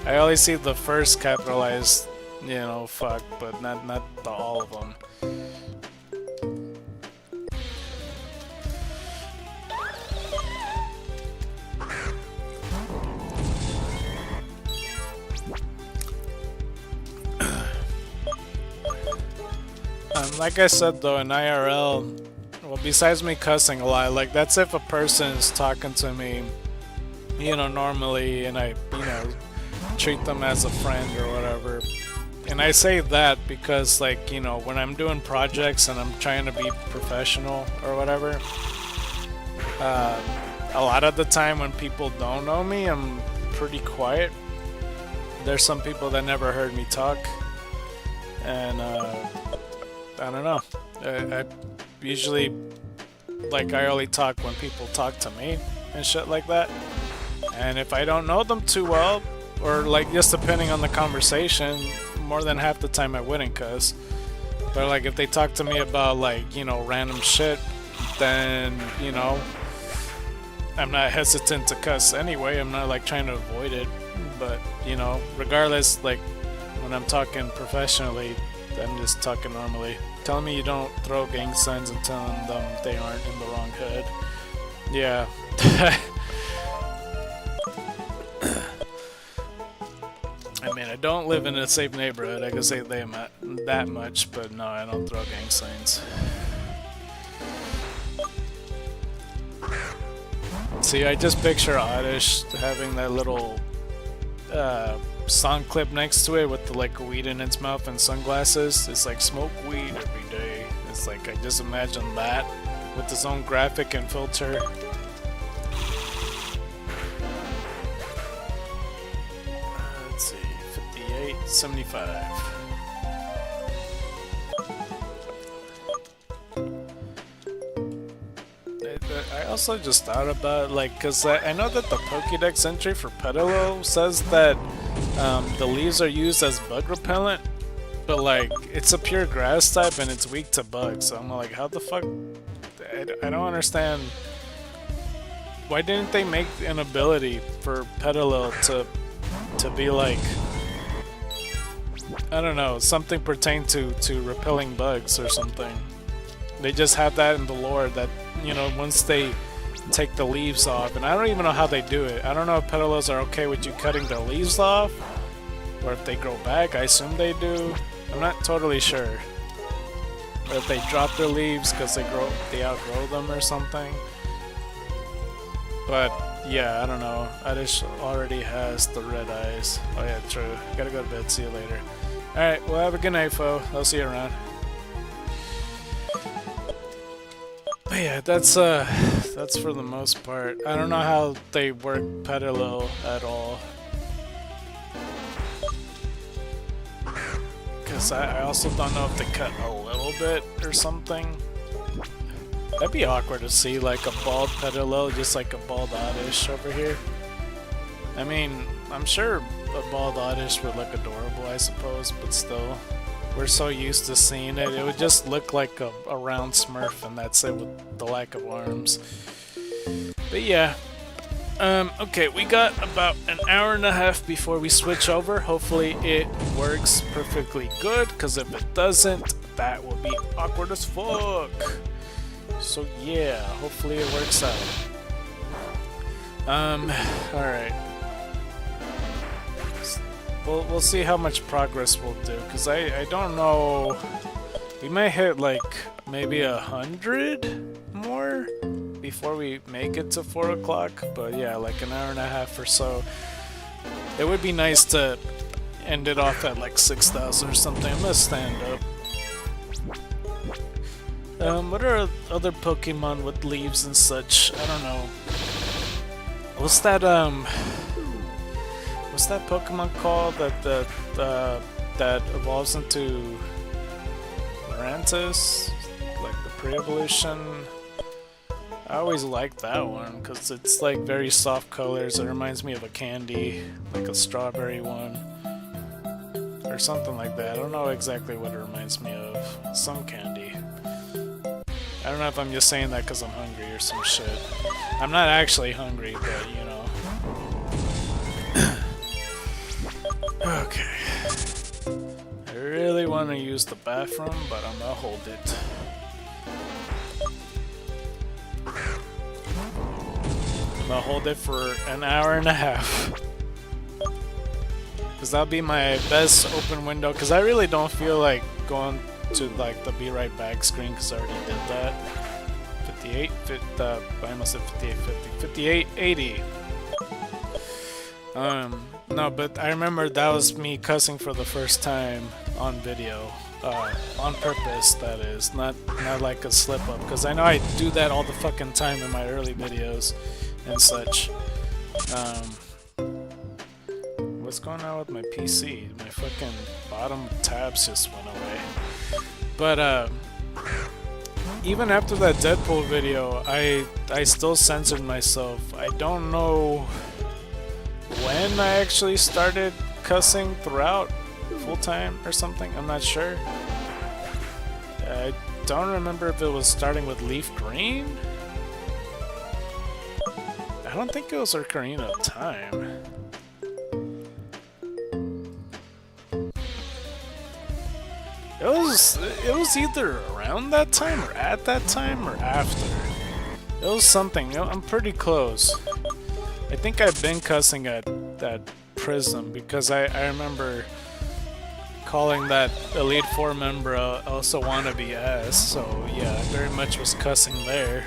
I only see the first capitalized, you know, fuck, but not the all of them. Like I said though, in IRL, well, besides me cussing a lot, like that's if a person is talking to me, you know, normally, and I, you know, treat them as a friend or whatever. And I say that because, like, you know, when I'm doing projects and I'm trying to be professional or whatever, a lot of the time when people don't know me, I'm pretty quiet. There's some people that never heard me talk, and I don't know. I usually, like, I only talk when people talk to me and shit like that. And if I don't know them too well, or like just depending on the conversation, more than half the time I wouldn't cuss. But like if they talk to me about like, you know, random shit, then, you know, I'm not hesitant to cuss anyway. I'm not like trying to avoid it. But, you know, regardless, like when I'm talking professionally, I'm just talking normally. Telling me you don't throw gang signs and telling them they aren't in the wrong hood. Yeah. I mean, I don't live in a safe neighborhood, I can say that much, but no, I don't throw gang signs. See, I just picture Oddish having that little song clip next to it with the like weed in its mouth and sunglasses. It's like smoke weed every day. It's like I just imagine that with its own graphic and filter. Let's see, 58, 75. I also just thought about, like, cause I know that the Pokédex entry for Petalil says that the leaves are used as bug repellent, but like it's a pure grass type and it's weak to bugs. So I'm like, how the fuck? I don't understand. Why didn't they make an ability for Petalil to be like, I don't know, something pertained to repelling bugs or something? They just have that in the lore that, you know, once they take the leaves off, and I don't even know how they do it. I don't know if Petalils are okay with you cutting their leaves off, or if they grow back. I assume they do. I'm not totally sure. Or if they drop their leaves because they outgrow them or something. But yeah, I don't know. Oddish already has the red eyes. Oh yeah, true. Gotta go to bed. See you later. Alright, well have a good night, foe. I'll see you around. But yeah, that's for the most part. I don't know how they work Petalil at all. Because I also don't know if they cut a little bit or something. That'd be awkward to see, like a bald Petalil, just like a bald Oddish over here. I mean, I'm sure a bald Oddish would look adorable, I suppose, but still. We're so used to seeing it. It would just look like a round Smurf, and that's it with the lack of arms. But yeah. Okay, we got about an hour and a half before we switch over. Hopefully it works perfectly good, because if it doesn't, that will be awkward as fuck. So yeah, hopefully it works out. Alright. We'll see how much progress we'll do, because I don't know. We might hit like maybe 100 more before we make it to 4 o'clock, but yeah, like an hour and a half or so. It would be nice to end it off at like 6,000 or something. I'm gonna stand up. What are other Pokemon with leaves and such? I don't know. What's that Pokemon called that evolves into Lurantis? Like the pre-evolution? I always liked that one because it's like very soft colors. It reminds me of a candy, like a strawberry one. Or something like that. I don't know exactly what it reminds me of. Some candy. I don't know if I'm just saying that because I'm hungry or some shit. I'm not actually hungry, but you know. Okay. I really want to use the bathroom, but I'm gonna hold it. I'm gonna hold it for an hour and a half. Because that'll be my best open window, because I really don't feel like going to like the be right back screen, because I already did that. 58, I almost said 58, 80. No, but I remember that was me cussing for the first time on video. On purpose, that is. Not like a slip up, because I know I do that all the fucking time in my early videos and such. What's going on with my PC? My fucking bottom tabs just went away. But, even after that Deadpool video, I still censored myself. I don't know when I actually started cussing throughout full time or something. I'm not sure. I don't remember if it was starting with Leaf Green. I don't think it was Ocarina of Time. It it was either around that time or at that time or after. It was something. I'm pretty close. I think I've been cussing at that Prism because I remember calling that Elite Four member also wannabe ass. So yeah, I very much was cussing there.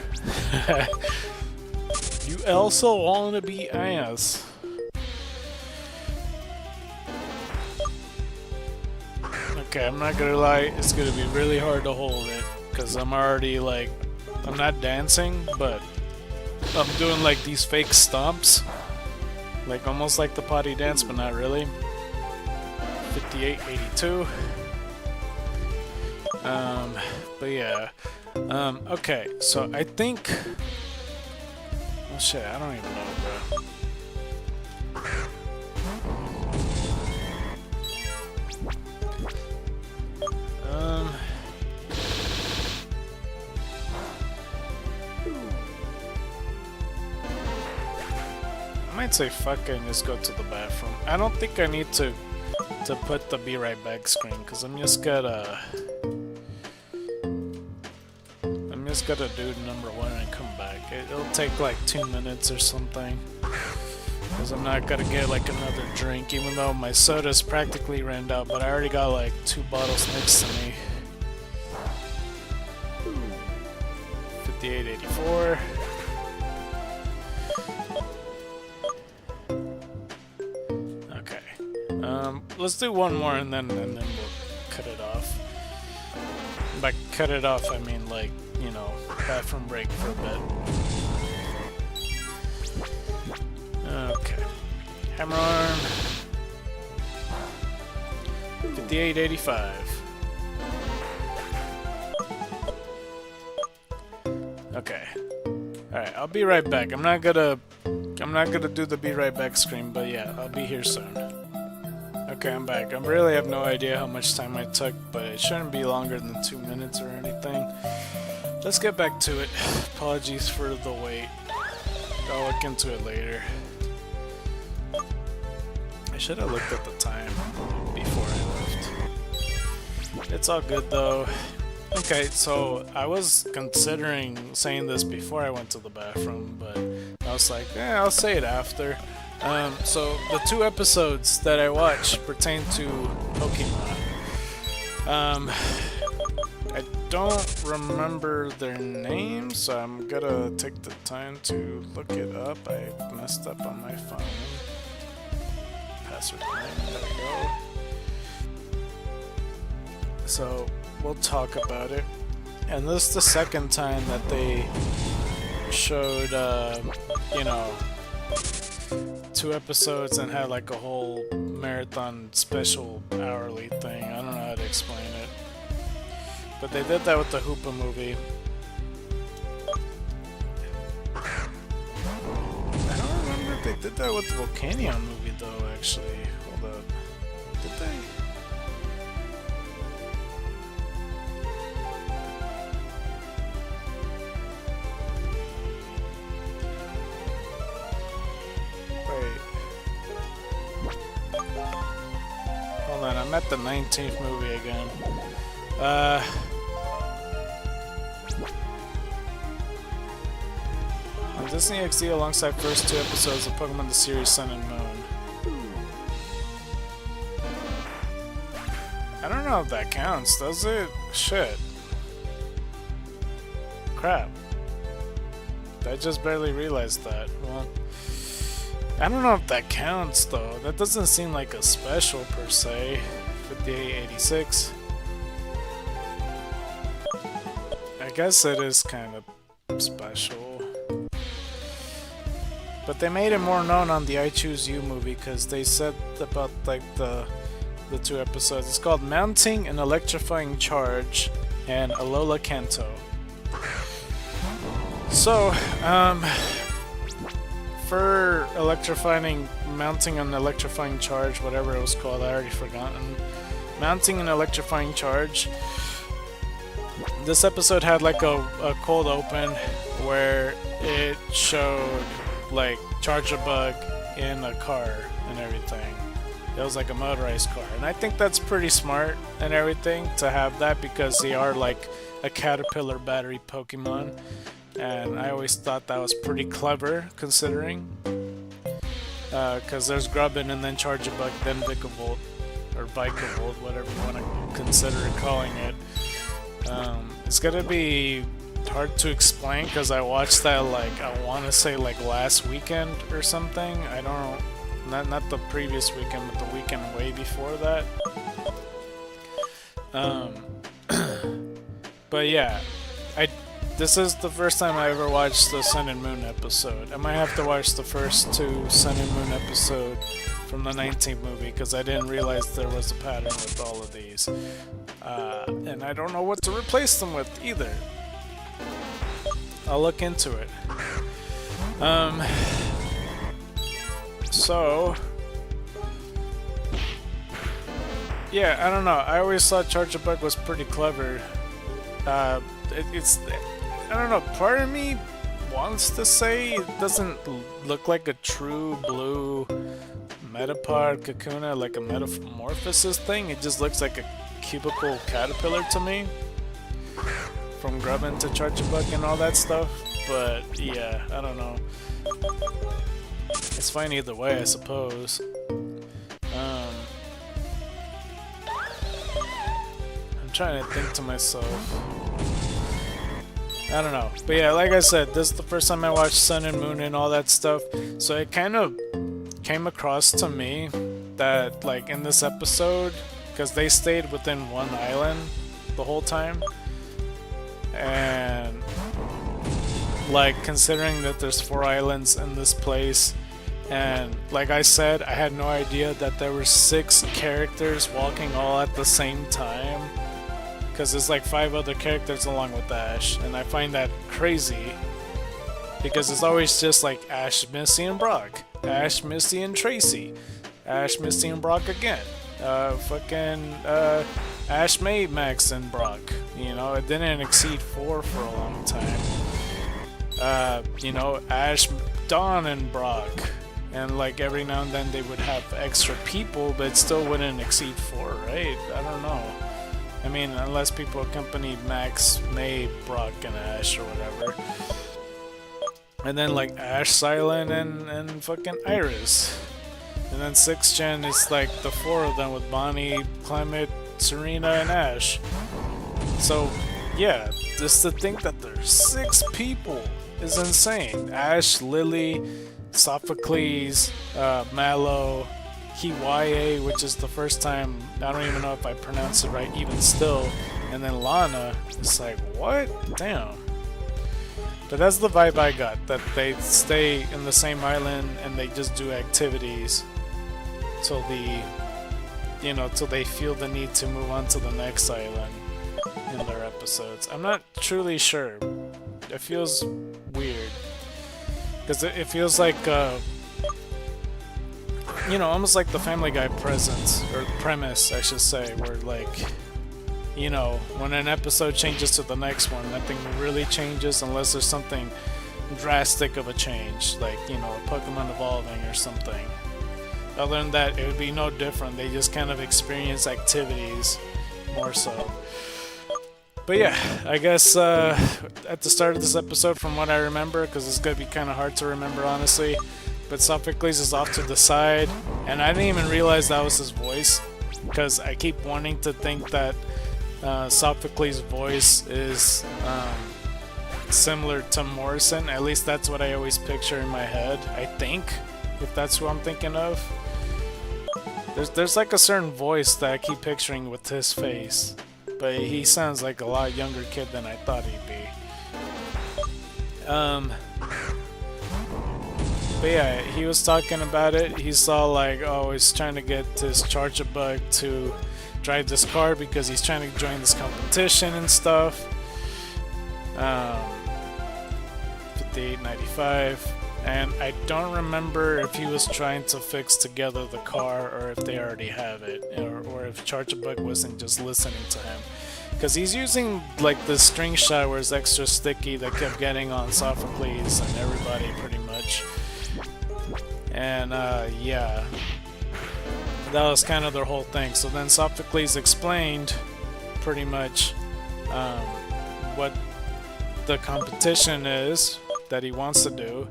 You also wannabe ass. Okay, I'm not gonna lie, it's gonna be really hard to hold it, because I'm already like, I'm not dancing, but I'm doing like these fake stomps, like almost like the potty dance, but not really. 58.82. But yeah. Okay, so I think, oh shit, I don't even know, bro. I might say fuck it and just go to the bathroom. I don't think I need to put the be right back screen because I'm just gonna do number one and come back. It'll take like 2 minutes or something because I'm not gonna get like another drink, even though my soda's practically ran out, but I already got like 2 bottles next to me. 58.84. Let's do one more and then we'll cut it off. By cut it off, I mean like, you know, bathroom break for a bit. Okay. Hammer arm. 58.85. Okay. Alright, I'll be right back. I'm not gonna do the be right back screen, but yeah, I'll be here soon. Okay, I'm back. I really have no idea how much time I took, but it shouldn't be longer than 2 minutes or anything. Let's get back to it. Apologies for the wait. I'll look into it later. I should have looked at the time before I left. It's all good though. Okay, so I was considering saying this before I went to the bathroom, but I was like, I'll say it after. So the 2 episodes that I watched pertain to Pokemon. I don't remember their names, so I'm gonna take the time to look it up. I messed up on my phone. Password name, there we go. So we'll talk about it. And this is the second time that they showed, you know, 2 episodes and had like a whole marathon special hourly thing. I don't know how to explain it. But they did that with the Hoopa movie. I don't remember if they did that with the Volcanion movie though, actually. Hold up. Did they? Hold on, I'm at the 19th movie again. On Disney XD alongside first 2 episodes of Pokemon the series Sun and Moon. I don't know if that counts, does it? Shit. Crap. I just barely realized that. Well, I don't know if that counts though. That doesn't seem like a special per se. 58.86. I guess it is kind of special. But they made it more known on the I Choose You movie because they said about like the 2 episodes. It's called Mounting an Electrifying Charge and Alola Kanto. So, for mounting an electrifying charge, whatever it was called, I already forgotten. Mounting an electrifying charge. This episode had like a cold open where it showed like Charge-a-Bug in a car and everything. it was like a motorized car. And I think that's pretty smart and everything to have that, because they are like a caterpillar battery Pokemon. And I always thought that was pretty clever, considering. Because there's Grubbin and then Charjabug, then Vikavolt, or Vikavolt, whatever you want to consider calling it. It's gonna be hard to explain because I watched that, like, I want to say like last weekend or something. I don't know, not the previous weekend, but the weekend way before that. But yeah, this is the first time I ever watched the Sun and Moon episode. I might have to watch the first 2 Sun and Moon episode from the 19th movie, because I didn't realize there was a pattern with all of these. And I don't know what to replace them with either. I'll look into it. So yeah, I don't know. I always thought Charjabug was pretty clever. It's I don't know. Part of me wants to say it doesn't look like a true blue Metapod Kakuna, like a metamorphosis thing. It just looks like a cubicle caterpillar to me, from Grubbin to Charjabug and all that stuff. But yeah, I don't know. It's fine either way, I suppose. I'm trying to think to myself. I don't know. But yeah, like I said, this is the first time I watched Sun and Moon and all that stuff. So it kind of came across to me that, like, in this episode, because they stayed within one island the whole time, and like, considering that there's 4 islands in this place, and like I said, I had no idea that there were 6 characters walking all at the same time, because there's like 5 other characters along with Ash, and I find that crazy, because it's always just like Ash, Misty, and Brock, Ash, Misty, and Tracy, Ash, Misty, and Brock again, Ash, May, Max, and Brock. You know, it didn't exceed 4 for a long time. You know, Ash, Dawn, and Brock, and like every now and then they would have extra people, but it still wouldn't exceed 4, right? I don't know. I mean, unless people accompanied Max, May, Brock, and Ash or whatever. And then like Ash, Silent, and fucking Iris. And then 6th gen is like the 4 of them with Bonnie, Clement, Serena, and Ash. So yeah, just to think that there's 6 people is insane. Ash, Lily, Sophocles, Mallow, Kiwaye, which is the first time, I don't even know if I pronounced it right even still, and then Lana. It's like, what? Damn. But that's the vibe I got, that they stay in the same island and they just do activities till till they feel the need to move on to the next island in their episodes. I'm not truly sure. It feels weird, because it feels like almost like the Family Guy presence, or premise I should say, where like, when an episode changes to the next one, nothing really changes unless there's something drastic of a change, like, a Pokemon evolving or something. Other than that, it would be no different. They just kind of experience activities more so. But yeah, I guess at the start of this episode, from what I remember, because it's going to be kind of hard to remember honestly, but Sophocles is off to the side, and I didn't even realize that was his voice, because I keep wanting to think that Sophocles' voice is similar to Morrison. At least that's what I always picture in my head, I think, if that's who I'm thinking of. There's like a certain voice that I keep picturing with his face, but he sounds like a lot younger kid than I thought he'd be. But yeah, he was talking about it. He saw like, oh, he's trying to get his Charjabug to drive this car because he's trying to join this competition and stuff. 58.95. And I don't remember if he was trying to fix together the car or if they already have it, or if Charjabug wasn't just listening to him. Because he's using like the string showers extra sticky that kept getting on Sophocles and everybody pretty much. And yeah. That was kind of their whole thing. So then Sophocles explained pretty much what the competition is that he wants to do,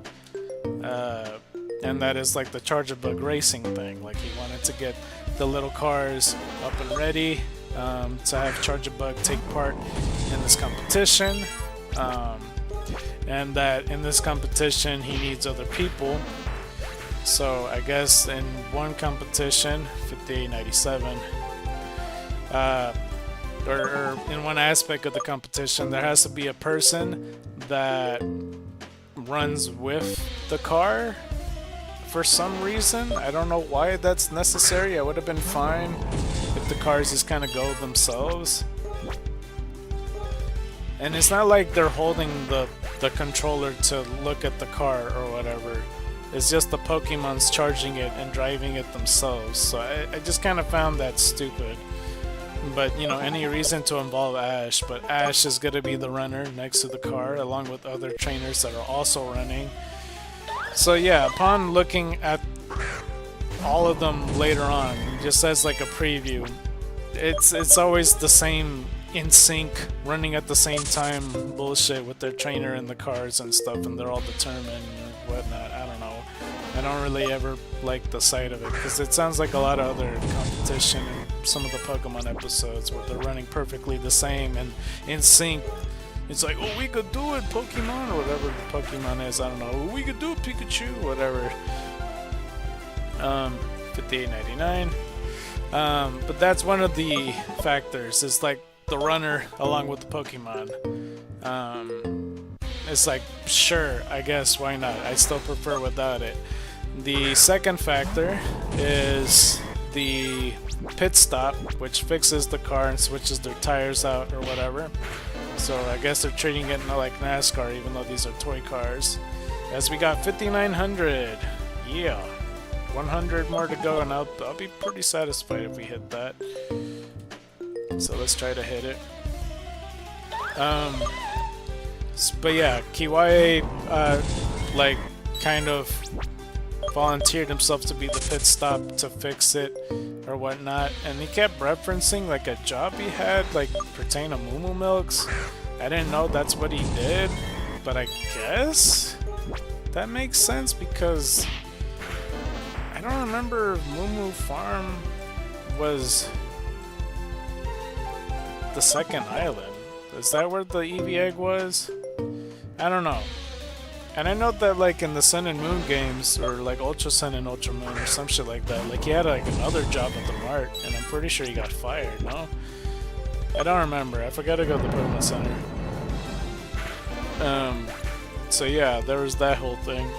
and that is like the Charger Bug racing thing. Like he wanted to get the little cars up and ready to have Charger Bug take part in this competition, and that in this competition he needs other people. So I guess in one competition, 5897, or in one aspect of the competition, there has to be a person that runs with the car for some reason. I don't know why that's necessary. I would have been fine if the cars just kind of go themselves. And it's not like they're holding the controller to look at the car or whatever. It's just the Pokemon's charging it and driving it themselves. So I just kind of found that stupid. But, you know, any reason to involve Ash. But Ash is going to be the runner next to the car, along with other trainers that are also running. So yeah, upon looking at all of them later on, just as like a preview, it's always the same in sync, running at the same time bullshit with their trainer and the cars and stuff, and they're all determined and whatnot. I don't know. I don't really ever like the sight of it, because it sounds like a lot of other competition in some of the Pokemon episodes where they're running perfectly the same and in sync. It's like, oh, we could do it, Pokemon, or whatever the Pokemon is, I don't know. Oh, we could do it, Pikachu, whatever. 5899. But that's one of the factors. It's like the runner along with the Pokemon. It's like, sure, I guess, why not? I still prefer without it. The second factor is the pit stop, which fixes the car and switches their tires out or whatever. So I guess they're treating it like NASCAR, even though these are toy cars. As we got 5900, yeah, 100 more to go, and I'll be pretty satisfied if we hit that. So let's try to hit it. But yeah, Kiwaye like kind of volunteered himself to be the pit stop to fix it or whatnot, and he kept referencing like a job he had like pertaining to Moo Milks. I didn't know that's what he did, but I guess that makes sense because I don't remember if Moo Farm was the second island. Is that where the Eevee egg was? I don't know. And I know that like in the Sun and Moon games, or like Ultra Sun and Ultra Moon or some shit like that, like he had like another job at the mart, and I'm pretty sure he got fired, no? I don't remember. I forgot to go to the Pokemon Center. So yeah, there was that whole thing.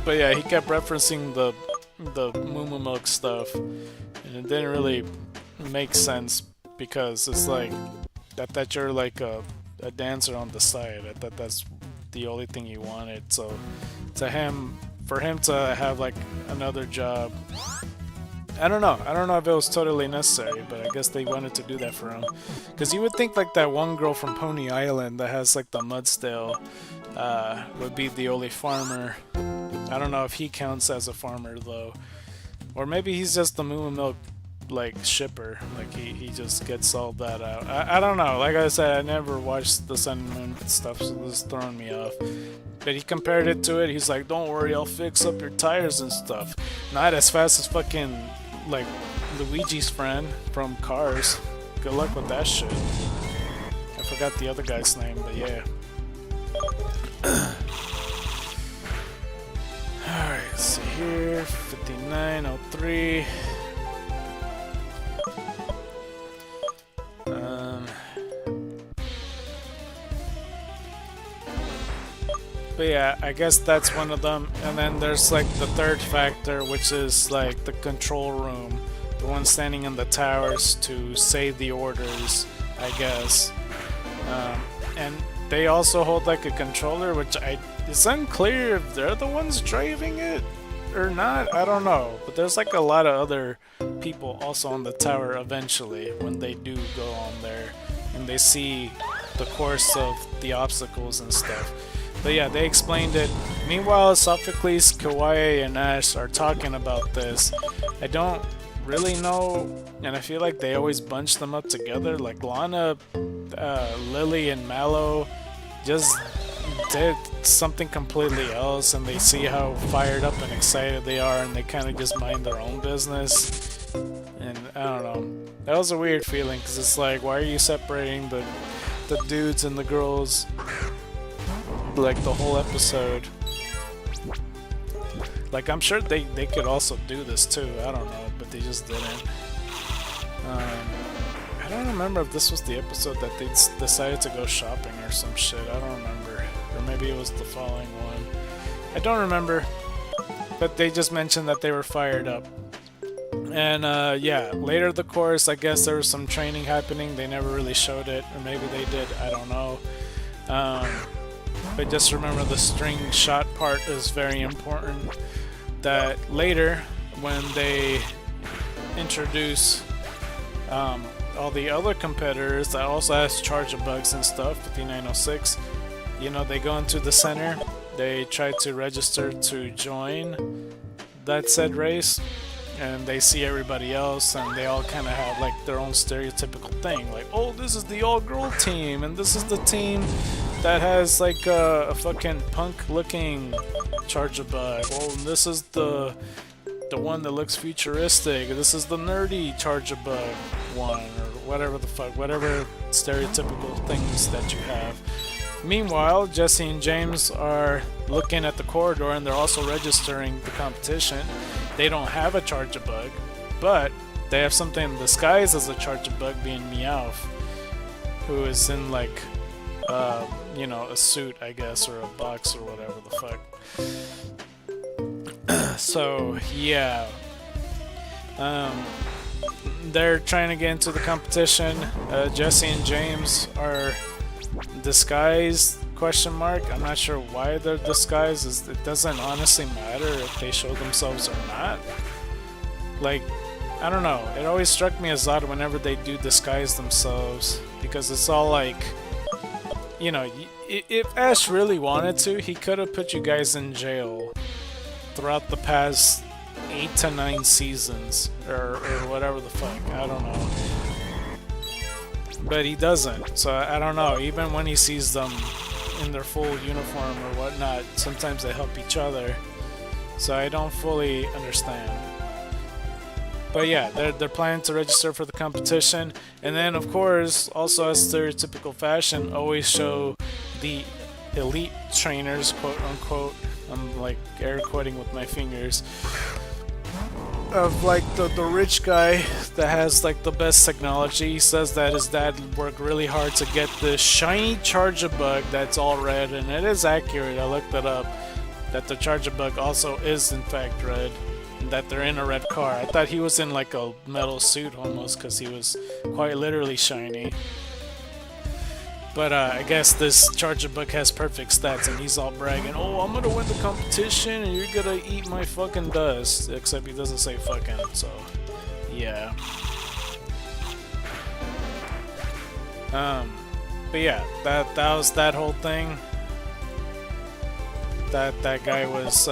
But yeah, he kept referencing the Moo Milk stuff, and it didn't really make sense because it's like that you're like a dancer on the side. I thought that's the only thing he wanted. So to him, for him to have like another job, I don't know if it was totally necessary, but I guess they wanted to do that for him. Because you would think like that one girl from Pony Island that has like the Mudstale would be the only farmer. I don't know if he counts as a farmer though, or maybe he's just the Moo Milk like shipper, like he just gets all that out. I don't know. Like I said, I never watched the Sun and Moon stuff, so this is throwing me off. But he compared it to it. He's like, don't worry, I'll fix up your tires and stuff. Not as fast as fucking like Luigi's friend from Cars. Good luck with that shit. I forgot the other guy's name, but yeah. Alright, let's see here. 5903. But yeah, I guess that's one of them. And then there's like the third factor, which is like the control room, the one standing in the towers to say the orders, I guess. And they also hold like a controller, which it's unclear if they're the ones driving it or not. I don't know. But there's like a lot of other people also on the tower eventually when they do go on there and they see the course of the obstacles and stuff. But yeah, they explained it. Meanwhile, Sophocles, Kiwaye, and Ash are talking about this. I don't really know, and I feel like they always bunch them up together. Like Lana, Lily, and Mallow just did something completely else, and they see how fired up and excited they are, and they kind of just mind their own business. And I don't know, that was a weird feeling, because it's like, why are you separating the dudes and the girls like the whole episode? Like, I'm sure they could also do this too, I don't know, but they just didn't. I don't remember if this was the episode that they decided to go shopping or some shit, I don't remember. Or maybe it was the following one. I don't remember, but they just mentioned that they were fired up. And yeah, later the course, I guess there was some training happening. They never really showed it, or maybe they did, I don't know. But just remember the string shot part is very important. That later, when they introduce all the other competitors that also has charger bugs and stuff, 5906, you know, they go into the center, they try to register to join that said race, and they see everybody else, and they all kind of have like their own stereotypical thing, like, oh, this is the all-girl team, and this is the team that has like a fucking punk-looking charger bug. Oh, and this is the one that looks futuristic. This is the nerdy charger bug one, or whatever the fuck, whatever stereotypical things that you have. Meanwhile, Jesse and James are looking at the corridor, and they're also registering the competition. They don't have a charger bug, but they have something disguised as a charger bug, being Meowth, who is in like you know, a suit, I guess, or a box, or whatever the fuck. So yeah, they're trying to get into the competition. Jesse and James are disguised, question mark. I'm not sure why they're disguised. It doesn't honestly matter if they show themselves or not. Like, I don't know, it always struck me as odd whenever they do disguise themselves, because it's all like, you know, if Ash really wanted to, he could have put you guys in jail throughout the past 8 to 9 seasons, or whatever the fuck, I don't know. But he doesn't, so I don't know, even when he sees them in their full uniform or whatnot, sometimes they help each other, so I don't fully understand. But yeah, they're planning to register for the competition, and then of course, also as stereotypical fashion, always show the elite trainers, quote unquote. I'm like air quoting with my fingers. Of like the rich guy that has like the best technology. He says that his dad worked really hard to get this shiny charger bug that's all red, and it is accurate. I looked it up, that the charger bug also is in fact red, and that they're in a red car. I thought he was in like a metal suit almost, because he was quite literally shiny. But I guess this charger bug has perfect stats, and he's all bragging, oh, I'm gonna win the competition and you're gonna eat my fucking dust. Except he doesn't say fucking, so yeah. But yeah, that was that whole thing. That guy was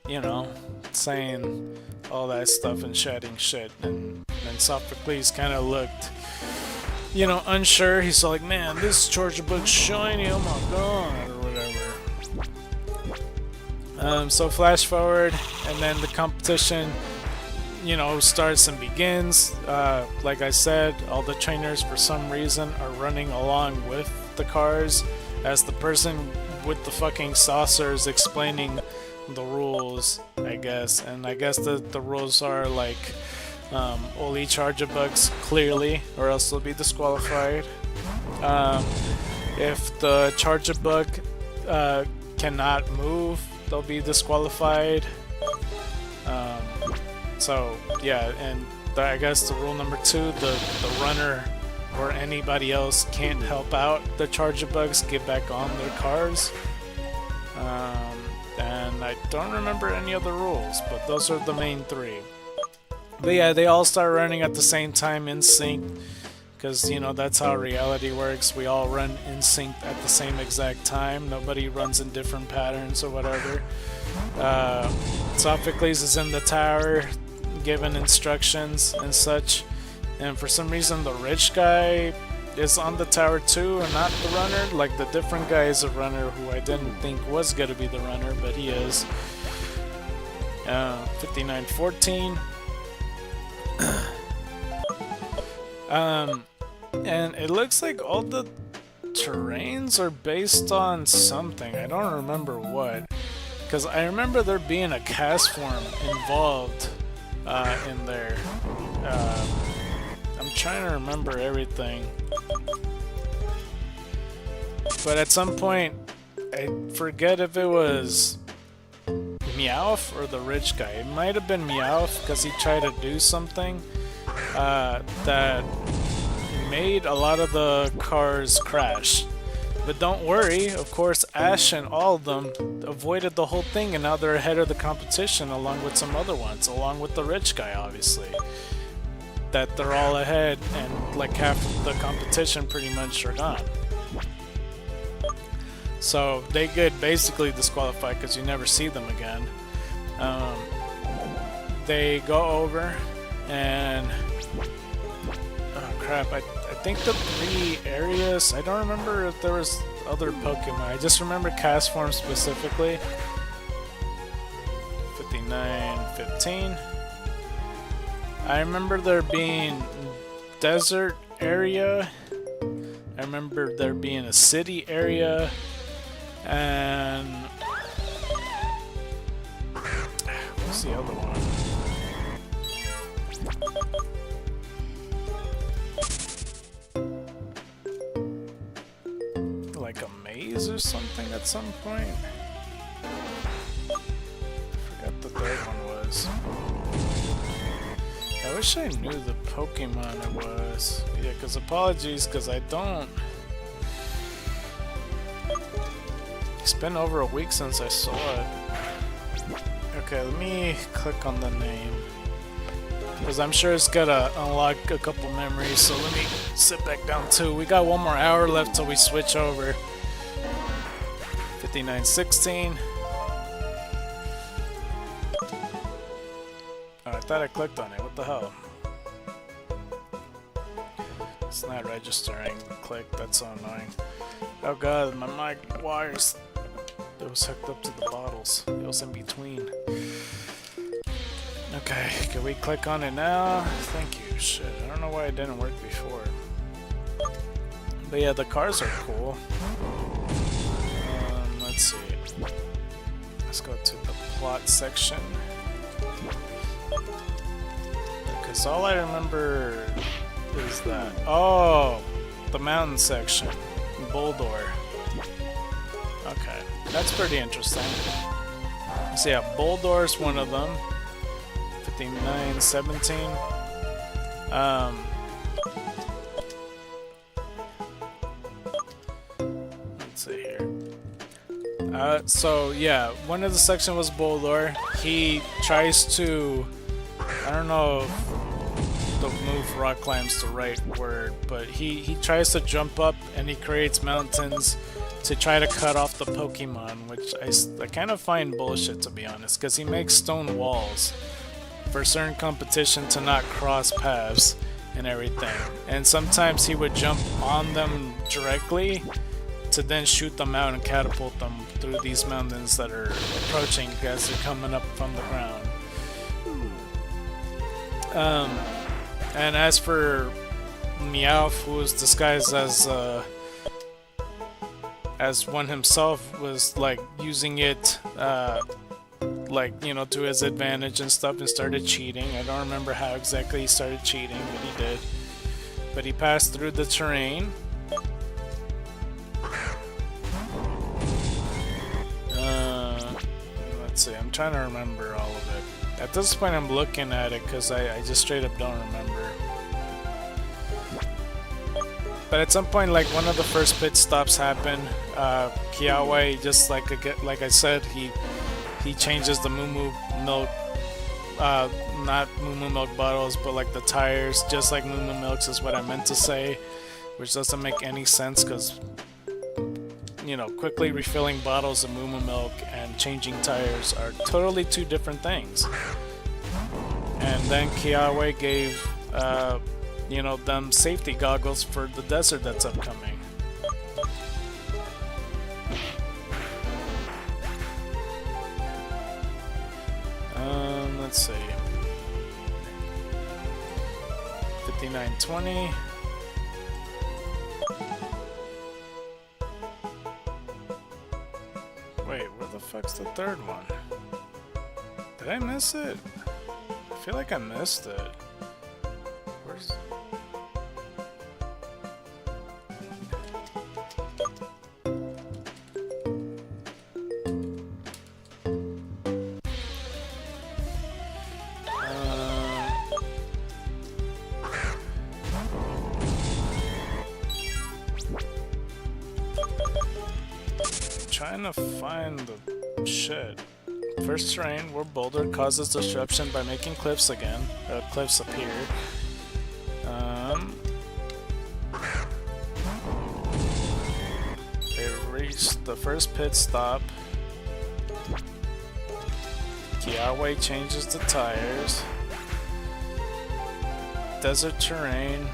you know, saying all that stuff and chatting shit, and Sophocles kind of looked, you know, unsure. He's like, man, this charger bug's shiny, oh my god, or whatever. So flash forward, and then the competition, you know, starts and begins. Like I said, all the trainers for some reason are running along with the cars, as the person with the fucking saucer is explaining the rules, I guess. And I guess the rules are like, only charger bugs clearly, or else they'll be disqualified. If the charger bug cannot move, they'll be disqualified. So yeah, and I guess the rule number 2, the runner or anybody else can't help out the charger bugs get back on their cars. And I don't remember any other rules, but those are the main 3. But yeah, they all start running at the same time in sync, because, you know, that's how reality works. We all run in sync at the same exact time. Nobody runs in different patterns or whatever. Sophocles is in the tower given instructions and such. And for some reason the rich guy is on the tower too and not the runner. Like the different guy is a runner who I didn't think was gonna be the runner, but he is. 5914. And it looks like all the terrains are based on something. I don't remember what. Because I remember there being a cast form involved in there. I'm trying to remember everything. But at some point, I forget if it was Meowth or the rich guy. It might have been Meowth because he tried to do something that made a lot of the cars crash. But don't worry, of course Ash and all of them avoided the whole thing, and now they're ahead of the competition along with some other ones, along with the rich guy obviously. That they're all ahead and like half of the competition pretty much are gone. So they get basically disqualified because you never see them again. They go over and... oh crap, I think the 3 areas, I don't remember if there was other Pokemon, I just remember cast form specifically. 5915. I remember there being desert area, I remember there being a city area, and what's the other one? Like a maze or something at some point? I forgot the third one was. I wish I knew the Pokemon it was. Yeah, because apologies, because I don't. It's been over a week since I saw it. Okay, let me click on the name. Because I'm sure it's gotta unlock a couple memories, so let me sit back down too. We got 1 more hour left till we switch over. 5916. Oh, I thought I clicked on it. What the hell? It's not registering. Click. That's so annoying. Oh god, my mic wires. It was hooked up to the bottles. It was in between. Okay, can we click on it now? Thank you. Shit, I don't know why it didn't work before. But yeah, the cars are cool. Let's see. Let's go to the plot section. Because all I remember is that... oh! The mountain section. Boldor. Okay, that's pretty interesting. So yeah, Boldor's one of them. 5917. Let's see here. So yeah, one of the sections was Boldor. He tries to, I don't know if the move rock climb's the right word, but he tries to jump up and he creates mountains to try to cut off the Pokemon, which I kind of find bullshit, to be honest, because he makes stone walls for certain competition to not cross paths and everything. And sometimes he would jump on them directly to then shoot them out and catapult them through these mountains that are approaching as they're coming up from the ground. And as for Meowth, who was disguised as one himself, was like using it like, you know, to his advantage and stuff, and started cheating. I don't remember how exactly he started cheating, but he did. But he passed through the terrain. Let's see, I'm trying to remember all of it. At this point I'm looking at it because I just straight up don't remember. But at some point, like, one of the first pit stops happen. Kiawe, just like I said, he changes the Moo Moo milk, not Moo Moo milk bottles, but like the tires, just like Moo Moo milks is what I meant to say, which doesn't make any sense because, you know, quickly refilling bottles of Moo Moo milk and changing tires are totally two different things. And then Kiawe gave, you know, them safety goggles for the desert that's upcoming. Let's see. 5920. Wait, where the fuck's the third one? Did I miss it? I feel like I missed it. Where's... Trying to find the shit. First terrain where boulder causes disruption by making cliffs again. Cliffs appear. They reached the first pit stop. Kiawe changes the tires. Desert terrain.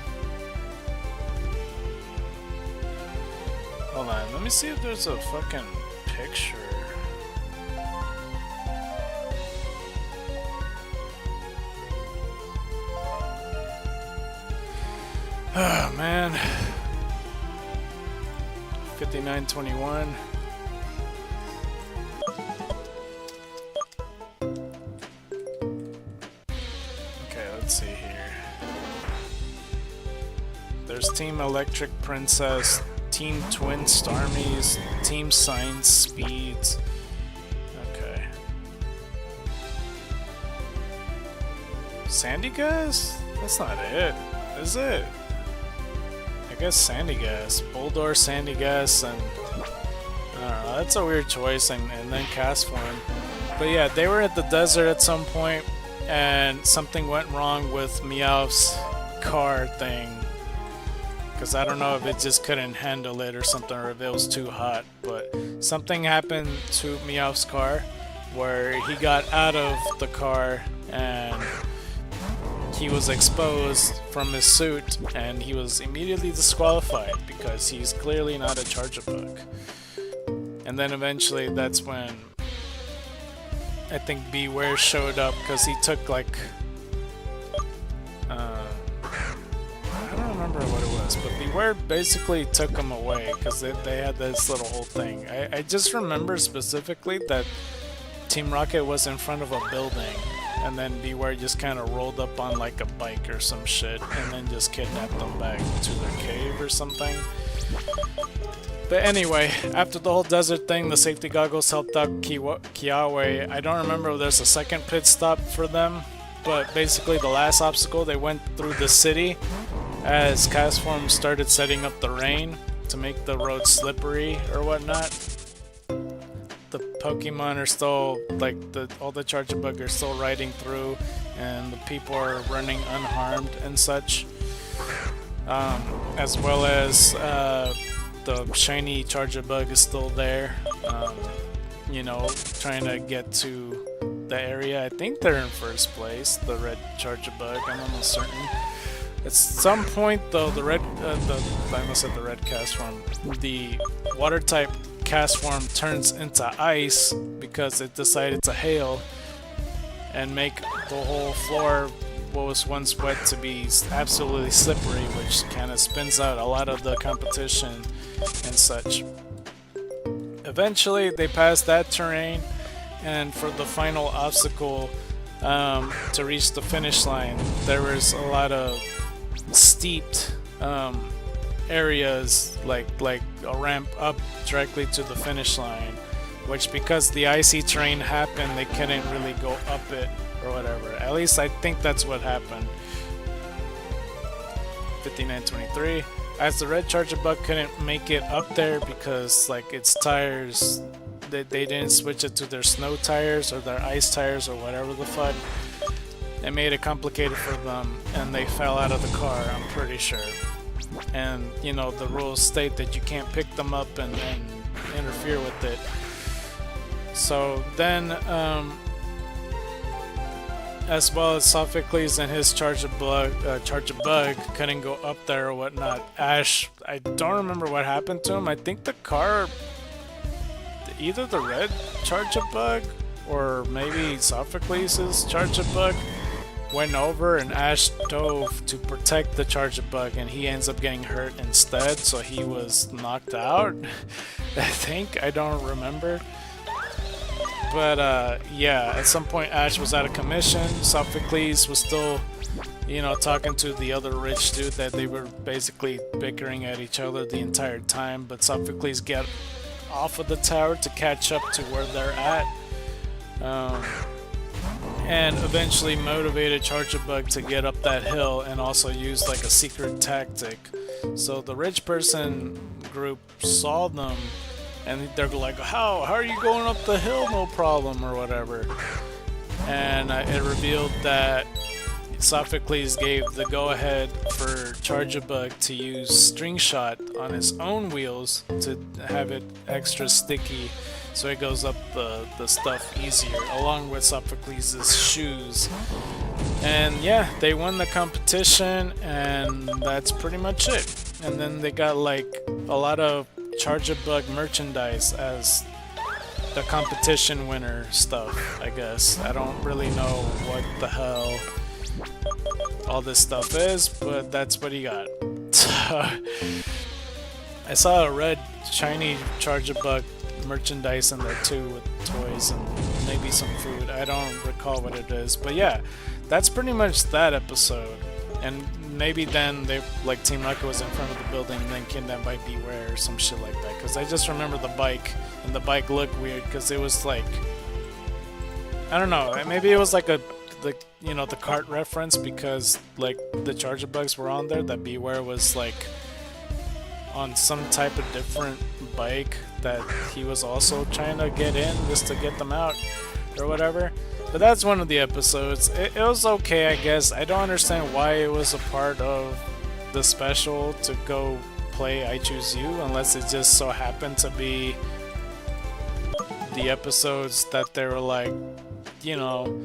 Hold on, let me see if there's a fucking picture. Oh man. 5921. Okay, let's see here. There's Team Electric Princess, Team Twin Starmies, Team Science Speeds. Okay. Sandy Gas? That's not it, is it? I guess Sandy Gas. Bulldor, Sandy Gas, and I don't know, that's a weird choice, and then Cast Form. But yeah, they were at the desert at some point, and something went wrong with Meowth's car thing. Because I don't know if it just couldn't handle it or something, or if it was too hot, but something happened to Meowth's car where he got out of the car and he was exposed from his suit, and he was immediately disqualified because he's clearly not a Charjabug. And then eventually that's when I think Beware showed up, because he took like I don't remember what it was, but Beware basically took him away because they had this little whole thing. I just remember specifically that Team Rocket was in front of a building, and then Beware just kind of rolled up on like a bike or some shit, and then just kidnapped them back to their cave or something. But anyway, after the whole desert thing, the safety goggles helped out Kiawe. I don't remember if there's a second pit stop for them, but basically the last obstacle, they went through the city as Castform started setting up the rain to make the road slippery or whatnot. The Pokemon are still, like, all the Charjabug are still riding through, and the people are running unharmed and such. As well as the shiny Charjabug is still there, you know, trying to get to the area. I think they're in first place, the red Charjabug, I'm almost certain. At some point though, the red, I almost said the red Castform, the water type Castform turns into ice because it decided to hail and make the whole floor, what was once wet, to be absolutely slippery, which kind of spins out a lot of the competition and such. Eventually they passed that terrain, and for the final obstacle to reach the finish line, there was a lot of steeped areas, like a ramp up directly to the finish line, which, because the icy terrain happened, they couldn't really go up it or whatever. At least I think that's what happened. 5923. As the red Charjabug couldn't make it up there because, like, its tires, they didn't switch it to their snow tires or their ice tires or whatever the fuck. It made it complicated for them, and they fell out of the car, I'm pretty sure. And, you know, the rules state that you can't pick them up and interfere with it. So then, as well as Sophocles and his charge of bug couldn't go up there or whatnot. Ash, I don't remember what happened to him. I think the car, either the red charge of bug or maybe Sophocles' charge of bug went over and Ash dove to protect the charge of bug and he ends up getting hurt instead, so he was knocked out. I think, I don't remember. But yeah, at some point Ash was out of commission. Sophocles was still, you know, talking to the other rich dude that they were basically bickering at each other the entire time. But Sophocles got off of the tower to catch up to where they're at. And eventually motivated Charge-a-Bug to get up that hill and also used like a secret tactic. So the rich person group saw them and they're like, how are you going up the hill, no problem, or whatever. And it revealed that Sophocles gave the go-ahead for Charge-a-Bug to use String Shot on his own wheels to have it extra sticky so it goes up the stuff easier, along with Sophocles' shoes. And yeah, they won the competition and that's pretty much it. And then they got like a lot of Charge-a-Bug merchandise as the competition winner stuff, I guess. I don't really know what the hell all this stuff is, but that's what he got. I saw a red shiny Charge-a-Bug merchandise in there too with toys and maybe some food. I don't recall what it is, but yeah, that's pretty much that episode. And maybe then they, like, Team Rocket was in front of the building and then kidnapped by Beware or some shit like that, because I just remember the bike, and the bike looked weird because it was like, I don't know, maybe it was like the you know, the cart reference, because like the Charge-a-Bugs were on there, that Beware was like on some type of different bike that he was also trying to get in just to get them out or whatever. But that's one of the episodes. It was okay, I guess. I don't understand why it was a part of the special to go play I Choose You, unless it just so happened to be the episodes that they were like, you know,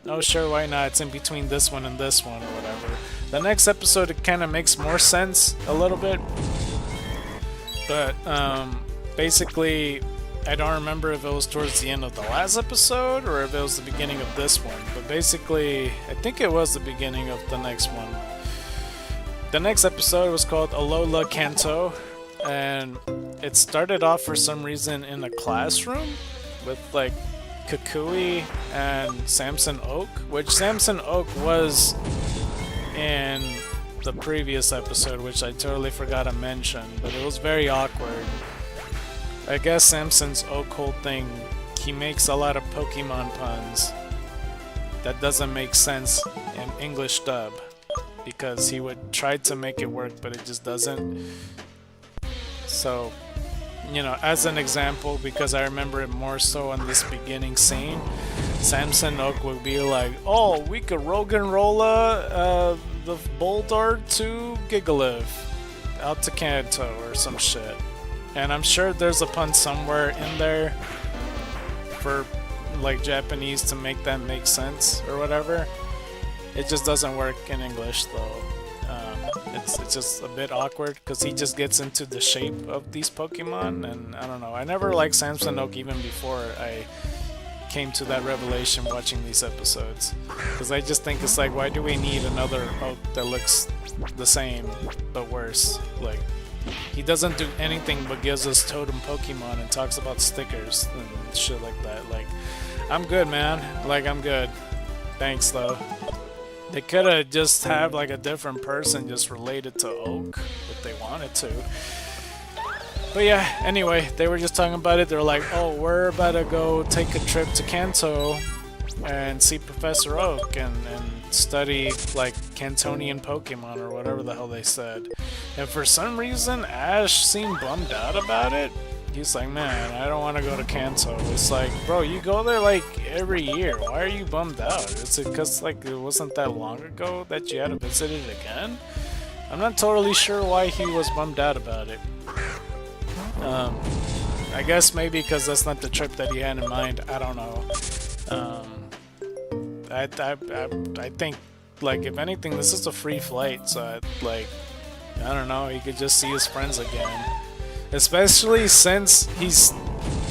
oh sure, why not, it's in between this one and this one or whatever. The next episode, it kind of makes more sense a little bit, but basically I don't remember if it was towards the end of the last episode or if it was the beginning of this one, but basically I think it was the beginning of the next one. The next episode was called Alola Kanto, and it started off for some reason in a classroom with like Kukui and Samson Oak, which Samson Oak was in the previous episode, which I totally forgot to mention, but it was very awkward. I guess Samson's Oak whole thing, he makes a lot of Pokemon puns that doesn't make sense in English dub, because he would try to make it work but it just doesn't. So, you know, as an example, because I remember it more so in this beginning scene, Samson Oak would be like, oh, we could Rogan Rolla the Boulder to Gigaliv out to Kanto or some shit. And I'm sure there's a pun somewhere in there for like Japanese to make that make sense or whatever. It just doesn't work in English though. It's just a bit awkward because he just gets into the shape of these Pokemon, and I don't know. I never liked Samson Oak even before I came to that revelation watching these episodes, because I just think it's like, why do we need another Oak that looks the same but worse? Like, he doesn't do anything but gives us totem Pokemon and talks about stickers and shit like that. Like, I'm good, man. Like, I'm good. Thanks, though. They could have just had like a different person just related to Oak if they wanted to. But yeah, anyway, they were just talking about it. They were like, oh, we're about to go take a trip to Kanto and see Professor Oak and study like Cantonian Pokemon or whatever the hell they said. And for some reason, Ash seemed bummed out about it. He's like, man, I don't want to go to Kanto. It's like, bro, you go there like every year. Why are you bummed out? Is it because like it wasn't that long ago that you had to visit it again? I'm not totally sure why he was bummed out about it. I guess maybe because that's not the trip that he had in mind. I don't know. I think, like, if anything, this is a free flight, so like, I don't know, he could just see his friends again. Especially since he's,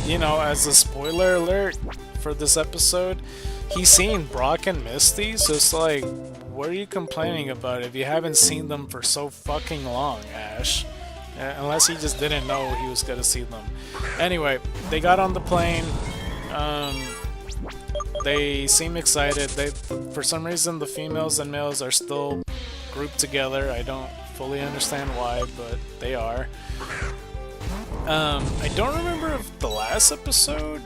you know, as a spoiler alert for this episode, he's seen Brock and Misty, so it's like, what are you complaining about if you haven't seen them for so fucking long, Ash? Unless he just didn't know he was gonna see them. Anyway, they got on the plane. They seem excited. For some reason, the females and males are still grouped together. I don't fully understand why, but they are. I don't remember if the last episode,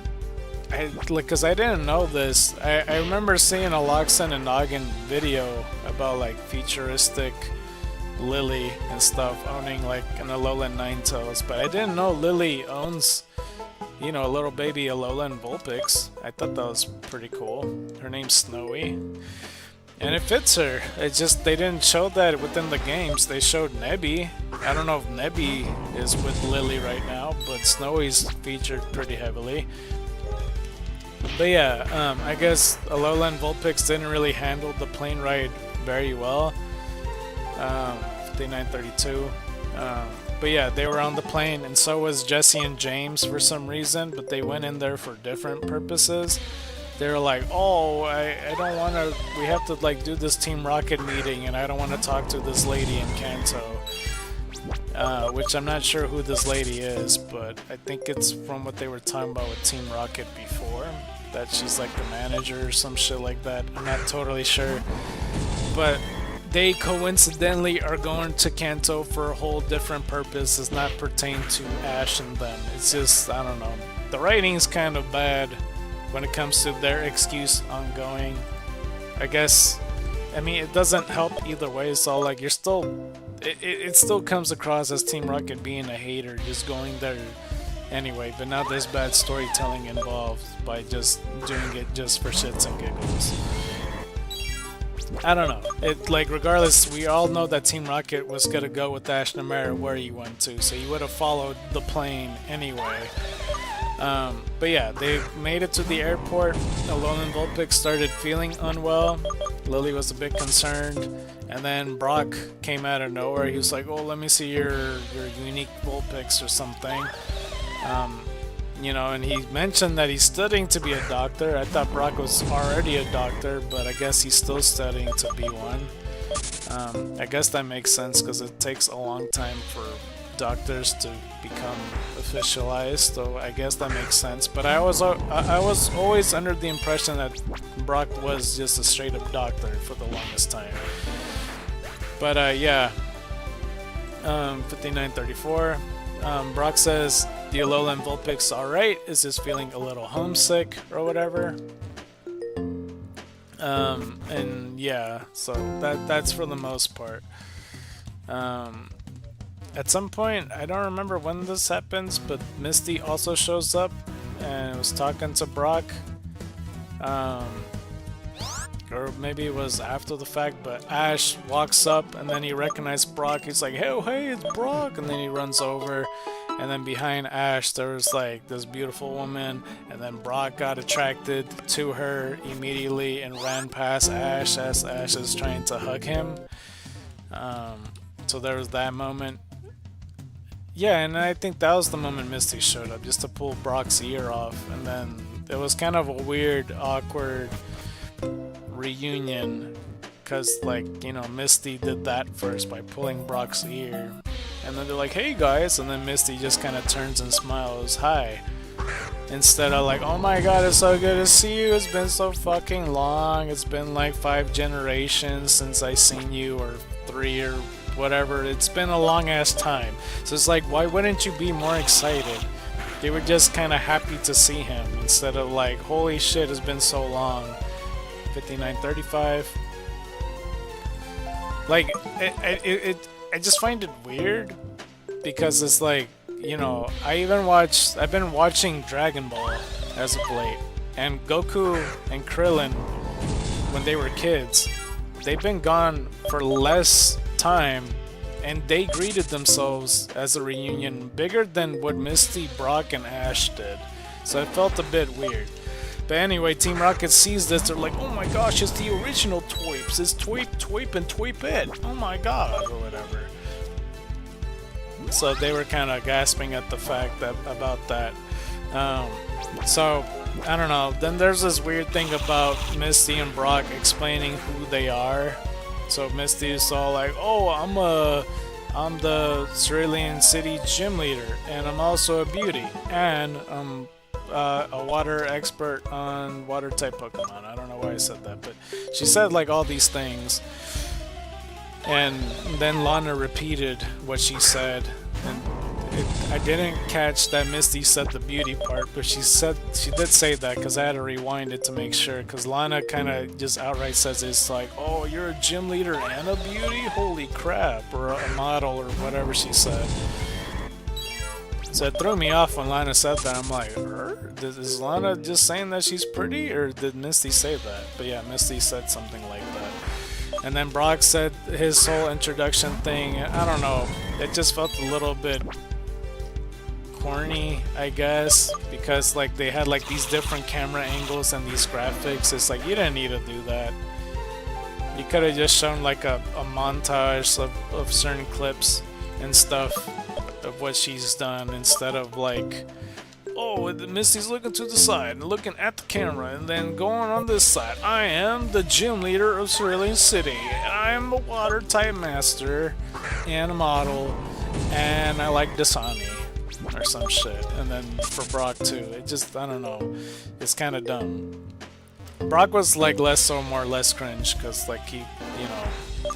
cause I didn't know this. I remember seeing a Loxen and Noggin video about like futuristic Lily and stuff owning like an Alolan Ninetales, but I didn't know Lily owns, you know, a little baby Alolan Vulpix. I thought that was pretty cool. Her name's Snowy, and it fits her. It's just they didn't show that within the games. They showed Nebby. I don't know if Nebby is with Lily right now, but Snowy's featured pretty heavily. But yeah, I guess Alolan Vulpix didn't really handle the plane ride very well. 5932. But yeah, they were on the plane, and so was Jesse and James for some reason, but they went in there for different purposes. They were like, oh, I don't want to, we have to like do this Team Rocket meeting, and I don't want to talk to this lady in Kanto. Which I'm not sure who this lady is, but I think it's from what they were talking about with Team Rocket before, that she's like the manager or some shit like that. I'm not totally sure, but they coincidentally are going to Kanto for a whole different purpose. Does not pertain to Ash and them. It's just, I don't know. The writing's kind of bad when it comes to their excuse on going. I guess, I mean, it doesn't help either way. So like, you're still, it still comes across as Team Rocket being a hater, just going there anyway. But now there's bad storytelling involved by just doing it just for shits and giggles. I don't know. It, like, regardless, we all know that Team Rocket was gonna go with Ash no matter where he went to, so you would have followed the plane anyway. But yeah, they made it to the airport. Alolan Vulpix started feeling unwell. Lily was a bit concerned, and then Brock came out of nowhere. He was like, "Oh, let me see your unique Vulpix or something." You know, and he mentioned that he's studying to be a doctor. I thought Brock was already a doctor, but I guess he's still studying to be one. I guess that makes sense because it takes a long time for doctors to become officialized, so I guess that makes sense. But I was always under the impression that Brock was just a straight up doctor for the longest time. But yeah, 5934. Brock says the Alolan Vulpix alright, is just feeling a little homesick or whatever. And yeah, so that's for the most part. At some point, I don't remember when this happens, but Misty also shows up and was talking to Brock. Or maybe it was after the fact, but Ash walks up and then he recognized Brock. He's like, hey, it's Brock! And then he runs over, and then behind Ash there was like this beautiful woman, and then Brock got attracted to her immediately and ran past Ash as Ash is trying to hug him. So there was that moment. Yeah, and I think that was the moment Misty showed up, just to pull Brock's ear off, and then it was kind of a weird, awkward reunion, because, like, you know, Misty did that first by pulling Brock's ear, and then they're like, hey guys, and then Misty just kind of turns and smiles, hi, instead of like, oh my god, it's so good to see you, it's been so fucking long, it's been like 5 generations since I seen you, or 3 or whatever, it's been a long ass time. So it's like, why wouldn't you be more excited? They were just kind of happy to see him instead of like, holy shit, it's been so long. 5935. Like, I just find it weird because it's like, you know, I've been watching Dragon Ball as of late, and Goku and Krillin, when they were kids, they've been gone for less time, and they greeted themselves as a reunion bigger than what Misty, Brock, and Ash did. So it felt a bit weird. But anyway, Team Rocket sees this, they're like, oh my gosh, it's the original Twoips, it's Twoip and Twoipette, oh my god, or whatever. So they were kind of gasping at the fact that about that. So, I don't know, then there's this weird thing about Misty and Brock explaining who they are. So Misty is all like, oh, I'm the Cerulean City gym leader, and I'm also a beauty, and I'm a water expert on water type Pokemon. I don't know why I said that, but she said like all these things, and then Lana repeated what she said, and I didn't catch that Misty said the beauty part, but she did say that because I had to rewind it to make sure, because Lana kind of just outright says it's like, oh, you're a gym leader and a beauty? Holy crap, or a model, or whatever she said. So it threw me off when Lana said that. I'm like, is Lana just saying that she's pretty, or did Misty say that? But yeah, Misty said something like that. And then Brock said his whole introduction thing, I don't know, it just felt a little bit corny, I guess, because like they had like these different camera angles and these graphics. It's like, you didn't need to do that. You could have just shown like a montage of certain clips and stuff of what she's done, instead of like, oh, Misty's looking to the side and looking at the camera and then going on this side. I am the gym leader of Cerulean City. I am a water type master and a model, and I like Dasani or some shit. And then for Brock too, it just, I don't know, it's kind of dumb. Brock was like less cringe, because like he, you know,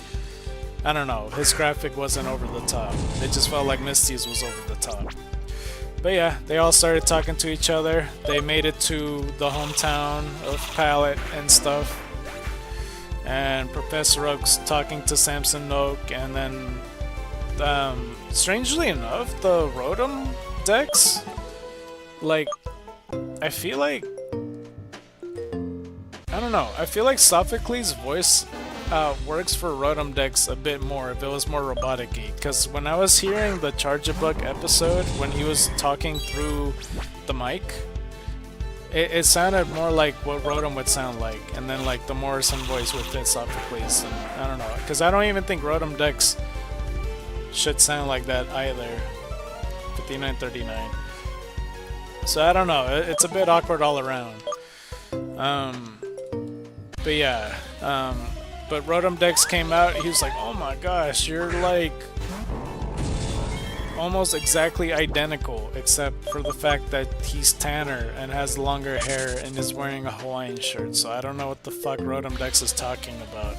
I don't know, his graphic wasn't over the top. It just felt like Misty's was over the top. But yeah, they all started talking to each other. They made it to the hometown of Pallet and stuff, and Professor Oak's talking to Samson Oak, and then strangely enough, the Rotom Dex, like, I feel like, I don't know, I feel like Sophocles' voice works for Rotom Dex a bit more if it was more robotic-y, because when I was hearing the Charjabug episode, when he was talking through the mic, it sounded more like what Rotom would sound like, and then like the Morrison voice would fit Sophocles, and I don't know, because I don't even think Rotom Dex should sound like that either. 5939. So I don't know, it's a bit awkward all around. But yeah, but Rotom Dex came out, he was like, oh my gosh, you're like almost exactly identical, except for the fact that he's tanner and has longer hair and is wearing a Hawaiian shirt. So I don't know what the fuck Rotom Dex is talking about.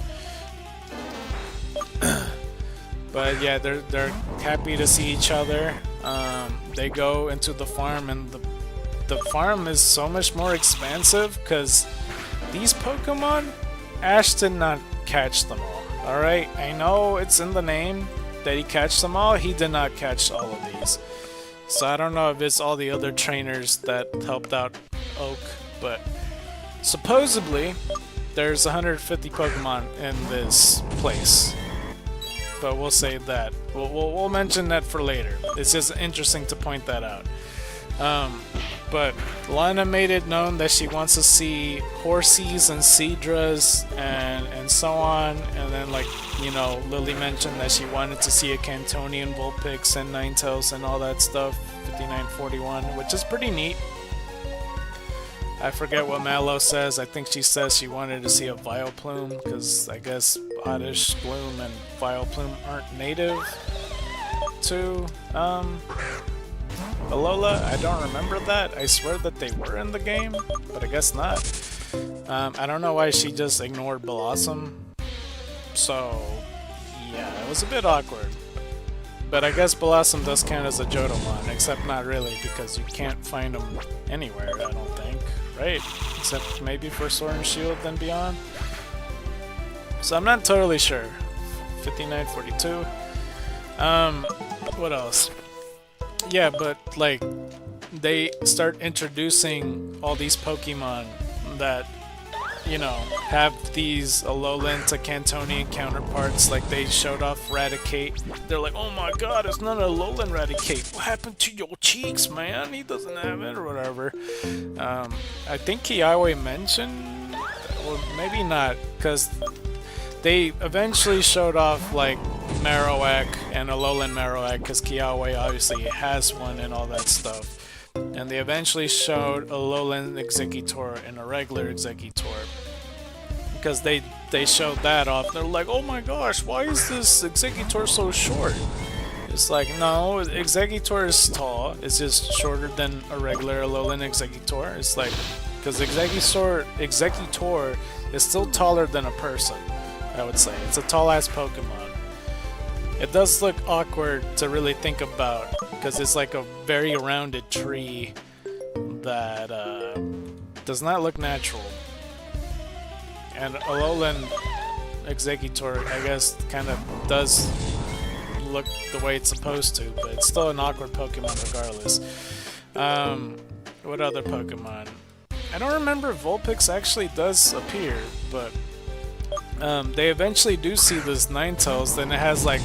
But yeah, they're happy to see each other. They go into the farm, and the farm is so much more expansive because these Pokemon, Ash did not catch them all. Alright, I know it's in the name that he catch them all. He did not catch all of these. So I don't know if it's all the other trainers that helped out Oak, but supposedly there's 150 Pokemon in this place. But we'll save that. We'll mention that for later. It's just interesting to point that out. But Lana made it known that she wants to see Horsies and Seadras and so on. And then, like, you know, Lily mentioned that she wanted to see a Cantonian Vulpix and Ninetales and all that stuff. 5941, which is pretty neat. I forget what Mallow says. I think she says she wanted to see a Vileplume, because I guess Oddish, Gloom, and Vileplume aren't native to Alola. I don't remember that. I swear that they were in the game, but I guess not. I don't know why she just ignored Blossom. So, yeah, it was a bit awkward. But I guess Blossom does count as a Johtomon, except not really, because you can't find them anywhere, I don't think. Right? Except maybe for Sword and Shield and beyond. So I'm not totally sure. 5942. What else? Yeah, but like they start introducing all these Pokemon that you know, have these Alolan to Cantonian counterparts. Like they showed off Raticate. They're like, oh my god, it's not a Alolan Raticate. What happened to your cheeks, man? He doesn't have it or whatever. I think Kiawe mentioned, well, maybe not, because they eventually showed off like Marowak and Alolan Marowak, because Kiawe obviously has one and all that stuff. And they eventually showed a Alolan Exeggutor and a regular Exeggutor. Because they showed that off. They're like, oh my gosh, why is this Exeggutor so short? It's like, no, Exeggutor is tall. It's just shorter than a regular Alolan Exeggutor. It's like, because Exeggutor is still taller than a person, I would say. It's a tall-ass Pokemon. It does look awkward to really think about, because it's like a very rounded tree that does not look natural. And Alolan Exeggutor, I guess, kind of does look the way it's supposed to, but it's still an awkward Pokemon regardless. What other Pokemon? I don't remember if Vulpix actually does appear, but they eventually do see this Ninetales, then it has like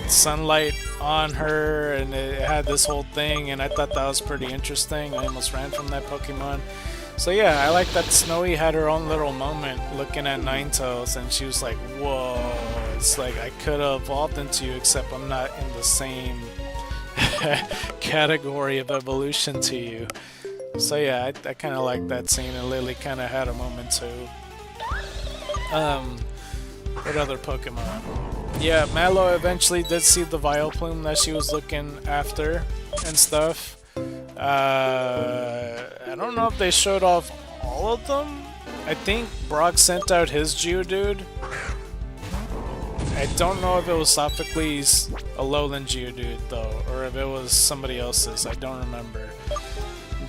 sunlight on her, and it had this whole thing, and I thought that was pretty interesting. I almost ran from that Pokemon. So yeah, I like that Snowy had her own little moment looking at Ninetales, and she was like, whoa, it's like I could have evolved into you, except I'm not in the same category of evolution to you. So yeah, I kind of like that scene, and Lily kind of had a moment too. What other Pokemon? Yeah, Mallow eventually did see the Vileplume that she was looking after and stuff. I don't know if they showed off all of them. I think Brock sent out his Geodude. I don't know if it was Sophocles' Alolan Geodude though, or if it was somebody else's. I don't remember.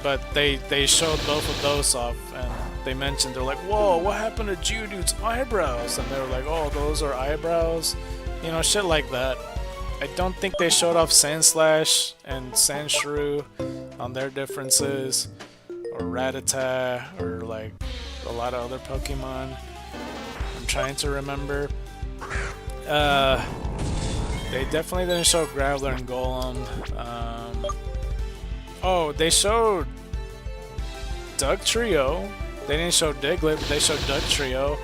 But they showed both of those off, and they mentioned, they're like, whoa, what happened to Geodude's eyebrows? And they were like, oh, those are eyebrows? You know, shit like that. I don't think they showed off Sandslash and Sandshrew on their differences, or Rattata, or like a lot of other Pokemon. I'm trying to remember. They definitely didn't show Graveler and Golem. Oh, they showed Dugtrio. They didn't show Diglett, but they showed Dugtrio.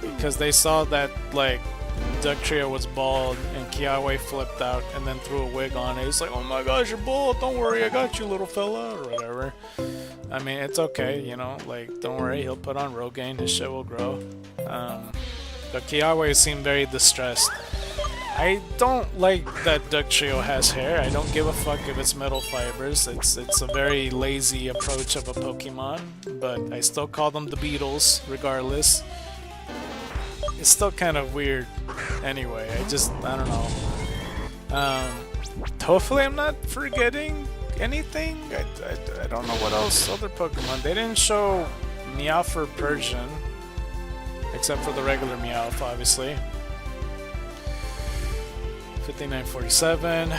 Because they saw that, like, Dugtrio was bald, and Kiawe flipped out and then threw a wig on it. He's like, oh my gosh, you're bald, don't worry, I got you, little fella, or whatever. I mean, it's okay, you know, like, don't worry, he'll put on Rogaine, his shit will grow. But Kiawe seemed very distressed. I don't like that Dugtrio has hair. I don't give a fuck if it's metal fibers. It's a very lazy approach of a Pokemon, but I still call them the Beatles, regardless. It's still kind of weird. Anyway, I don't know. Hopefully I'm not forgetting anything. I don't know what else other Pokemon. They didn't show Meowth or Persian, except for the regular Meowth, obviously. 5947.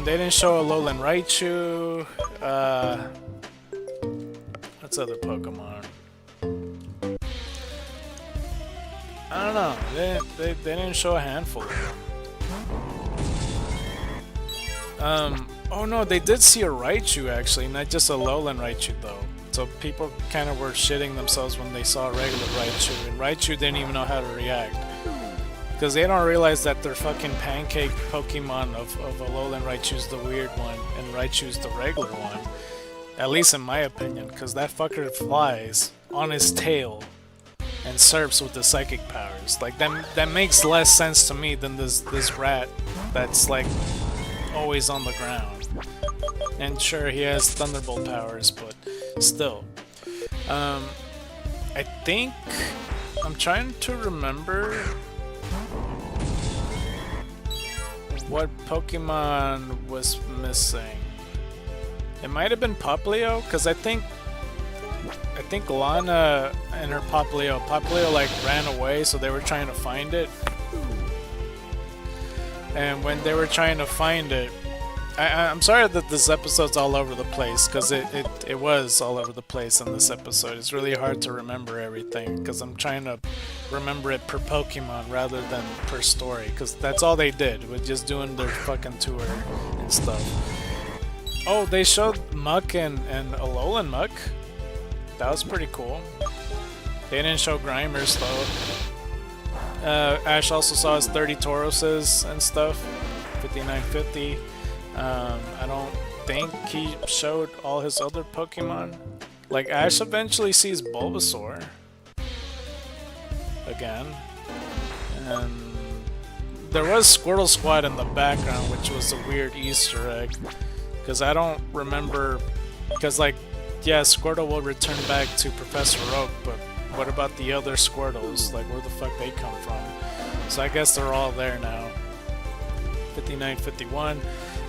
They didn't show Alolan Raichu. What's other Pokemon? I don't know. They didn't show a handful of them. Oh no, they did see a Raichu actually, not just a Alolan Raichu though. So people kind of were shitting themselves when they saw a regular Raichu, and Raichu didn't even know how to react. Because they don't realize that their fucking pancake Pokemon of Alolan Raichu's the weird one, and Raichu's the regular one. At least in my opinion, because that fucker flies on his tail and surfs with the psychic powers. Like, that makes less sense to me than this rat that's, like, always on the ground. And sure, he has Thunderbolt powers, but still. I think... I'm trying to remember... what Pokemon was missing. It might have been Popplio, because I think Lana and her Popplio like ran away, so they were trying to find it. And when they were trying to find it, I'm sorry that this episode's all over the place, because it was all over the place in this episode. It's really hard to remember everything, because I'm trying to remember it per Pokemon rather than per story, because that's all they did, with just doing their fucking tour and stuff. Oh, they showed Muck and Alolan Muck. That was pretty cool. They didn't show Grimers though. Ash also saw his 30 Tauroses and stuff. 5950. I don't think he showed all his other Pokemon. Like, Ash eventually sees Bulbasaur again. And there was Squirtle Squad in the background, which was a weird Easter egg. Because I don't remember... Because, like, yeah, Squirtle will return back to Professor Oak, but what about the other Squirtles? Like, where the fuck they come from? So I guess they're all there now. 5951.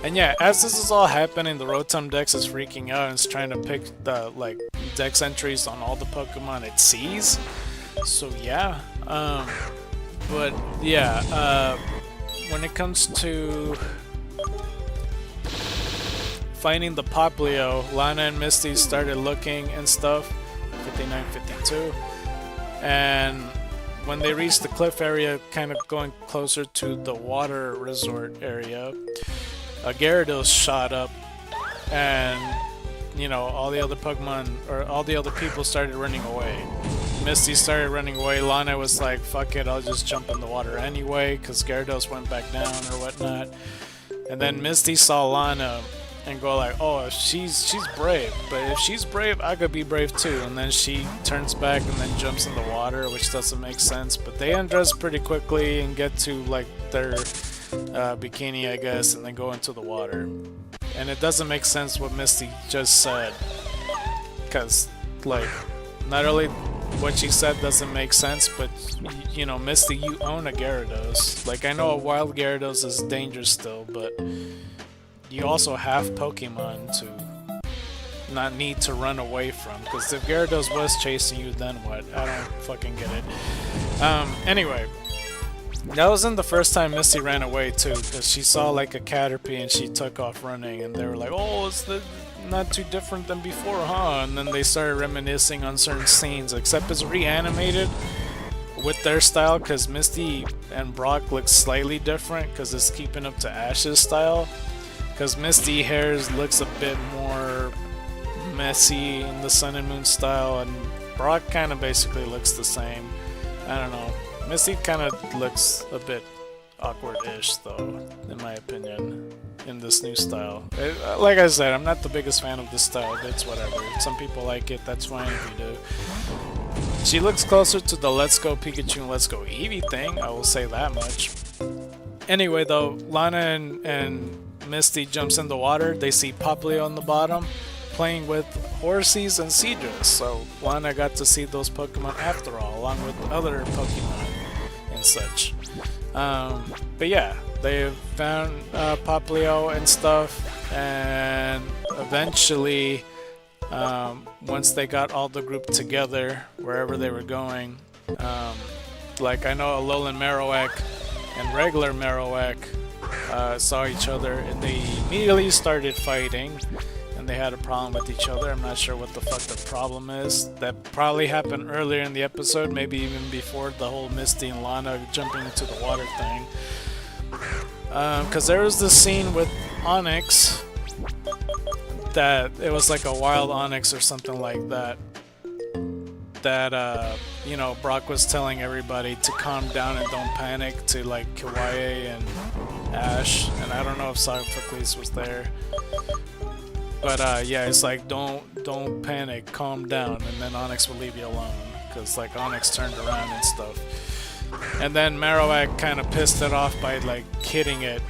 And yeah, as this is all happening, the Rotom Dex is freaking out and is trying to pick the, like, Dex entries on all the Pokemon it sees. So yeah. But yeah, when it comes to finding the Popplio, Lana and Misty started looking and stuff. 5952. And when they reached the cliff area, kind of going closer to the water resort area, a Gyarados shot up, and you know, all the other Pokemon, or all the other people, started running away. Misty started running away. Lana was like, fuck it, I'll just jump in the water anyway, because Gyarados went back down or whatnot. And then Misty saw Lana and go like, oh, she's brave, but if she's brave, I could be brave too. And then she turns back and then jumps in the water, which doesn't make sense. But they undress pretty quickly and get to like their bikini, I guess, and then go into the water. And it doesn't make sense what Misty just said, because like, not only what she said doesn't make sense, but you know, Misty, you own a Gyarados. Like, I know a wild Gyarados is dangerous still, but you also have Pokemon to not need to run away from. Because if Gyarados was chasing you, then what? I don't fucking get it. Anyway, that wasn't the first time Misty ran away too, because she saw like a Caterpie and she took off running, and they were like, oh, it's not too different than before, huh? And then they started reminiscing on certain scenes, except it's reanimated with their style, because Misty and Brock look slightly different because it's keeping up to Ash's style. Because Misty hairs looks a bit more messy in the Sun and Moon style, and Brock kind of basically looks the same. I don't know. Misty kind of looks a bit awkward-ish, though, in my opinion, in this new style. Like I said, I'm not the biggest fan of this style, but it's whatever. If some people like it, that's fine if you do. She looks closer to the Let's Go Pikachu and Let's Go Eevee thing, I will say that much. Anyway, though, Lana and Misty jumps in the water. They see Popplio on the bottom playing with Horseys and Seadras, so Lana got to see those Pokemon after all, along with other Pokemon and such. But yeah, they found Popplio and stuff, and eventually, once they got all the group together, wherever they were going, like, I know Alolan Marowak and regular Marowak saw each other, and they immediately started fighting, and they had a problem with each other. I'm not sure what the fuck the problem is. That probably happened earlier in the episode, maybe even before the whole Misty and Lana jumping into the water thing. Because there was this scene with Onyx that it was like a wild Onyx or something like that, that you know, Brock was telling everybody to calm down and don't panic to like Kawaii and Ash, and I don't know if Sophocles was there, but yeah, it's like don't panic, calm down, and then Onyx will leave you alone, because like Onyx turned around and stuff. And then Marowak kind of pissed it off by like hitting it,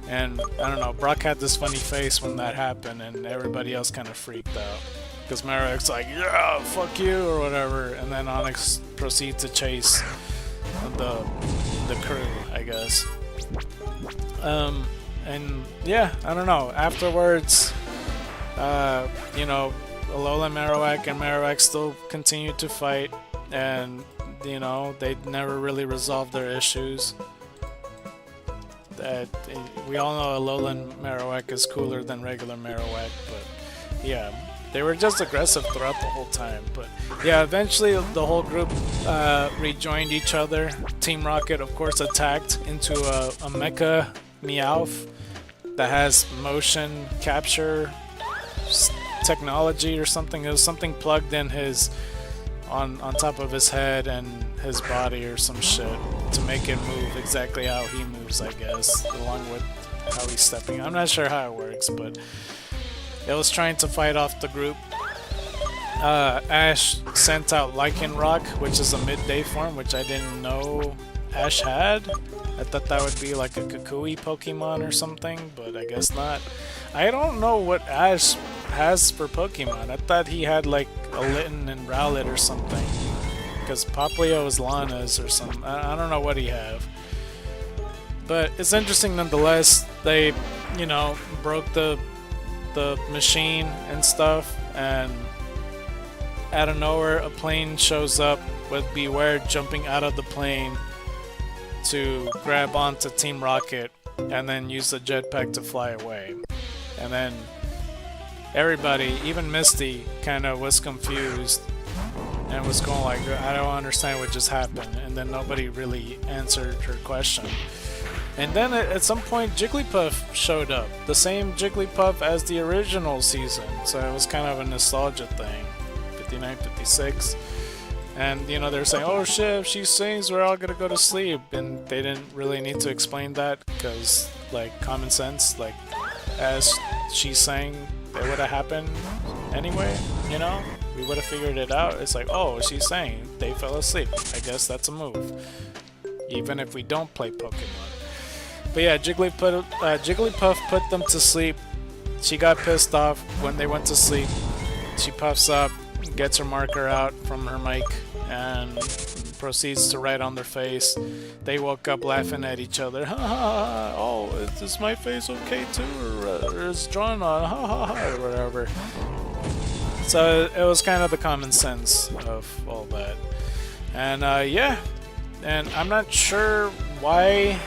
and I don't know, Brock had this funny face when that happened, and everybody else kind of freaked out. Because Marowak's like, yeah, fuck you, or whatever, and then Onyx proceeds to chase the crew, I guess. And yeah, I don't know, afterwards, you know, Alolan Marowak and Marowak still continued to fight, and, you know, they never really resolved their issues. We all know Alolan Marowak is cooler than regular Marowak, but yeah, they were just aggressive throughout the whole time. But yeah, eventually the whole group rejoined each other. Team Rocket, of course, attacked into a Mecha Meowth that has motion capture technology or something. It was something plugged in his on top of his head and his body or some shit to make it move exactly how he moves, I guess, along with how he's stepping. I'm not sure how it works, but it was trying to fight off the group. Ash sent out Lycanroc, which is a midday form, which I didn't know Ash had. I thought that would be like a Kukui Pokemon or something, but I guess not. I don't know what Ash has for Pokemon. I thought he had like a Litten and Rowlet or something, because Popplio is Lana's or something. I don't know what he have. But it's interesting nonetheless. They, you know, broke the machine and stuff, and out of nowhere a plane shows up with Beware jumping out of the plane to grab onto Team Rocket and then use the jetpack to fly away. And then everybody, even Misty, kind of was confused and was going like, I don't understand what just happened, and then nobody really answered her question. And then at some point Jigglypuff showed up, the same Jigglypuff as the original season, so it was kind of a nostalgia thing. 59, 56. And you know, they're saying, oh shit, if she sings we're all gonna go to sleep, and they didn't really need to explain that, because like common sense, like as she sang it would have happened anyway, you know, we would have figured it out. It's like, oh, she sang, they fell asleep, I guess that's a move, even if we don't play Pokemon. But yeah, Jigglypuff put them to sleep. She got pissed off when they went to sleep. She puffs up, gets her marker out from her mic, and proceeds to write on their face. They woke up laughing at each other. Ha ha ha! Oh, is my face okay too, or is drawn on? Ha ha ha! Or whatever. So it was kind of the common sense of all that. And yeah, and I'm not sure why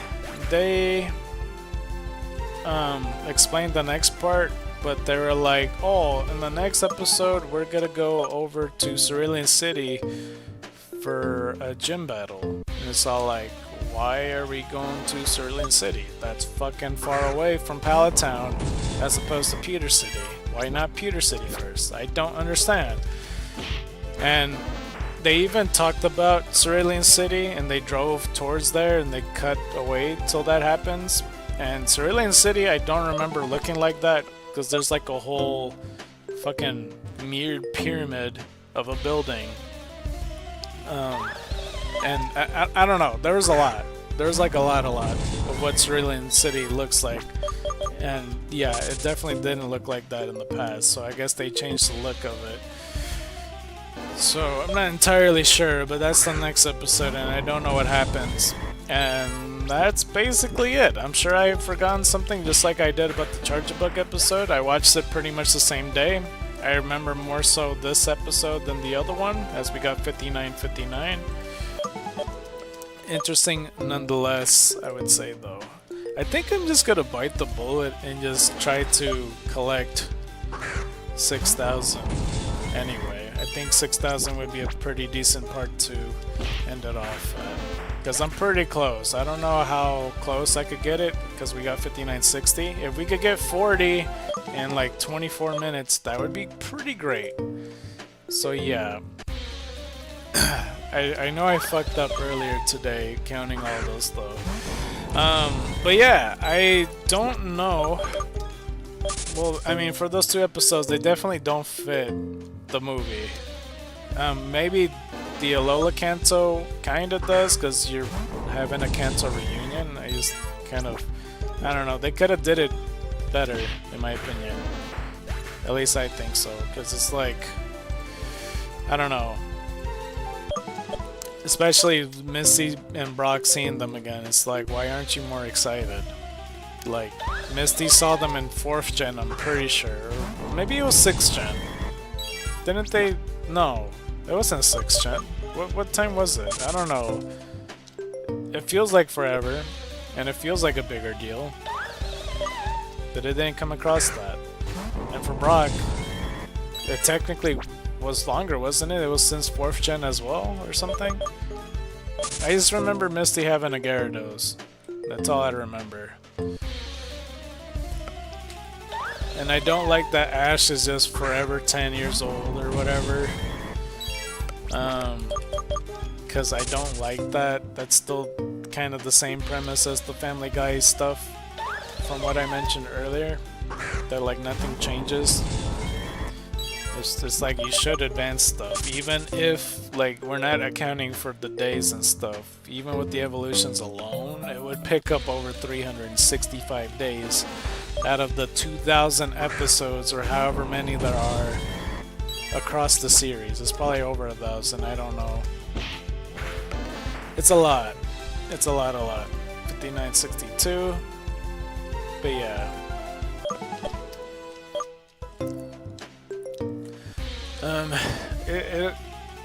they explained the next part, but they were like, oh, in the next episode we're gonna go over to Cerulean City for a gym battle. And it's all like, why are we going to Cerulean City? That's fucking far away from Pallet Town as opposed to Pewter City. Why not Pewter City first? I don't understand. And they even talked about Cerulean City, and they drove towards there and they cut away till that happens. And Cerulean City, I don't remember looking like that, because there's like a whole fucking mirrored pyramid of a building. And I don't know, there was a lot. There's like a lot of what Cerulean City looks like. And yeah, it definitely didn't look like that in the past, so I guess they changed the look of it. So I'm not entirely sure, but that's the next episode and I don't know what happens. And that's basically it. I'm sure I've forgotten something, just like I did about the Charge-a-Bug episode. I watched it pretty much the same day. I remember more so this episode than the other one, as we got 59-59. Interesting nonetheless, I would say though. I think I'm just gonna bite the bullet and just try to collect 6,000 anyway. I think 6,000 would be a pretty decent part to end it off at, because I'm pretty close. I don't know how close I could get it, because we got 5960. If we could get 40 in like 24 minutes, that would be pretty great. So yeah, I know I fucked up earlier today counting all those though. But yeah, I don't know. Well, I mean, for those two episodes, they definitely don't fit the movie. Maybe the Alola Kanto kinda does, because you're having a Kanto reunion. I just kind of, I don't know, they could have did it better, in my opinion. At least I think so, because it's like, I don't know. Especially Misty and Brock seeing them again, it's like, why aren't you more excited? Like, Misty saw them in 4th gen, I'm pretty sure. Or maybe it was 6th gen. Didn't they? No, it wasn't 6th gen. What time was it? I don't know. It feels like forever. and it feels like a bigger deal. But it didn't come across that. And for Brock, it technically was longer, wasn't it? It was since 4th gen as well, or something? I just remember Misty having a Gyarados. That's all I remember. And I don't like that Ash is just forever 10 years old or whatever. Because I don't like that. That's still kind of the same premise as the Family Guy stuff from what I mentioned earlier. That like nothing changes. It's just like you should advance stuff. Even if like we're not accounting for the days and stuff. Even with the evolutions alone, it would pick up over 365 days out of the 2,000 episodes or however many there are across the series. It's probably over 1,000, I don't know. It's a lot. It's a lot. 5962. But yeah.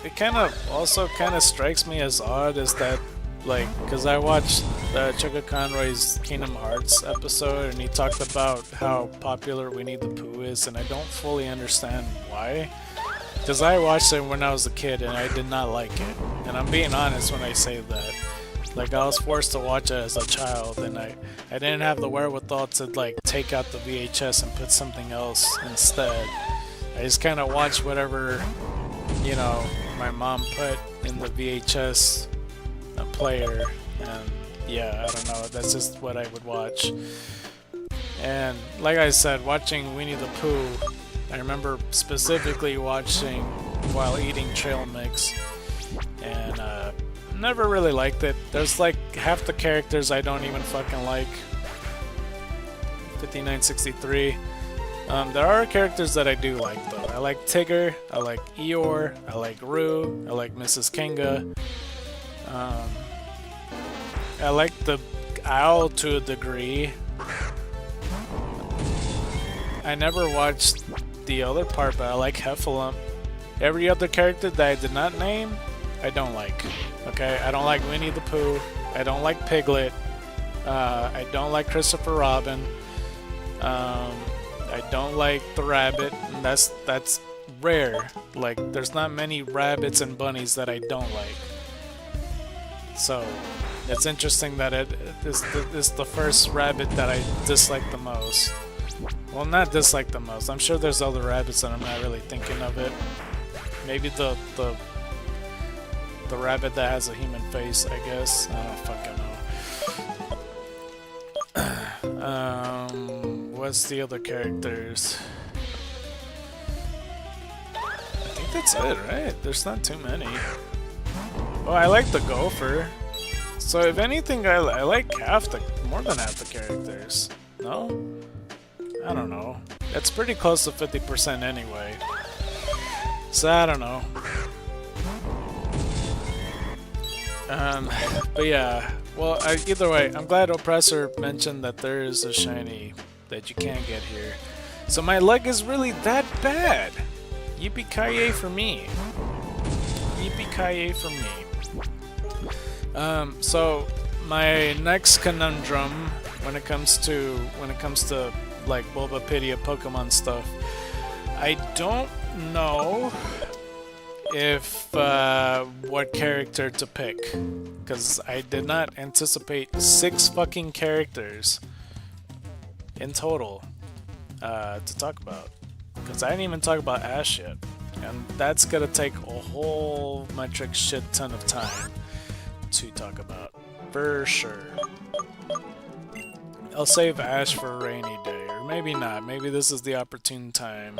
It kind of also kind of strikes me as odd is that, like, because I watched Chuka Conroy's Kingdom Hearts episode and he talked about how popular Winnie the Pooh is, and I don't fully understand why. Because I watched it when I was a kid and I did not like it. And I'm being honest when I say that. Like, I was forced to watch it as a child and I didn't have the wherewithal to, like, take out the VHS and put something else instead. I just kind of watched whatever, you know, my mom put in the VHS player, and yeah, I don't know, that's just what I would watch. And like I said, watching Winnie the Pooh, I remember specifically watching while eating trail mix, and never really liked it. There's like half the characters I don't even fucking like. 5963. There are characters that I do like though. I like Tigger, I like Eeyore, I like Rue, I like Mrs. Kinga. I like the owl to a degree. I never watched the other part, but I like Heffalump. Every other character that I did not name, I don't like. Okay, I don't like Winnie the Pooh. I don't like Piglet. I don't like Christopher Robin. I don't like the rabbit, and that's rare. Like, there's not many rabbits and bunnies that I don't like. So, it's interesting that it is the first rabbit that I dislike the most. Well, not dislike the most. I'm sure there's other rabbits that I'm not really thinking of it. Maybe the rabbit that has a human face, I guess. I don't fucking know. What's the other characters? I think that's it, right? There's not too many. Oh, I like the gopher. So if anything, I like more than half the characters. No? I don't know. That's pretty close to 50% anyway. So I don't know. But yeah. Well, either way, I'm glad Oppressor mentioned that there is a shiny that you can get here. So my luck is really that bad. Yippee-ki-yay for me. Yippee-ki-yay for me. So my next conundrum when it comes to like Bulbapedia Pokemon stuff, I don't know if what character to pick, because I did not anticipate 6 fucking characters in total to talk about, because I didn't even talk about Ash yet, and that's gonna take a whole metric shit ton of time to talk about, for sure. I'll save Ash for a rainy day, or maybe not. Maybe this is the opportune time.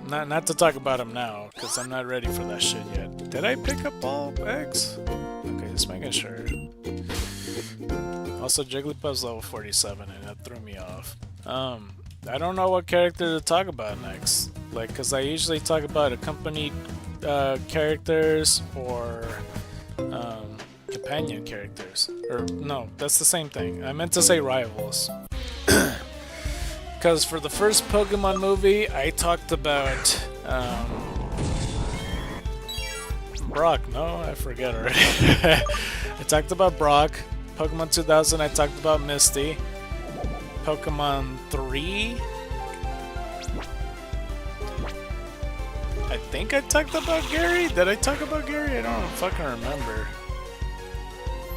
Not to talk about him now, because I'm not ready for that shit yet. Did I pick up all eggs? Okay, just making sure. Also, Jigglypuff's level 47, and that threw me off. I don't know what character to talk about next. Like, because I usually talk about accompanied characters or companion characters. Or, no, that's the same thing. I meant to say rivals. Because for the first Pokemon movie, I talked about Brock. No, I forget already. I talked about Brock, Pokemon 2000, I talked about Misty. Pokemon 3, I think I talked about Gary. Did I talk about Gary? I don't fucking remember.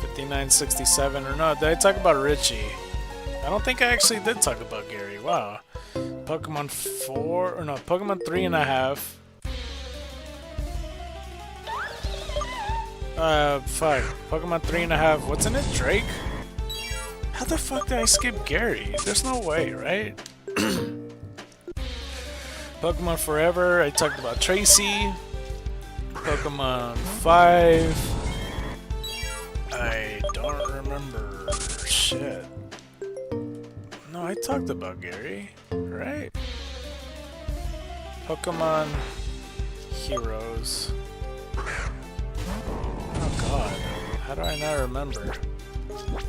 5967, or no, did I talk about Richie? I don't think I actually did talk about Gary. Wow. Pokemon 4, or no, Pokemon 3.5. Fuck. Pokemon 3.5. What's in it? Drake? How the fuck did I skip Gary? There's no way, right? Pokemon Forever, I talked about Tracy. Pokemon 5. I don't remember. Shit. No, I talked about Gary, right? Pokemon Heroes. Oh god, how do I not remember? Oh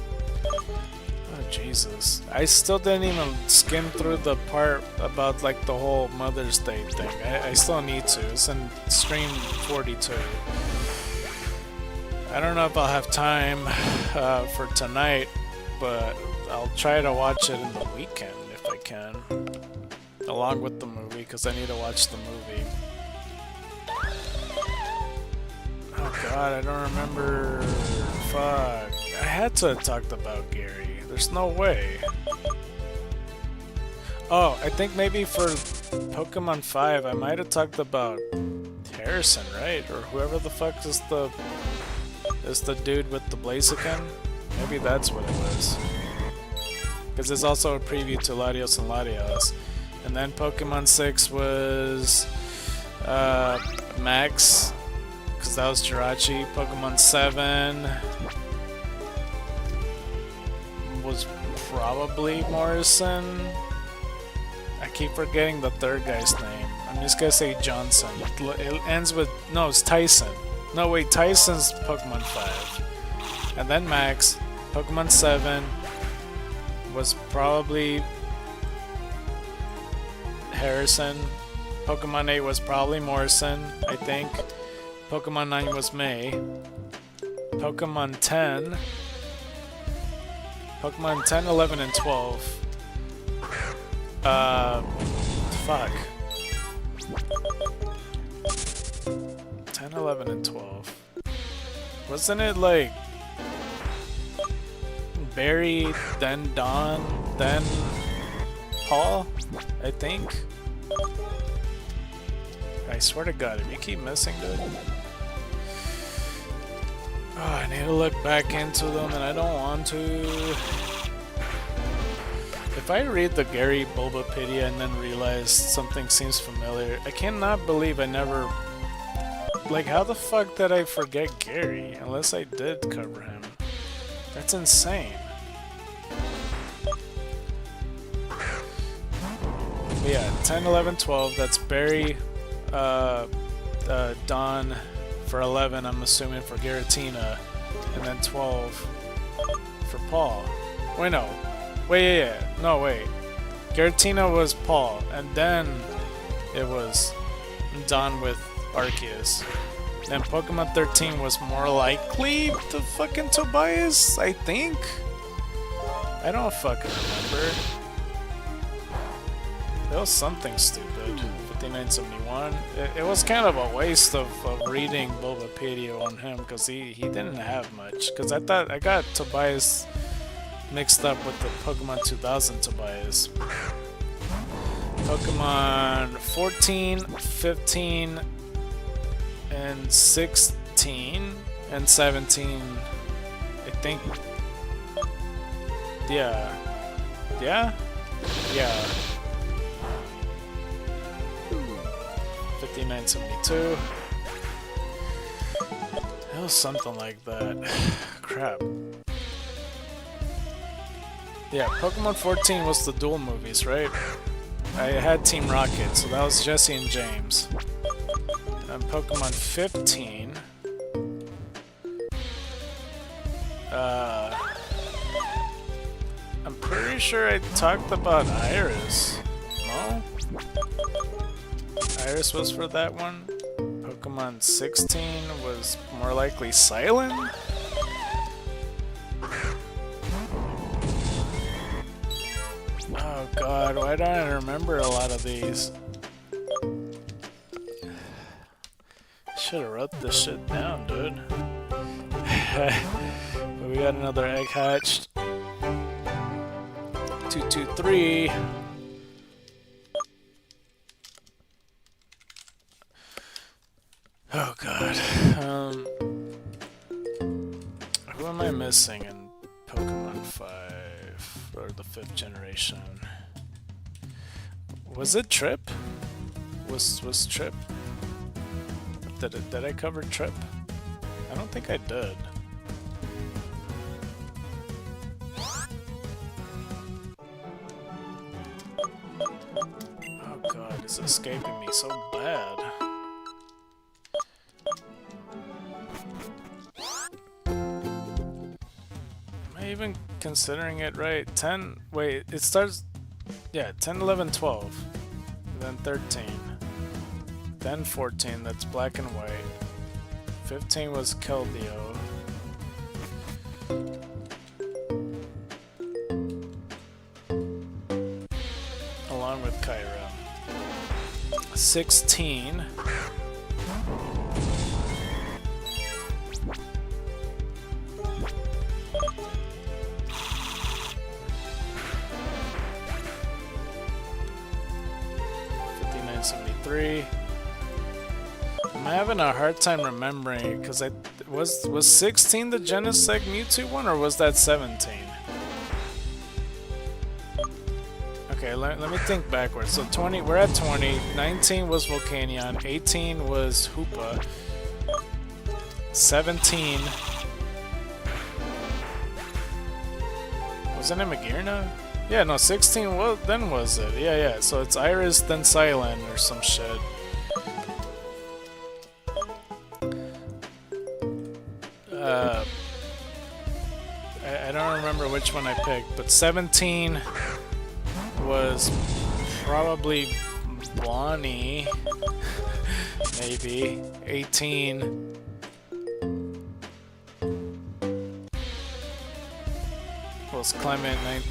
Jesus. I still didn't even skim through the part about like the whole Mother's Day thing. I still need to. It's in stream 42. I don't know if I'll have time for tonight, but I'll try to watch it in the weekend if I can. Along with the movie, because I need to watch the movie. Oh god, I don't remember. Fuck. I had to have talked about Gary. There's no way. Oh, I think maybe for Pokemon 5, I might have talked about Harrison, right? Or whoever the fuck is the dude with the Blaziken? Maybe that's what it was. Because there's also a preview to Latios and Latios. And then Pokemon 6 was Max, because that was Jirachi. Pokemon 7 was probably Morrison. I keep forgetting the third guy's name. I'm just gonna say Johnson. It ends with... no, it's Tyson. No, wait, Tyson's Pokemon 5. And then Max. Pokemon 7 was probably Harrison. Pokemon 8 was probably Morrison, I think. Pokemon 9 was May. Pokemon 10. Pokemon 10, 11, and 12. Fuck. 10, 11, and 12. Wasn't it like Barry, then Don, then Paul? I think. I swear to God, if you keep missing, dude. Oh, I need to look back into them, and I don't want to. If I read the Gary Bulbapedia and then realize something seems familiar, I cannot believe I never... Like, how the fuck did I forget Gary? Unless I did cover him. That's insane. But yeah, 10, 11, 12, that's Barry, Don for 11, I'm assuming for Giratina, and then 12 for Paul. Wait, no. Wait, yeah. No, wait. Giratina was Paul, and then it was Don with Arceus. Then Pokemon 13 was more likely to fucking Tobias, I think? I don't fucking remember. It was something stupid. 5971. It was kind of a waste of reading Bulbapedia on him, because he didn't have much. Because I thought I got Tobias mixed up with the Pokemon 2000 Tobias. Pokemon 14, 15, and 16, and 17, I think. Yeah. Yeah? Yeah. 5972. It was something like that. Crap. Yeah, Pokemon 14 was the dual movies, right? I had Team Rocket, so that was Jesse and James. And Pokemon 15... I'm pretty sure I talked about Iris. No? Iris was for that one. Pokemon 16 was more likely Silent? god, why don't I remember a lot of these? Should've wrote this shit down, dude. But we got another egg hatched. 223. Oh god. Who am I missing in Pokemon 5 or the 5th generation? Was it Trip? Was Trip? Did I cover Trip? I don't think I did. Oh god, it's escaping me so bad. Am I even considering it right? 10, wait, it starts, yeah, 10, 11, 12, then 13, then 14, that's black and white, 15 was Keldeo, along with Kyra, 16, I'm having a hard time remembering because I was 16 the Genesect Mewtwo one, or was that 17? Okay, let me think backwards. So 20, we're at 20. 19 was Volcanion. 18 was Hoopa. 17 wasn't it Magearna? Yeah, no, 16 was, then was it? Yeah, so it's Iris, then Silent, or some shit. I don't remember which one I picked, but 17 was probably Bonnie, maybe. 18 was Clement.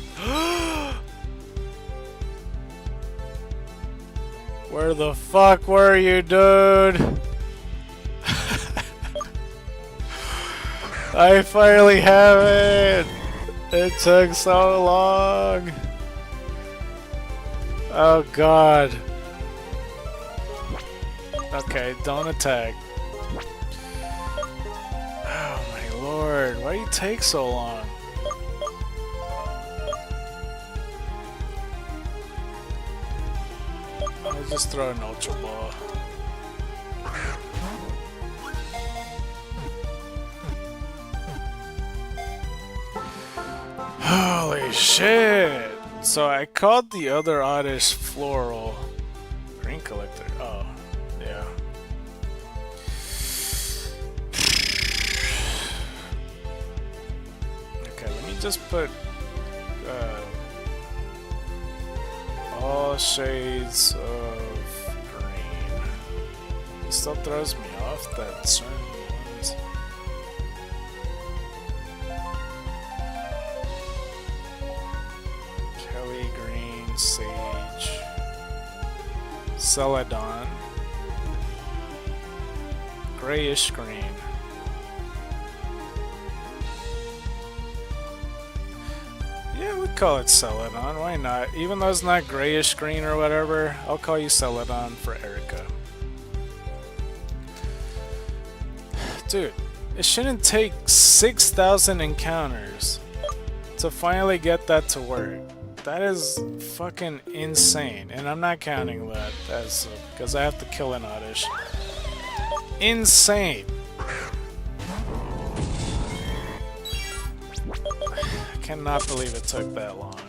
Where the fuck were you, dude? I finally have it! It took so long! Oh god. Okay, don't attack. Oh my lord, why do you take so long? I'll just throw an Ultra Ball. Holy shit! So I called the other Oddish Floral. Green Collector. Oh, yeah. Okay, let me just put all shades of green. It still throws me off that certain ones. Kelly green, sage, Celadon, grayish green. Yeah, we call it Celadon, why not? Even though it's not grayish green or whatever, I'll call you Celadon for Erica. Dude, it shouldn't take 6,000 encounters to finally get that to work. That is fucking insane, and I'm not counting that as because I have to kill an Oddish. Insane. I cannot believe it took that long.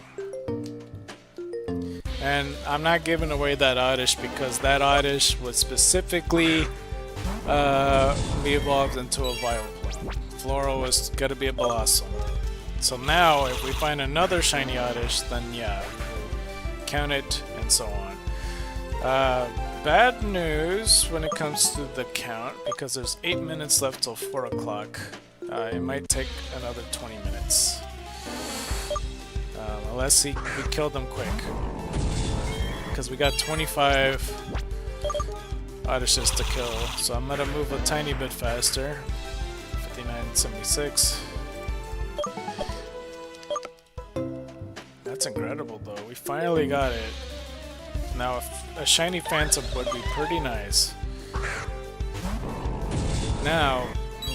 And I'm not giving away that Oddish because that Oddish was specifically be evolved into a Vileplume. Floral was gonna be a Blossom. So now, if we find another shiny Oddish, then yeah, we'll count it and so on. Bad news when it comes to the count, because there's 8 minutes left till 4 o'clock. It might take another 20 minutes. unless we killed him quick. Because we got 25 Odysseus to kill, so I'm gonna move a tiny bit faster. 59.76. That's incredible though, we finally got it. Now a shiny Phantom would be pretty nice. Now,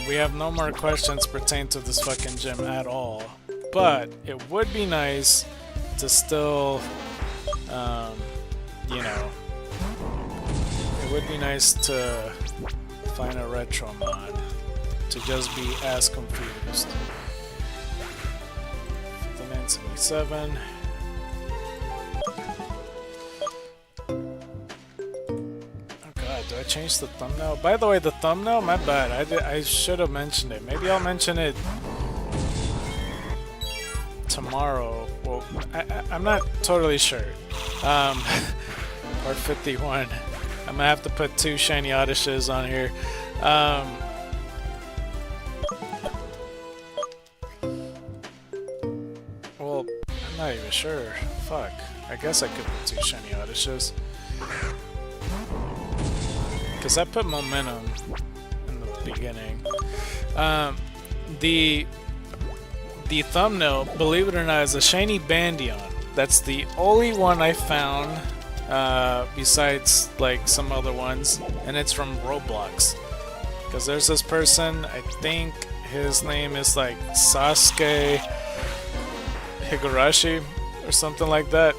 we have no more questions pertaining to this fucking gym at all. But it would be nice to still, you know, it would be nice to find a retro mod to just be as confused. 59.77. Do I change the thumbnail? By the way, the thumbnail? My bad. I should have mentioned it. Maybe I'll mention it tomorrow. Well, I'm not totally sure. Part 51. I'm gonna have to put 2 shiny Odysseus on here. Well, I'm not even sure. Fuck. I guess I could put 2 shiny Odysseus. Because I put momentum in the beginning. The thumbnail, believe it or not, is a shiny Bandion. That's the only one I found, besides like some other ones, and it's from Roblox. Because there's this person, I think his name is like Sasuke Higurashi or something like that.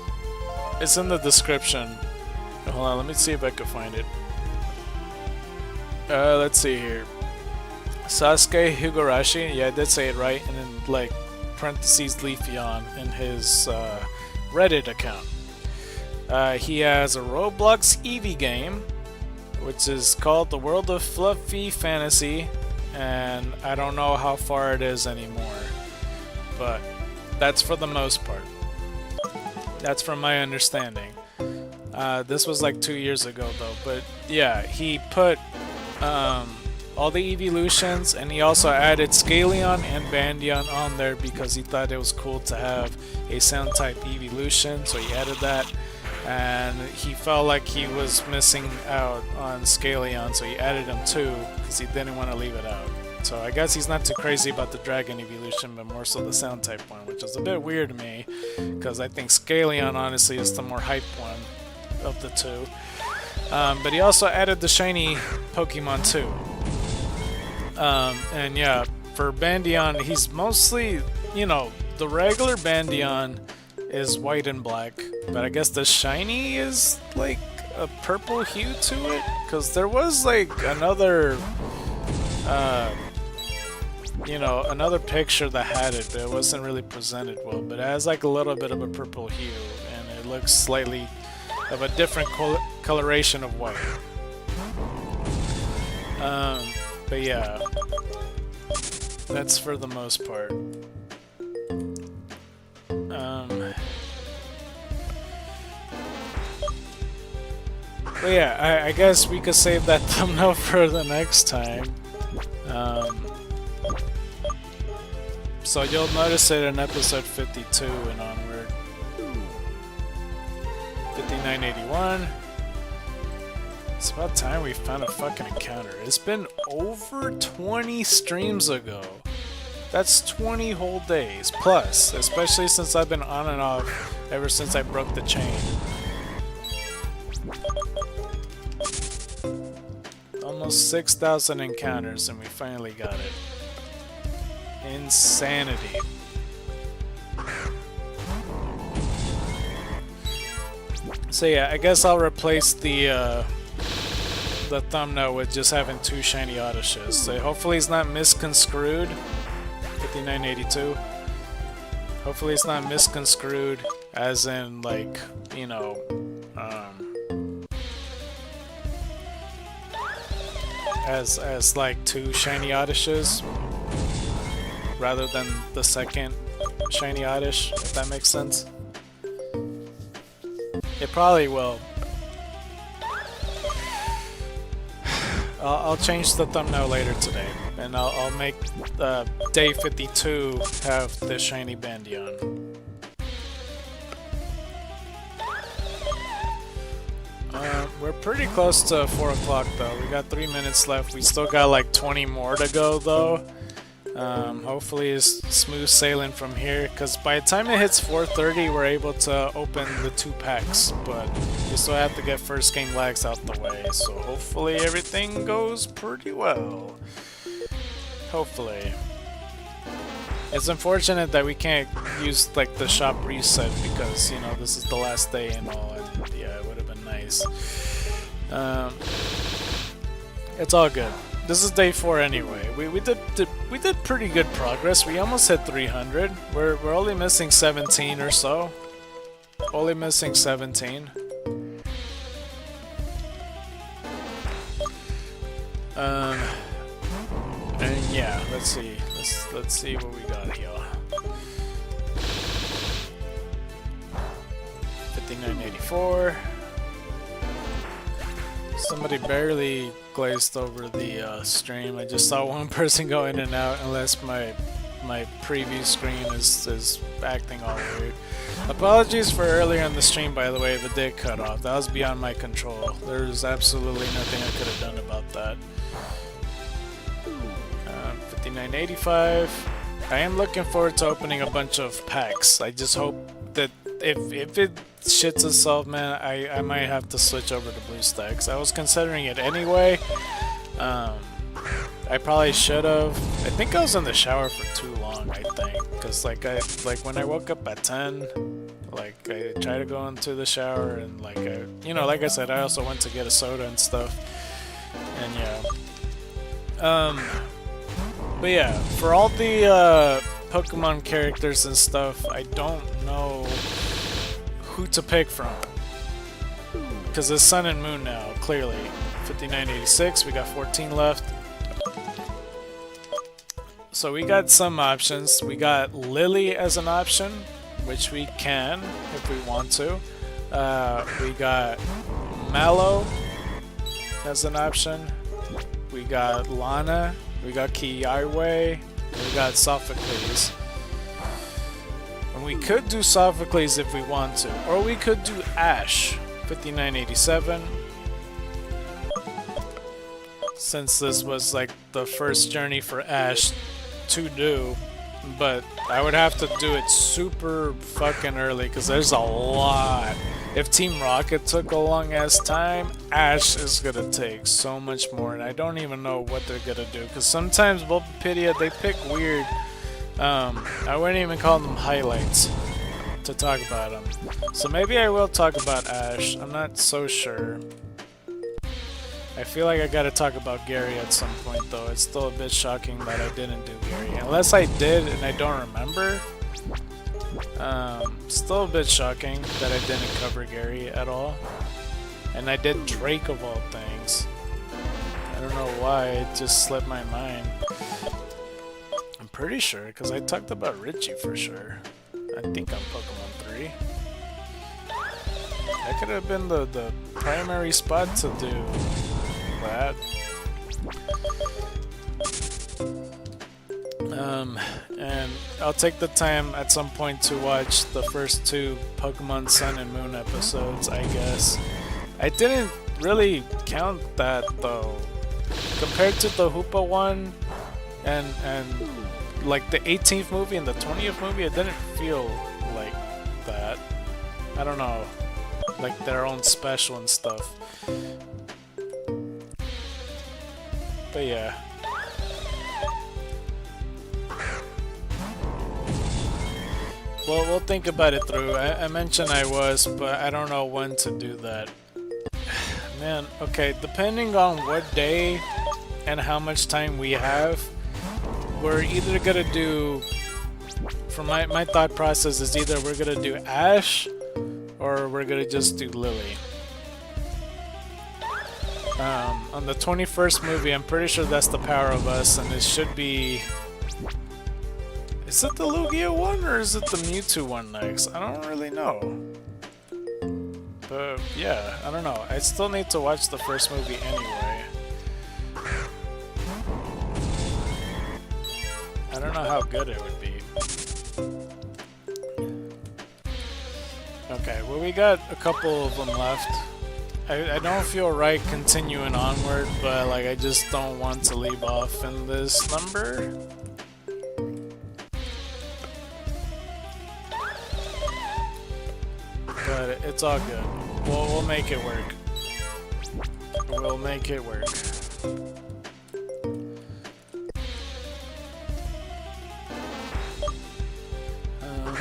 It's in the description. Hold on, let me see if I can find it. Let's see here. Sasuke Higurashi, yeah, I did say it right, and then like parentheses Leafeon in his Reddit account. He has a Roblox Eevee game, which is called The World of Fluffy Fantasy, and I don't know how far it is anymore, but that's for the most part. That's from my understanding. This was like 2 years ago though, but yeah, he put all the evolutions, and he also added Scaleon and Bandion on there because he thought it was cool to have a sound type evolution, so he added that. And he felt like he was missing out on Scaleon, so he added him too because he didn't want to leave it out. So I guess he's not too crazy about the dragon evolution, but more so the sound type one, which is a bit weird to me because I think Scaleon honestly is the more hype one of the two. But he also added the shiny Pokemon too. And yeah, for Bandion, he's mostly, you know, the regular Bandion is white and black, but I guess the shiny is like a purple hue to it, because there was like another, you know, another picture that had it, but it wasn't really presented well, but it has like a little bit of a purple hue, and it looks slightly of a different coloration of white. But yeah, that's for the most part. But yeah, I guess we could save that thumbnail for the next time. So you'll notice it in episode 52 and onward. 5981. It's about time we found a fucking encounter. It's been over 20 streams ago. That's 20 whole days plus, especially since I've been on and off ever since I broke the chain. Almost 6,000 encounters and we finally got it. Insanity. So yeah, I guess I'll replace the thumbnail with just having 2 shiny Odysseus. So hopefully it's not misconstrued. 5982. Hopefully it's not misconstrued as in like, you know, as like 2 shiny Odysseus rather than the second shiny Oddish, if that makes sense. It probably will. I'll change the thumbnail later today, and I'll make day 52 have the shiny Bandion. We're pretty close to 4 o'clock though. We got 3 minutes left. We still got like 20 more to go though. Hopefully it's smooth sailing from here, because by the time it hits 4:30 we're able to open the 2 packs, but we still have to get first game lags out the way, so hopefully everything goes pretty well. Hopefully. It's unfortunate that we can't use like the shop reset, because you know this is the last day and all, and yeah, it would have been nice. It's all good. This is day 4 anyway. We did pretty good progress. We almost hit 300. We're only missing 17 or so. Only missing 17. And yeah, let's see. Let's see what we got here. 5984. Somebody barely glazed over the stream. I just saw one person go in and out, unless my preview screen is acting all weird. Apologies for earlier in the stream, by the way, if it did cut off. That was beyond my control. There's absolutely nothing I could have done about that. 5985. I am looking forward to opening a bunch of packs. I just hope that if it shits itself, man, I might have to switch over to BlueStacks. I was considering it anyway. I probably should have. I think I was in the shower for too long, I think, because like when I woke up at 10, like I tried to go into the shower, and like like I said, I also went to get a soda and stuff, and yeah. But yeah, for all the Pokemon characters and stuff, I don't know who to pick from, because it's Sun and Moon now, clearly. 5986, we got 14 left. So we got some options. We got Lily as an option, which we can if we want to. We got Mallow as an option. We got Lana. We got Kiaiwe. We got Sophocles. And we could do Sophocles if we want to. Or we could do Ash. 5987. Since this was like the first journey for Ash to do. But I would have to do it super fucking early, because there's a lot. If Team Rocket took a long ass time, Ash is gonna take so much more, and I don't even know what they're gonna do, because sometimes Bulbapedia, they pick weird, I wouldn't even call them highlights to talk about them. So maybe I will talk about Ash, I'm not so sure. I feel like I gotta talk about Gary at some point though. It's still a bit shocking that I didn't do Gary. Unless I did and I don't remember. Still a bit shocking that I didn't cover Gary at all. And I did Drake of all things. I don't know why, it just slipped my mind. I'm pretty sure, because I talked about Richie for sure. I think I'm Pokemon 3. That could have been the primary spot to do that. And I'll take the time at some point to watch the first 2 Pokemon Sun and Moon episodes, I guess. I didn't really count that though. Compared to the Hoopa one and like the 18th movie and the 20th movie, it didn't feel like that. I don't know. Like their own special and stuff. But yeah. Well, we'll think about it through. I mentioned I was, but I don't know when to do that. Man, okay, depending on what day and how much time we have, we're either gonna do... For my thought process is either we're gonna do Ash, or we're gonna just do Lily. On the 21st movie, I'm pretty sure that's the Power of Us, and it should be... Is it the Lugia one, or is it the Mewtwo one next? I don't really know. But yeah, I don't know. I still need to watch the first movie anyway. I don't know how good it would be. Okay, well we got a couple of them left. I don't feel right continuing onward, but like I just don't want to leave off in this number. But it's all good. We'll make it work. We'll make it work.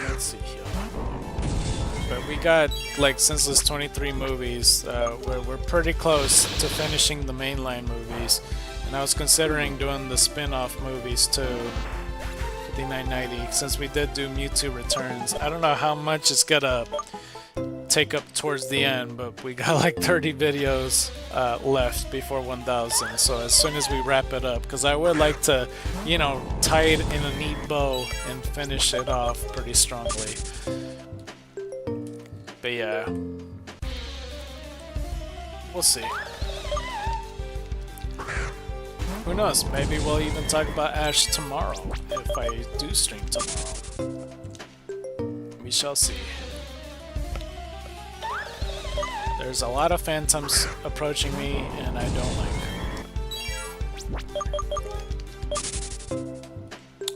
Let's see here. But we got, like, since there's 23 movies, we're pretty close to finishing the mainline movies. And I was considering doing the spin-off movies too. 5990, since we did do Mewtwo Returns. I don't know how much it's gonna take up towards the end, but we got like 30 videos left before 1000, so as soon as we wrap it up, because I would like to, you know, tie it in a neat bow and finish it off pretty strongly. But yeah, we'll see. Who knows, maybe we'll even talk about Ash tomorrow, if I do stream tomorrow. We shall see. There's a lot of phantoms approaching me, and I don't like.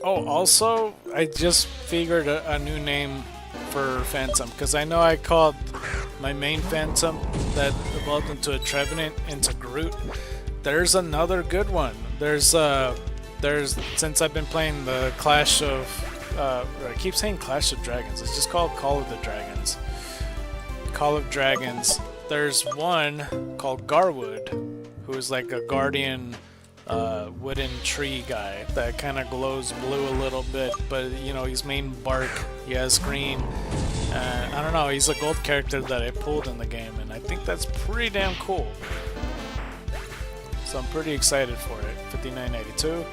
Oh, also, I just figured a new name for Phantom, because I know I called my main Phantom that evolved into a Trevenant into Groot. There's another good one. There's since I've been playing the Clash of, I keep saying Clash of Dragons. It's just called Call of the Dragons. Call of Dragons. There's one called Garwood, who's like a guardian wooden tree guy that kind of glows blue a little bit, but you know, he's main bark, he has green. I don't know, he's a gold character that I pulled in the game, and I think that's pretty damn cool. So I'm pretty excited for it. 5992.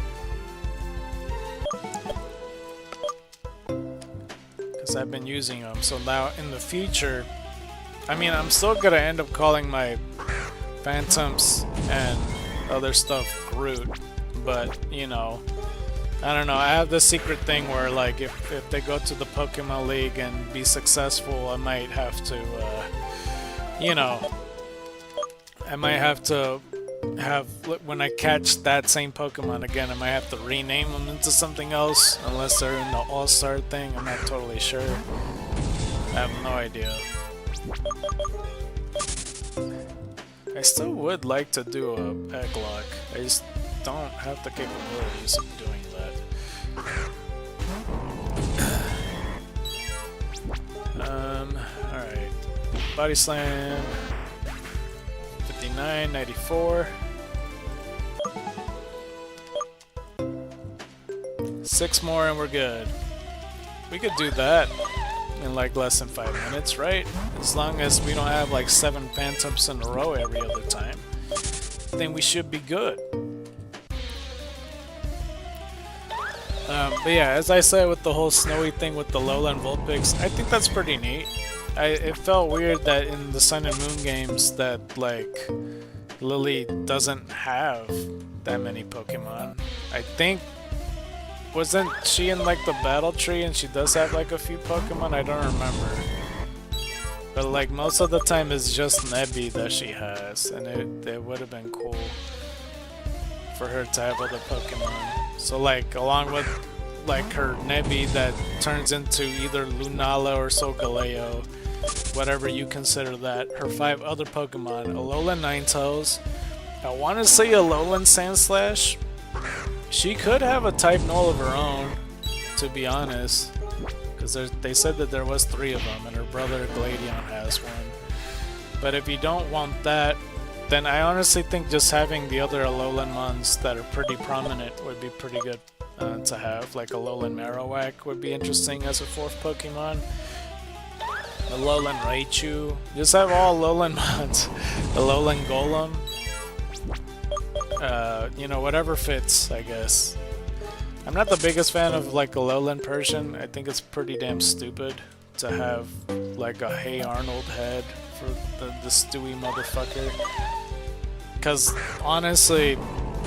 Because I've been using them, so now in the future, I mean, I'm still gonna end up calling my Phantoms and other stuff Groot, but, you know, I don't know, I have this secret thing where, like, if they go to the Pokemon League and be successful, I might have to, you know, I might have to when I catch that same Pokemon again, I might have to rename them into something else, unless they're in the All-Star thing, I'm not totally sure. I have no idea. I still would like to do a Egglocke. I just don't have the capabilities of doing that. Alright. Body Slam. 59, 94. 6 more and we're good. We could do that in like less than 5 minutes, right? As long as we don't have like 7 Phantoms in a row every other time, then we should be good. But yeah, as I said with the whole snowy thing with the Lowland Vulpix, I think that's pretty neat. It felt weird that in the Sun and Moon games that like Lily doesn't have that many Pokemon. I think, wasn't she in like the battle tree and she does have like a few Pokemon? I don't remember. But like most of the time it's just Nebby that she has, and it would have been cool for her to have other Pokemon. So like along with like her Nebby that turns into either Lunala or Solgaleo, whatever you consider that, her 5 other Pokemon, Alolan Ninetales, I want to say Alolan Sandslash. She could have a type null of her own, to be honest, because they said that there was 3 of them, and her brother Gladion has one. But if you don't want that, then I honestly think just having the other Alolan Mons that are pretty prominent would be pretty good to have. Like Alolan Marowak would be interesting as a 4th Pokemon. Alolan Raichu. Just have all Alolan Mons. Alolan Golem. You know, whatever fits, I guess. I'm not the biggest fan of like Alolan Persian. I think it's pretty damn stupid to have like a Hey Arnold head for the Stewie motherfucker. Cause honestly,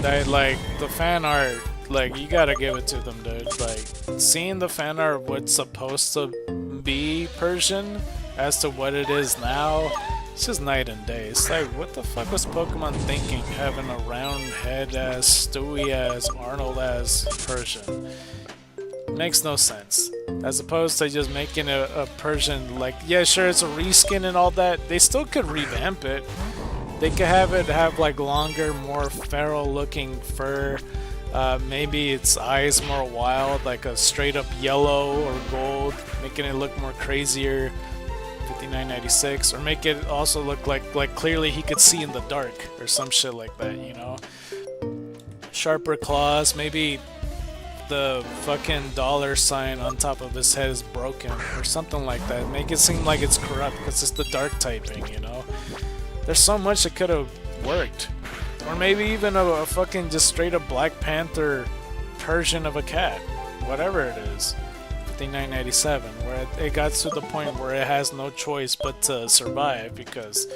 like the fan art, like you gotta give it to them, dude. Like seeing the fan art what's supposed to be Persian as to what it is now, It's just night and day. It's like, what the fuck was Pokemon thinking, having a round head as Stewie as Arnold as Persian? Makes no sense. As opposed to just making a Persian, like, yeah, sure, it's a reskin and all that. They still could revamp it. They could have it have like longer, more feral looking fur. Maybe its eyes more wild, like a straight up yellow or gold, making it look more crazier. 5996, or make it also look like clearly he could see in the dark or some shit like that, you know. Sharper claws, maybe the fucking dollar sign on top of his head is broken or something like that. Make it seem like it's corrupt because it's the dark typing, you know. There's so much that could have worked. Or maybe even a fucking just straight up Black Panther Persian of a cat. Whatever it is. 5997, where it got to the point where it has no choice but to survive, because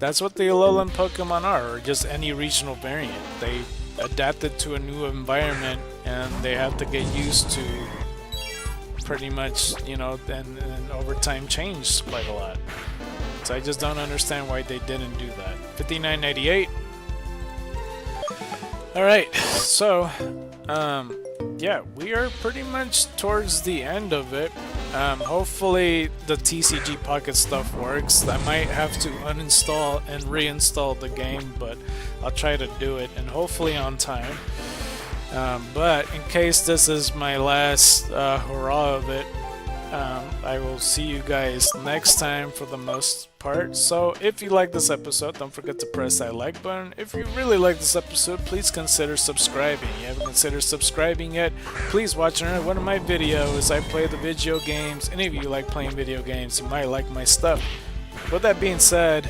that's what the Alolan Pokemon are, or just any regional variant. They adapted to a new environment and they have to get used to pretty much, you know, and over time change quite a lot. So I just don't understand why they didn't do that. 5998. Alright, so yeah, we are pretty much towards the end of it. Hopefully the TCG Pocket stuff works. I might have to uninstall and reinstall the game, but I'll try to do it, and hopefully on time. But in case this is my last hurrah of it, I will see you guys next time for the most part. So if you like this episode, don't forget to press that like button. If you really like this episode, please consider subscribing. If you haven't considered subscribing yet, please watch one of my videos. I play the video games. Any of you like playing video games, you might like my stuff. With that being said,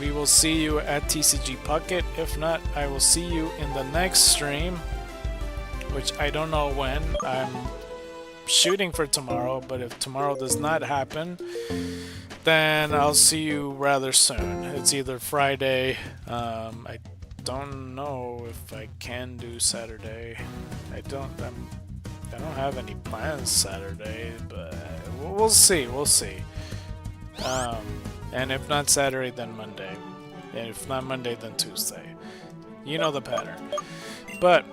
we will see you at TCG Pocket. If not, I will see you in the next stream, which I don't know when. I'm shooting for tomorrow, but if tomorrow does not happen, then I'll see you rather soon. It's either Friday. I don't know if I can do Saturday. I don't have any plans Saturday, but we'll see. We'll see. And if not Saturday, then Monday. And if not Monday, then Tuesday. You know the pattern. But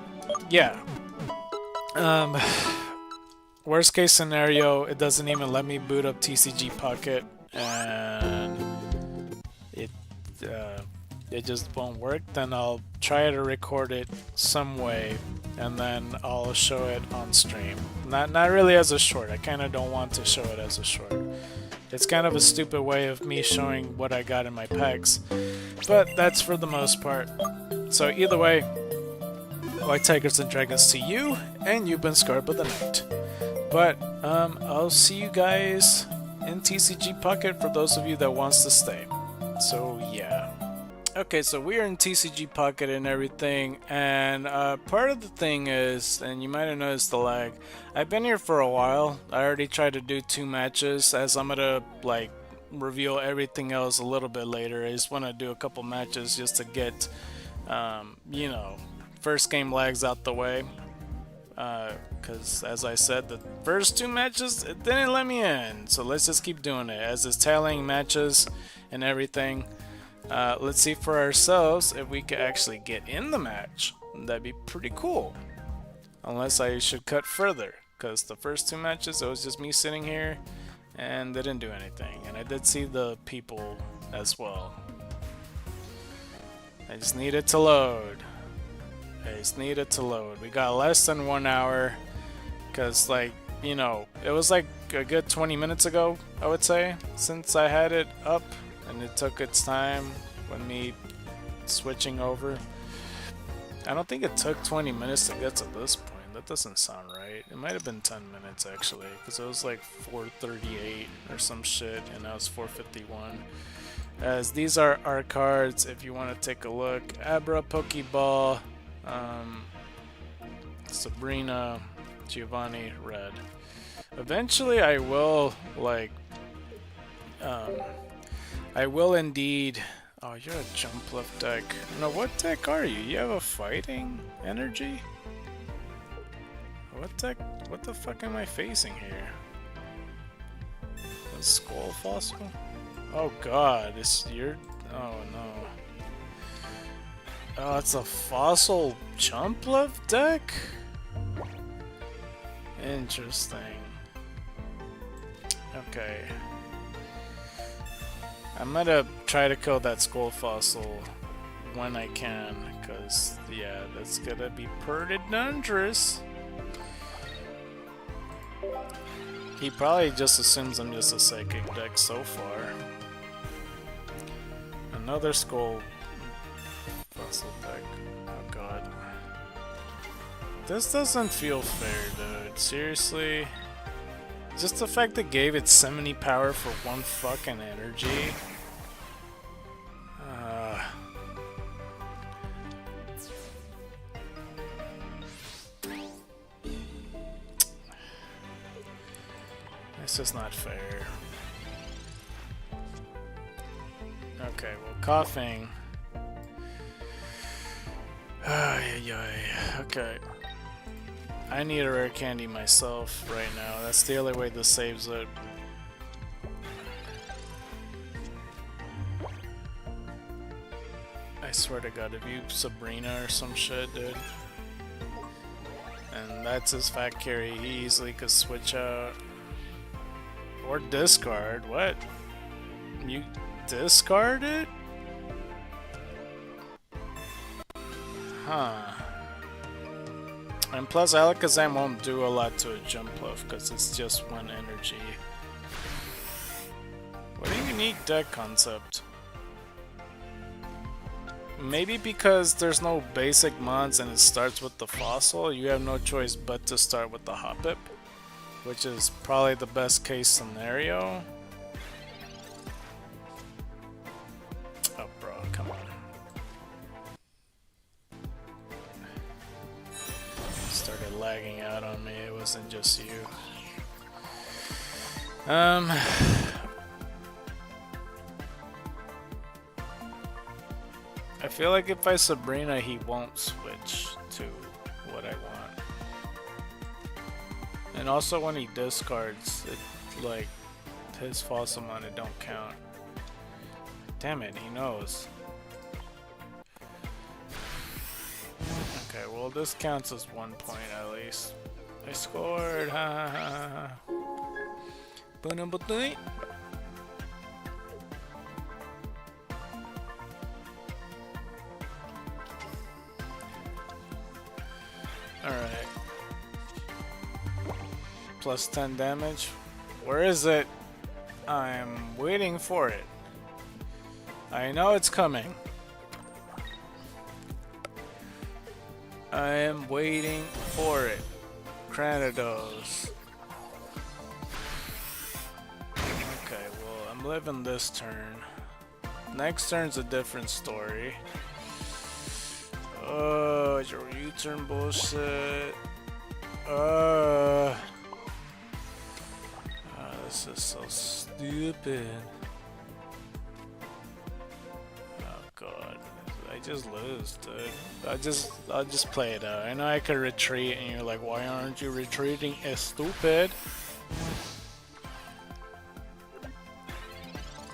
yeah. Worst case scenario, it doesn't even let me boot up TCG Pocket, and it just won't work. Then I'll try to record it some way, and then I'll show it on stream. Not really as a short. I kind of don't want to show it as a short. It's kind of a stupid way of me showing what I got in my packs, but that's for the most part. So either way, White Tigers and Dragons to you, and you've been scarred by the night. But I'll see you guys in TCG Pocket for those of you that wants to stay. So yeah. Okay, so we are in TCG Pocket and everything, and part of the thing is, and you might have noticed the lag, I've been here for a while. I already tried to do 2 matches, as I'm gonna like reveal everything else a little bit later. I just want to do a couple matches just to get, you know, first game lags out the way. Because as I said, the first 2 matches, it didn't let me in, so let's just keep doing it. As it's tallying matches and everything, let's see for ourselves if we could actually get in the match. That'd be pretty cool. Unless I should cut further, because the first 2 matches, it was just me sitting here and they didn't do anything. And I did see the people as well. I just need it to load. I just need it to load. We got less than 1 hour, because, like, you know, it was like a good 20 minutes ago, I would say, since I had it up, and it took its time when me switching over. I don't think it took 20 minutes to get to this point. That doesn't sound right. It might have been 10 minutes, actually, because it was like 4:38 or some shit, and now it's 4:51. As these are our cards, if you want to take a look. Abra, Pokeball, Sabrina, Giovanni, Red. Eventually I will, like, I will indeed... Oh, you're a jump left deck. No, what deck are you? You have a fighting energy? What deck? What the fuck am I facing here? A skull fossil? Oh god, you're... Oh no. Oh, it's a fossil jump left deck? Interesting. Okay. I'm gonna try to kill that skull fossil when I can, because, yeah, that's gonna be pretty dangerous. He probably just assumes I'm just a psychic deck so far. Another skull fossil deck. Oh god. This doesn't feel fair, dude. Seriously? Just the fact that gave it 70 power for one fucking energy. This is not fair. Okay, well, coughing. Okay. I need a rare candy myself right now. That's the only way this saves it. I swear to god, if you Sabrina or some shit, dude. And that's his fat carry, he easily could switch out. Or discard. What? You discard it? Huh. And plus, Alakazam won't do a lot to a jump bluff because it's just one energy. What a unique deck concept. Maybe because there's no basic mons and it starts with the fossil, you have no choice but to start with the Hoppip, which is probably the best case scenario. Oh, bro, come on. Started lagging out on me, it wasn't just you. I feel like if I Sabrina, he won't switch to what I want. And also when he discards, it, like, his fossil mana don't count. Damn it, he knows. Okay, well this counts as 1 point at least. I scored, ha ha ha ha. Alright. Plus 10 damage. Where is it? I'm waiting for it. I know it's coming. I am waiting for it. Cranidos. Okay, well, I'm living this turn. Next turn's a different story. Oh, your U-turn bullshit. This is so stupid. Oh god, I just lose, dude. I'll just play it out. I know I could retreat, and you're like, why aren't you retreating? It's stupid.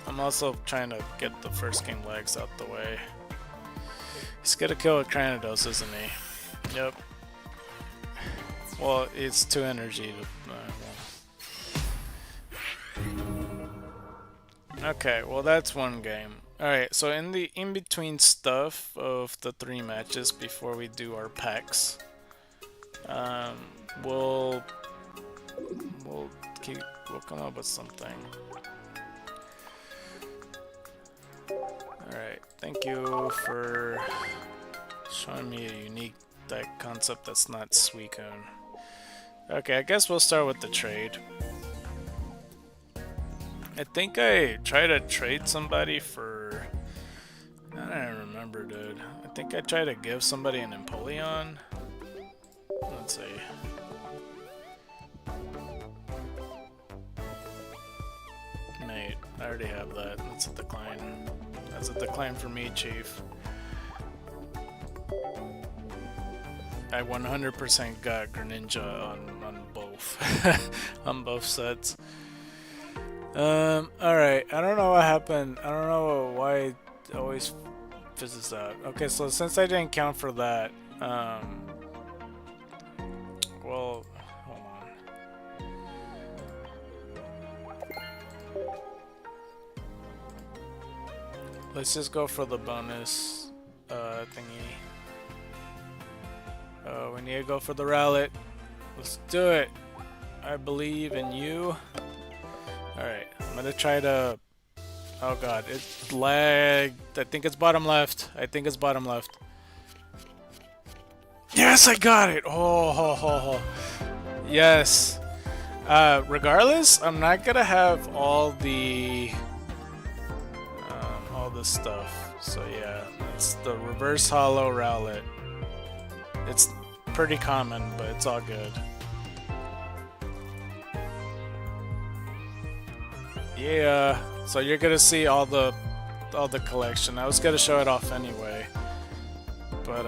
I'm also trying to get the first game legs out the way. He's gonna kill with Cranidos, isn't he? Yep. Well, it's 2 energy to... Okay, well that's one game. Alright, so in the in-between stuff of the 3 matches before we do our packs, we'll come up with something. Alright, thank you for showing me a unique deck concept that's not Suicune. Okay, I guess we'll start with the trade. I think I tried to trade somebody for... I don't remember, dude. I think I tried to give somebody an Empoleon. Let's see. Mate, I already have that. That's a decline. That's a decline for me, Chief. I 100% got Greninja on both. On both sets. Alright, I don't know what happened. I don't know why it always fizzes out. Okay, so since I didn't count for that, well, hold on. Let's just go for the bonus thingy. We need to go for the rallet. Let's do it. I believe in you. Alright, I'm gonna try to... Oh god, it lagged. I think it's bottom left. I think it's bottom left. Yes, I got it! Oh, ho, ho, ho. Yes. Regardless, I'm not gonna have all the stuff. So yeah, it's the reverse hollow rowlet. It's pretty common, but it's all good. Yeah, so you're gonna see all the collection. I was gonna show it off anyway, but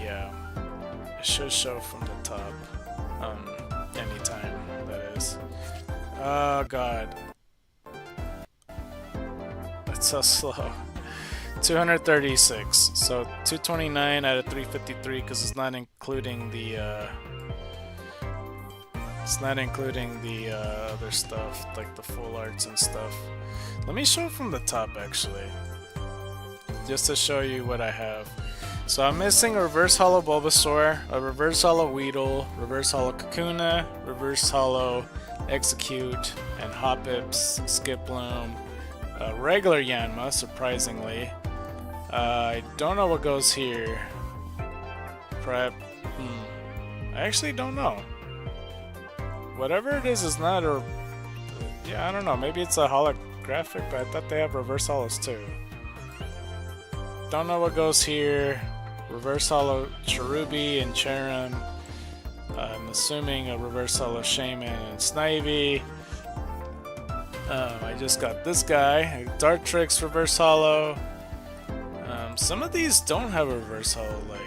yeah, it should show from the top. Anytime, that is. Oh god, that's so slow. 236, so 229 out of 353 because it's not including the other stuff like the full arts and stuff. Let me show from the top actually, just to show you what I have. So I'm missing a reverse hollow Bulbasaur, a reverse hollow Weedle, reverse hollow Kakuna, reverse hollow Execute, and Hoppips, Skiploom, regular Yanma, surprisingly. I don't know what goes here. Prep. I actually don't know. Whatever it is not a... Yeah, I don't know. Maybe it's a holographic, but I thought they have reverse hollows too. Don't know what goes here. Reverse hollow Cherubi and Cherim. I'm assuming a reverse hollow Shaman and Snivy. I just got this guy. Dartrix reverse hollow. Some of these don't have a reverse hollow, like,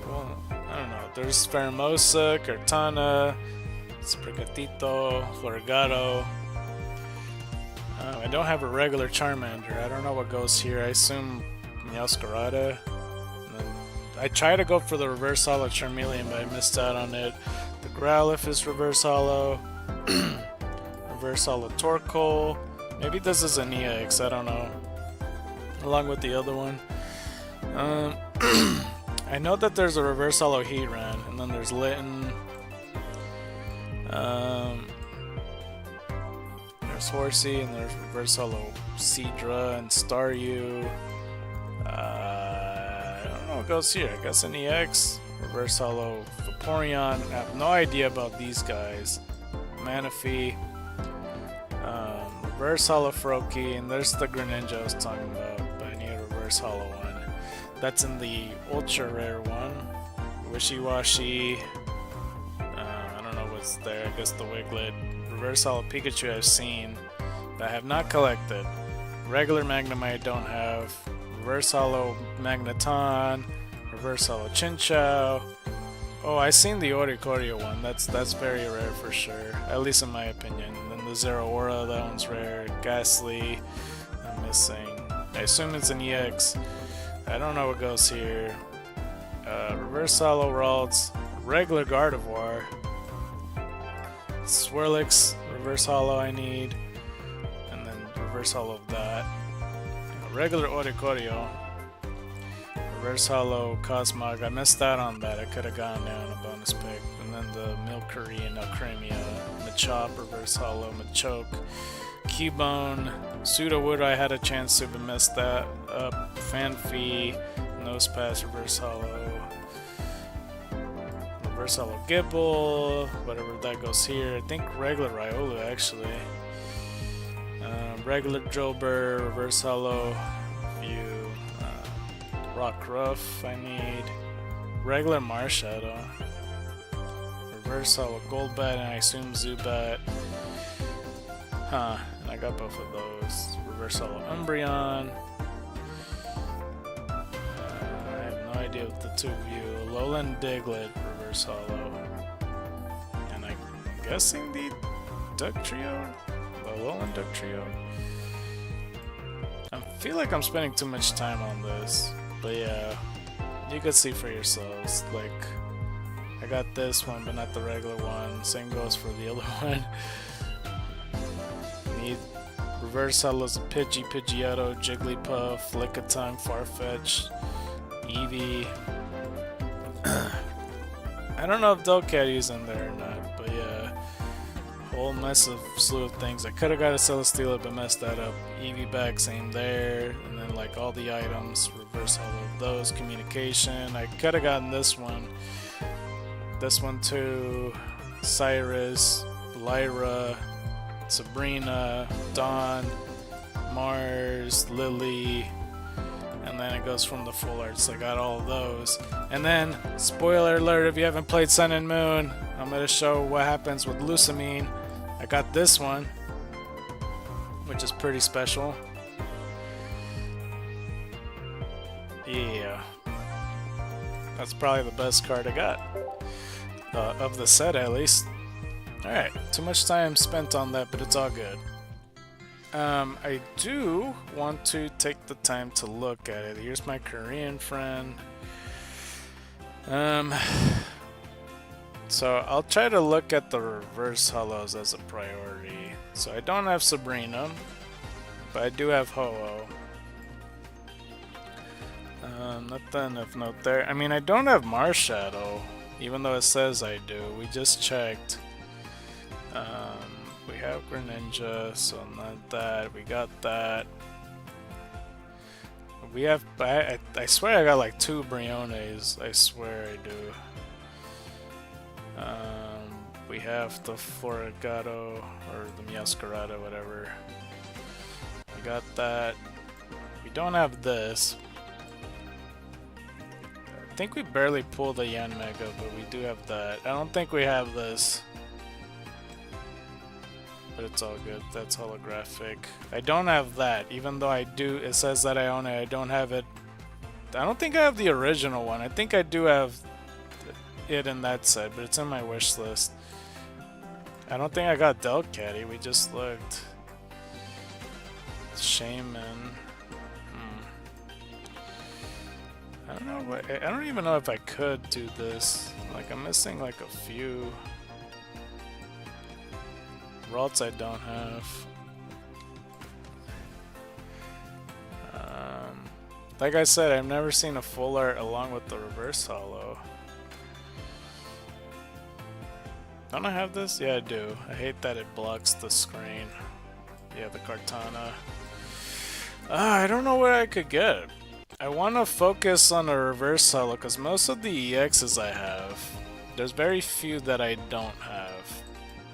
well, I don't know. There's Pheromosa, Kartana, Sprigatito, Florigato. I don't have a regular Charmander. I don't know what goes here. I assume Meowscarada. I tried to go for the reverse hollow Charmeleon, but I missed out on it. The Growlithe is reverse hollow. Reverse hollow Torkoal. Maybe this is an EX, I don't know. Along with the other one. I know that there's a reverse hollow Heatran, and then there's Litten. There's Horsey, and there's reverse hollow Seadra and Staryu. I don't know what goes here. I guess an EX. Reverse hollow Vaporeon. I have no idea about these guys. Manaphy. Reverse hollow Froakie, and there's the Greninja I was talking about, but I need a reverse hollow one. That's in the ultra rare one. Wishy-Washy. I don't know what's there. I guess the Wiglet. Reverse hollow Pikachu I've seen, but I have not collected. Regular Magnemite I don't have. Reverse hollow Magneton. Reverse hollow Chinchou. Oh, I've seen the Oricorio one. That's very rare for sure, at least in my opinion. Then the Zeraora, that one's rare. Ghastly, I'm missing. I assume it's an EX. I don't know what goes here. Reverse hollow Ralts, regular Gardevoir, Swirlix, reverse hollow I need, and then reverse hollow of that. Regular Oricorio. Reverse hollow Cosmog. I missed out on that. I could have gone down a bonus pick. And then the Milcery and Alcremia. Machop, reverse hollow. Machoke. Cubone. Sudowoodo I had a chance to, but messed that up. Fanfy. Nosepass, reverse hollow. Reverse hollow Gibble. Whatever that goes here. I think regular Riolu actually. Regular Jolbur, reverse hollow. View. Rockruff I need. Regular Marshadow. Reverse hollow Golbat, and I assume Zubat. Huh, and I got both of those. Reverse hollow Umbreon. I have no idea what the two view. Alolan Diglett, reverse hollow. And I'm guessing the Duck Trio? Alolan Duck Trio. I feel like I'm spending too much time on this, but yeah, you can see for yourselves. Like, I got this one, but not the regular one. Same goes for the other one. Need reverse hollows of Pidgey, Pidgeotto, Jigglypuff, Lickitung, Farfetch, Eevee. I don't know if Delcatty's in there or not, but yeah, whole mess of slew of things. I could have got a Celesteela, but messed that up. Eevee back, same there, and then like all the items, reverse hollow of those, communication. I could have gotten this one too, Cyrus, Lyra, Sabrina, Dawn, Mars, Lily, and then it goes from the full art, so I got all of those. And then, spoiler alert, if you haven't played Sun and Moon, I'm going to show what happens with Lusamine. I got this one, which is pretty special. Yeah. That's probably the best card I got. Of the set, at least. Alright, too much time spent on that, but it's all good. I do want to take the time to look at it. Here's my Korean friend. So I'll try to look at the reverse hollows as a priority. So I don't have Sabrina, but I do have Ho-Oh. Nothing of note there. I mean, I don't have Marshadow, even though it says I do. We just checked. We have Greninja, so not that. We got that. We have. I swear I got like 2 Briones. I swear I do. We have the Florigato or the Meowscarada, whatever. We got that. We don't have this. I think we barely pulled the Yanmega, but we do have that. I don't think we have this. But it's all good. That's holographic. I don't have that, even though I do. It says that I own it. I don't have it. I don't think I have the original one. I think I do have it in that set, but it's in my wish list. I don't think I got Delcatty. We just looked. Shaman. I don't know what. I don't even know if I could do this. Like, I'm missing like a few. Ralts I don't have. Like I said, I've never seen a full art along with the reverse hollow. Don't I have this? Yeah, I do. I hate that it blocks the screen. Yeah, the Kartana. I don't know where I could get. I want to focus on the reverse hollow because most of the EXs I have, there's very few that I don't have.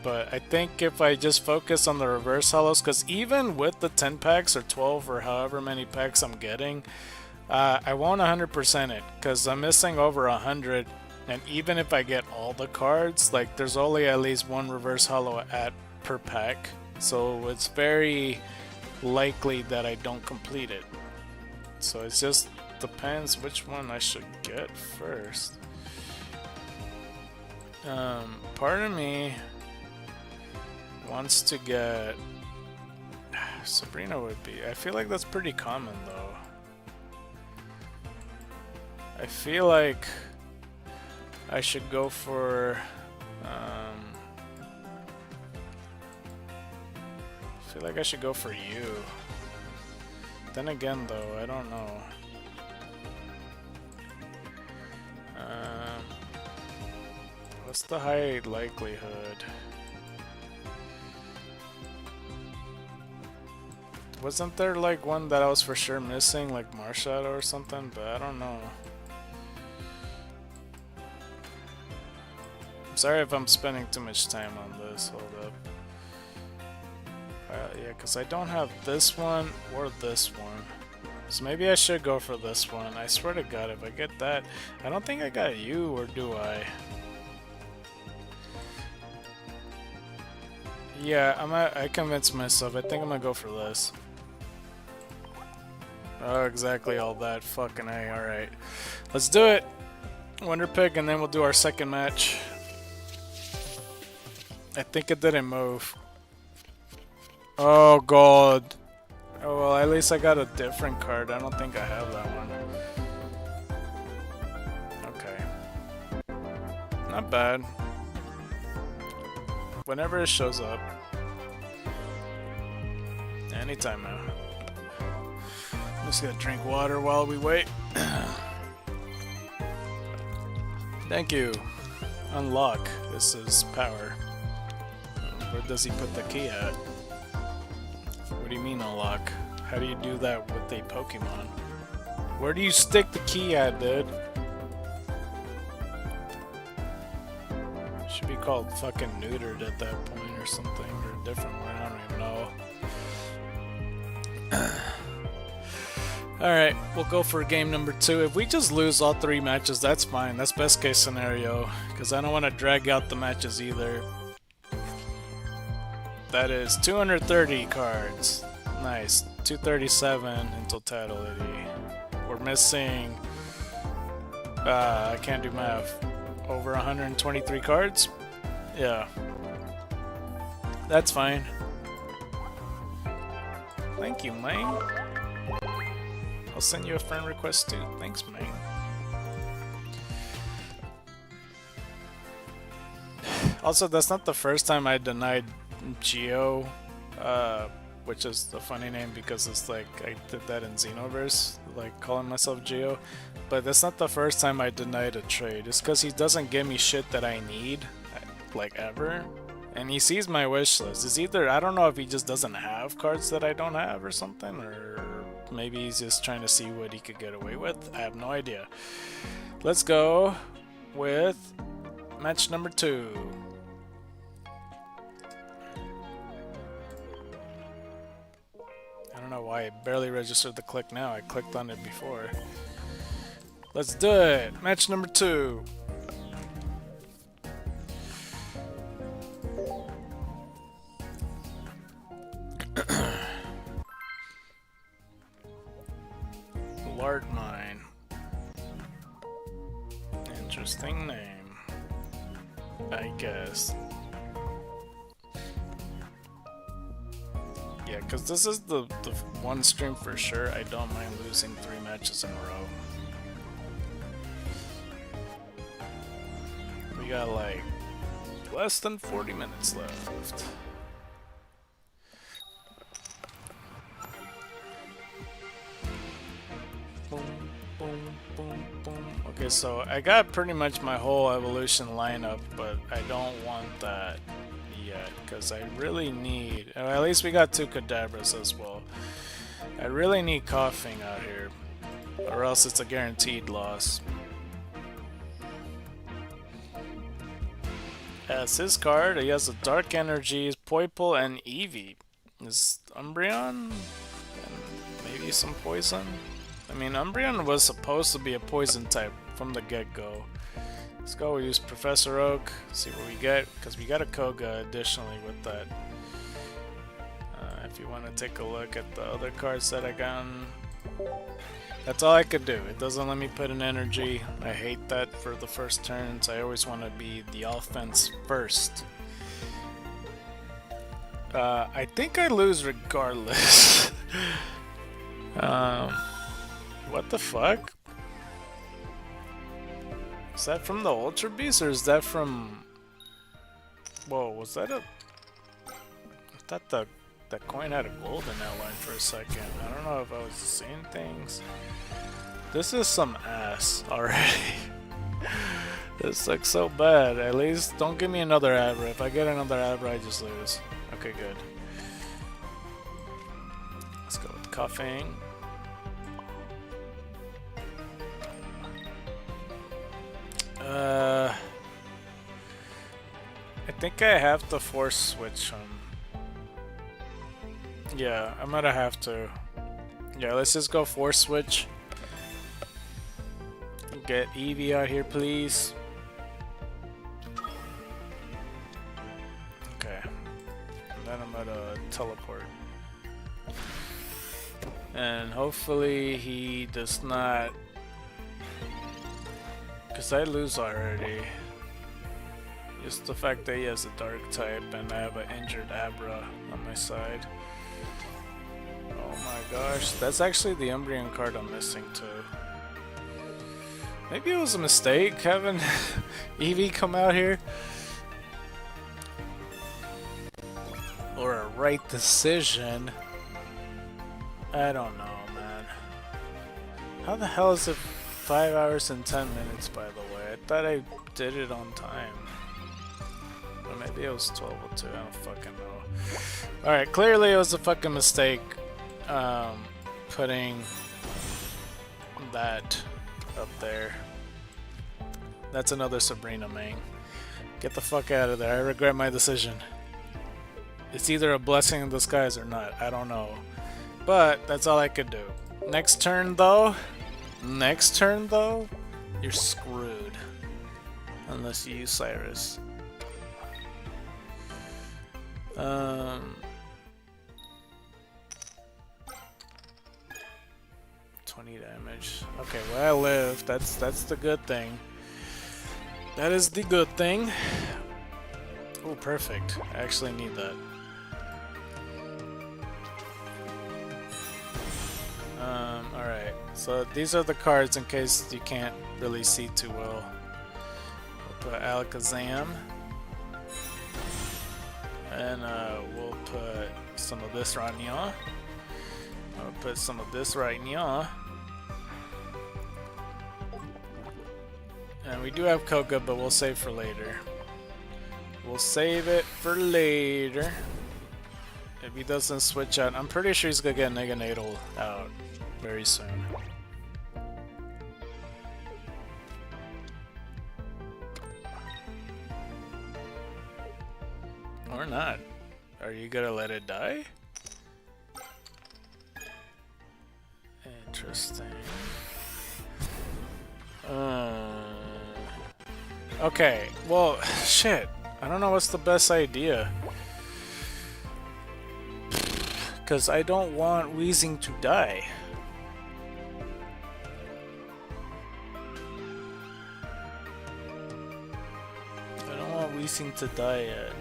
But I think if I just focus on the reverse hollows, because even with the 10 packs or 12 or however many packs I'm getting, I won't 100% it because I'm missing over 100. And even if I get all the cards, like there's only at least 1 reverse hollow per pack. So it's very likely that I don't complete it. So it just depends which one I should get first. Part of me wants to get Sabrina would be. I feel like that's pretty common though. I feel like I should go for I feel like I should go for you. Then again though, I don't know. What's the high likelihood? Wasn't there like one that I was for sure missing, like Marshadow or something? But I don't know. I'm sorry if I'm spending too much time on this. Hold up. Yeah, because I don't have this one or this one. So maybe I should go for this one. I swear to God, if I get that... I don't think I got you, or do I? Yeah, I convinced myself. I think I'm gonna go for this. Oh, exactly all that. Fucking A, alright. Let's do it! Wonder Pick, and then we'll do our second match. I think it didn't move. Oh god. Oh well, at least I got a different card. I don't think I have that one. Okay. Not bad. Whenever it shows up. Anytime now. I'm just gonna drink water while we wait. Thank you. Unlock. This is power. Where does he put the key at? What do you mean unlock? How do you do that with a Pokemon? Where do you stick the key at, dude? Should be called fucking neutered at that point or something, or a different one, I don't even know. Alright, we'll go for game number 2. If we just lose all 3 matches, that's fine. That's best case scenario, because I don't want to drag out the matches either. That is 230 cards. Nice. 237 in totality. We're missing... I can't do math. Over 123 cards? Yeah. That's fine. Thank you, man. I'll send you a friend request too. Thanks, man. Also, that's not the first time I denied Geo, which is a funny name because it's like I did that in Xenoverse, like calling myself Geo. But that's not the first time I denied a trade. It's because he doesn't give me shit that I need, like ever. And he sees my wish list. It's either, I don't know if he just doesn't have cards that I don't have or something, or maybe he's just trying to see what he could get away with. I have no idea. Let's go with match number 2. I don't know why it barely registered the click now. I clicked on it before. Let's do it. Match number 2. Lord Mine. Interesting name, I guess. Yeah, because this is the one stream for sure. I don't mind losing 3 matches in a row. We got like less than 40 minutes left. Boom, boom, boom, boom. Okay, so I got pretty much my whole evolution lineup, but I don't want that yet because I really need, at least we got 2 Kadabras as well. I really need Coughing out here, or else it's a guaranteed loss. As his card, he has a Dark Energies, Poipole, and Eevee. Is Umbreon? And maybe some Poison? I mean, Umbreon was supposed to be a Poison type from the get-go. Let's go, we use Professor Oak, see what we get, because we got a Koga additionally with that. If you want to take a look at the other cards that I got, that's all I could do. It doesn't let me put an energy. I hate that for the first turns. I always want to be the offense first. I think I lose regardless. What the fuck? Is that from the Ultra Beast or is that from... Whoa, was that a... I thought that coin had a golden outline for a second. I don't know if I was seeing things. This is some ass already. This looks so bad. At least don't give me another Abra. If I get another Abra, I just lose. Okay, good. Let's go with Coughing. I think I have to force switch him. Yeah, I'm gonna have to. Yeah, let's just go force switch. Get Eevee out here, please. Okay. And then I'm gonna teleport. And hopefully he does not... Because I lose already. Just the fact that he has a dark type and I have an injured Abra on my side. Oh my gosh, that's actually the Umbreon card I'm missing too. Maybe it was a mistake having Eevee come out here. Or a right decision. I don't know, man. How the hell is it 5 hours and 10 minutes, by the way? I thought I did it on time. Or maybe it was 12:02, I don't fucking know. Alright, clearly it was a fucking mistake putting that up there. That's another Sabrina main. Get the fuck out of there, I regret my decision. It's either a blessing in disguise or not, I don't know. But that's all I could do. Next turn though, you're screwed. Unless you use Cyrus. 20 damage. Okay, well I live. That's the good thing. That is the good thing. Oh, perfect. I actually need that. Alright, so these are the cards in case you can't really see too well. We'll put Alakazam. And we'll put some of this right now. I'll put some of this right now. And we do have Coca, but we'll save for later. We'll save it for later. If he doesn't switch out, I'm pretty sure he's gonna get Neganatal out very soon. Or not. Are you gonna let it die? Interesting. Okay, well, shit. I don't know what's the best idea. Because I don't want Wheezing to die. I don't want Wheezing to die yet.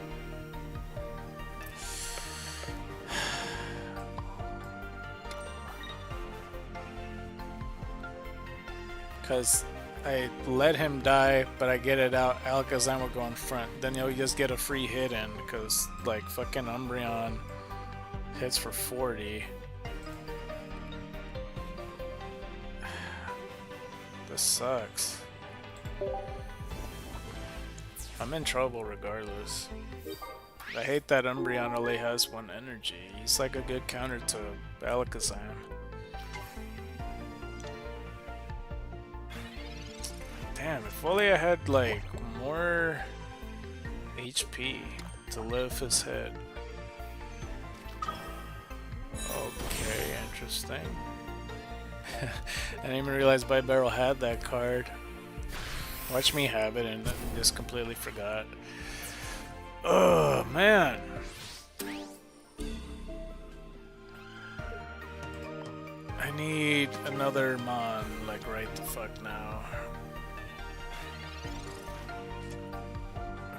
Because I let him die, but I get it out. Alakazam will go in front. Then you'll just get a free hit in, because, like, fucking Umbreon hits for 40. This sucks. I'm in trouble regardless. I hate that Umbreon only has 1 energy. He's like a good counter to Alakazam. Damn, if only I had, like, more HP to live his hit. Okay, interesting. I didn't even realize Barrel had that card. Watch me have it and just completely forgot. Oh, man. I need another Mon, like, right the fuck now.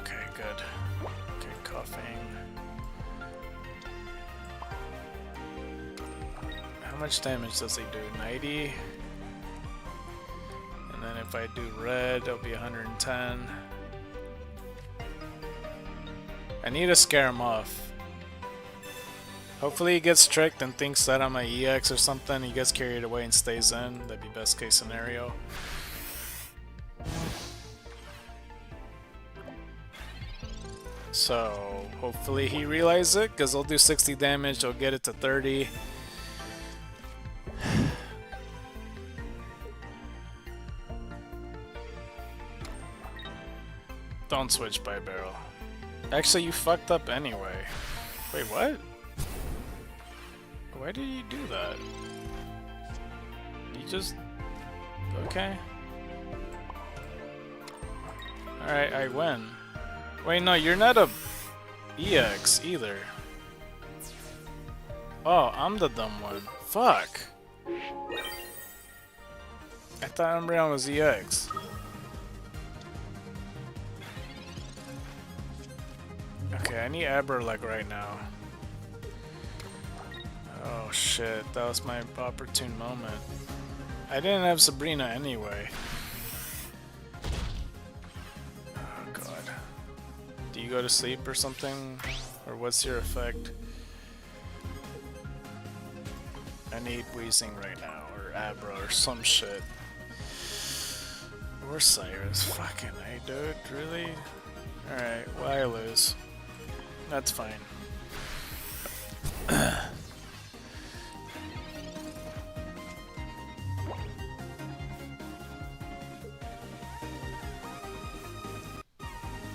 Okay, good. Okay, coughing. How much damage does he do? 90? And then if I do red, it'll be 110. I need to scare him off. Hopefully he gets tricked and thinks that I'm a EX or something. He gets carried away and stays in. That'd be best case scenario. So hopefully he realizes it, because I'll do 60 damage, I'll get it to 30. Don't switch by barrel. Actually, you fucked up anyway. Wait, what? Why did you do that? You just... Okay. Alright, I win. Wait, no, you're not a EX either. Oh, I'm the dumb one. Fuck. I thought Umbreon was EX. Okay, I need Aber like right now. Oh shit, that was my opportune moment. I didn't have Sabrina anyway. Oh god. Do you go to sleep or something? Or what's your effect? I need wheezing right now, or Abra, or some shit. Or Cyrus. Fucking hey, dude, really? Alright, well, I lose. That's fine.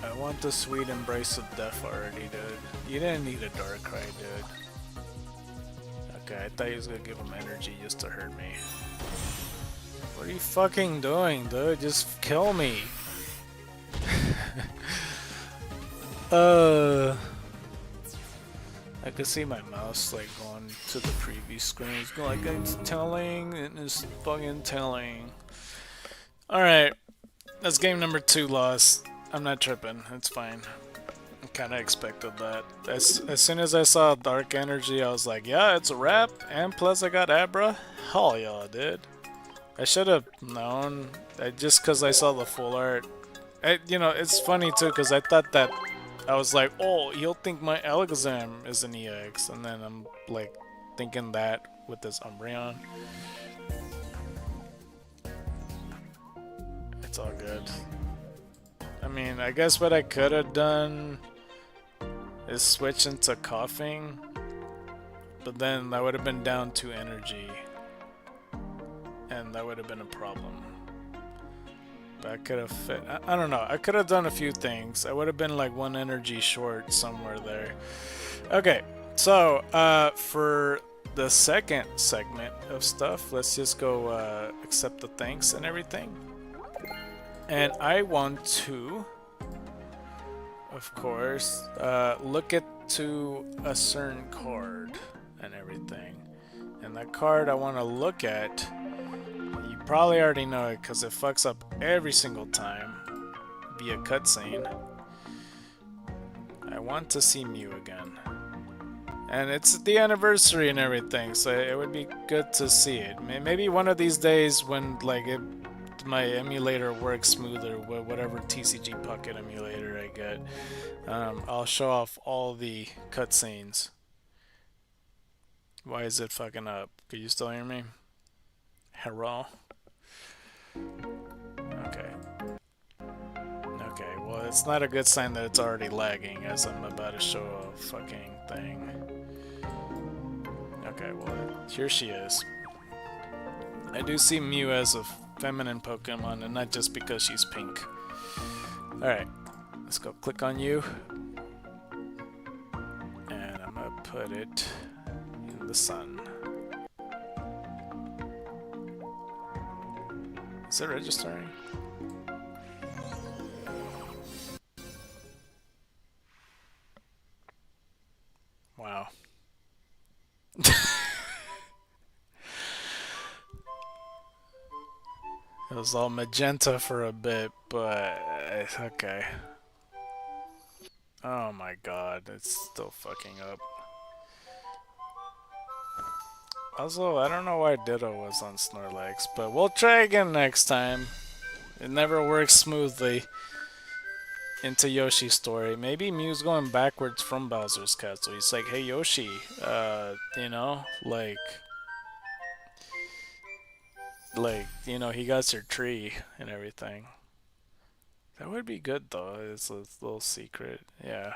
I want the sweet embrace of death already, dude. You didn't need a Darkrai, dude. Okay, I thought he was gonna give him energy just to hurt me. What are you fucking doing, dude? Just kill me. I could see my mouse like going to the preview screen. It's going like it's telling and it's fucking telling. Alright. That's game number 2 lost. I'm not tripping. It's fine. I kinda expected that. As soon as I saw Dark Energy, I was like, yeah, it's a wrap. And plus I got Abra. Hell yeah, dude. I should have known. Just because I saw the full art. You know, it's funny too, because I thought that I was like, oh, he'll think my Alakazam is an EX, and then I'm like thinking that with this Umbreon. It's all good. I mean, I guess what I could have done is switch into Coughing, but then that would have been down 2 energy, and that would have been a problem. I could have fit. I don't know. I could have done a few things. I would have been like 1 energy short somewhere there. Okay, so for the second segment of stuff, let's just go accept the thanks and everything. And I want to, of course, look to a certain card and everything. And that card I want to look at. You probably already know it because it fucks up every single time via cutscene. I want to see Mew again. And it's the anniversary and everything, so it would be good to see it. Maybe one of these days when like my emulator works smoother, whatever TCG Pocket emulator I get, I'll show off all the cutscenes. Why is it fucking up? Can you still hear me? Hello? Okay. Okay, well, it's not a good sign that it's already lagging as I'm about to show a fucking thing. Okay, well, here she is. I do see Mew as a feminine Pokemon, and not just because she's pink. Alright, let's go click on you. And I'm gonna put it in the sun. Is it registering? Wow. It was all magenta for a bit, but okay. Oh my god, it's still fucking up. Also, I don't know why Ditto was on Snorlax, but we'll try again next time. It never works smoothly into Yoshi's story. Maybe Mew's going backwards from Bowser's Castle. He's like, hey Yoshi, you know, like, you know, he got your tree and everything. That would be good though. It's a little secret. Yeah.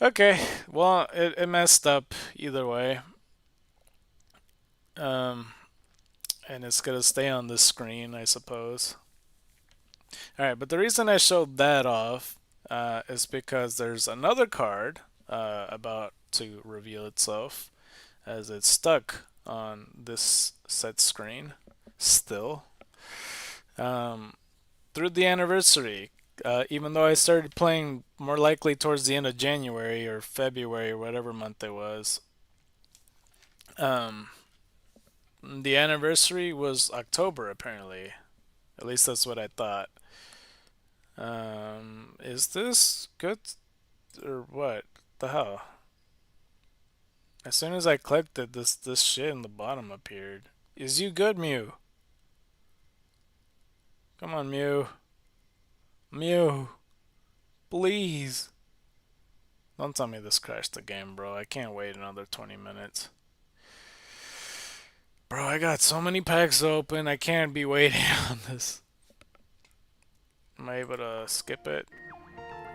Okay. Well, it messed up either way. And it's gonna stay on the screen, I suppose. Alright, but the reason I showed that off is because there's another card about to reveal itself as it's stuck on this set screen still. Through the anniversary, even though I started playing more likely towards the end of January or February or whatever month it was, the anniversary was October apparently. At least that's what I thought. Is this good or what? The hell? As soon as I clicked it, this shit in the bottom appeared. Is you good, Mew? Come on, Mew. Mew. Please. Don't tell me this crashed the game, bro. I can't wait another 20 minutes. Bro, I got so many packs open. I can't be waiting on this. Am I able to skip it?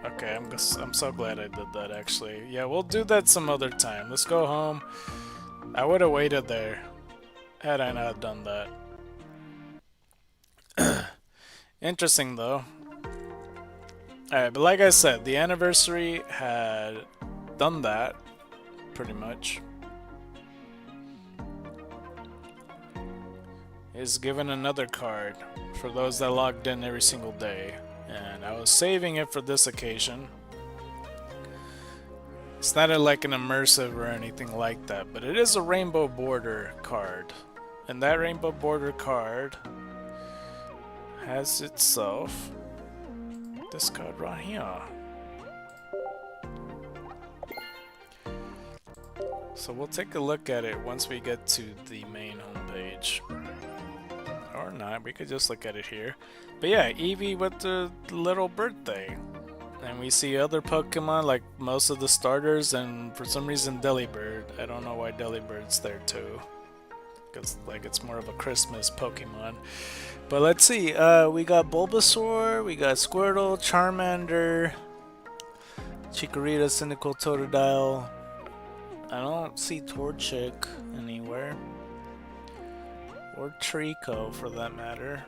Okay, I'm so glad I did that, actually. Yeah, we'll do that some other time. Let's go home. I would have waited there had I not done that. Interesting, though. Alright, but like I said, the anniversary had done that, pretty much. Is given another card for those that logged in every single day. And I was saving it for this occasion. It's not like an immersive or anything like that, but it is a rainbow border card. And that rainbow border card has itself this card right here. So we'll take a look at it once we get to the main homepage. Or not, we could just look at it here. But yeah, Eevee with the little birthday. And we see other Pokemon like most of the starters, and for some reason Delibird. I don't know why Delibird's there too. Because like it's more of a Christmas Pokemon. But let's see, we got Bulbasaur, we got Squirtle, Charmander, Chikorita, Cynical Totodile. I don't see Torchic anywhere. Or Trico, for that matter.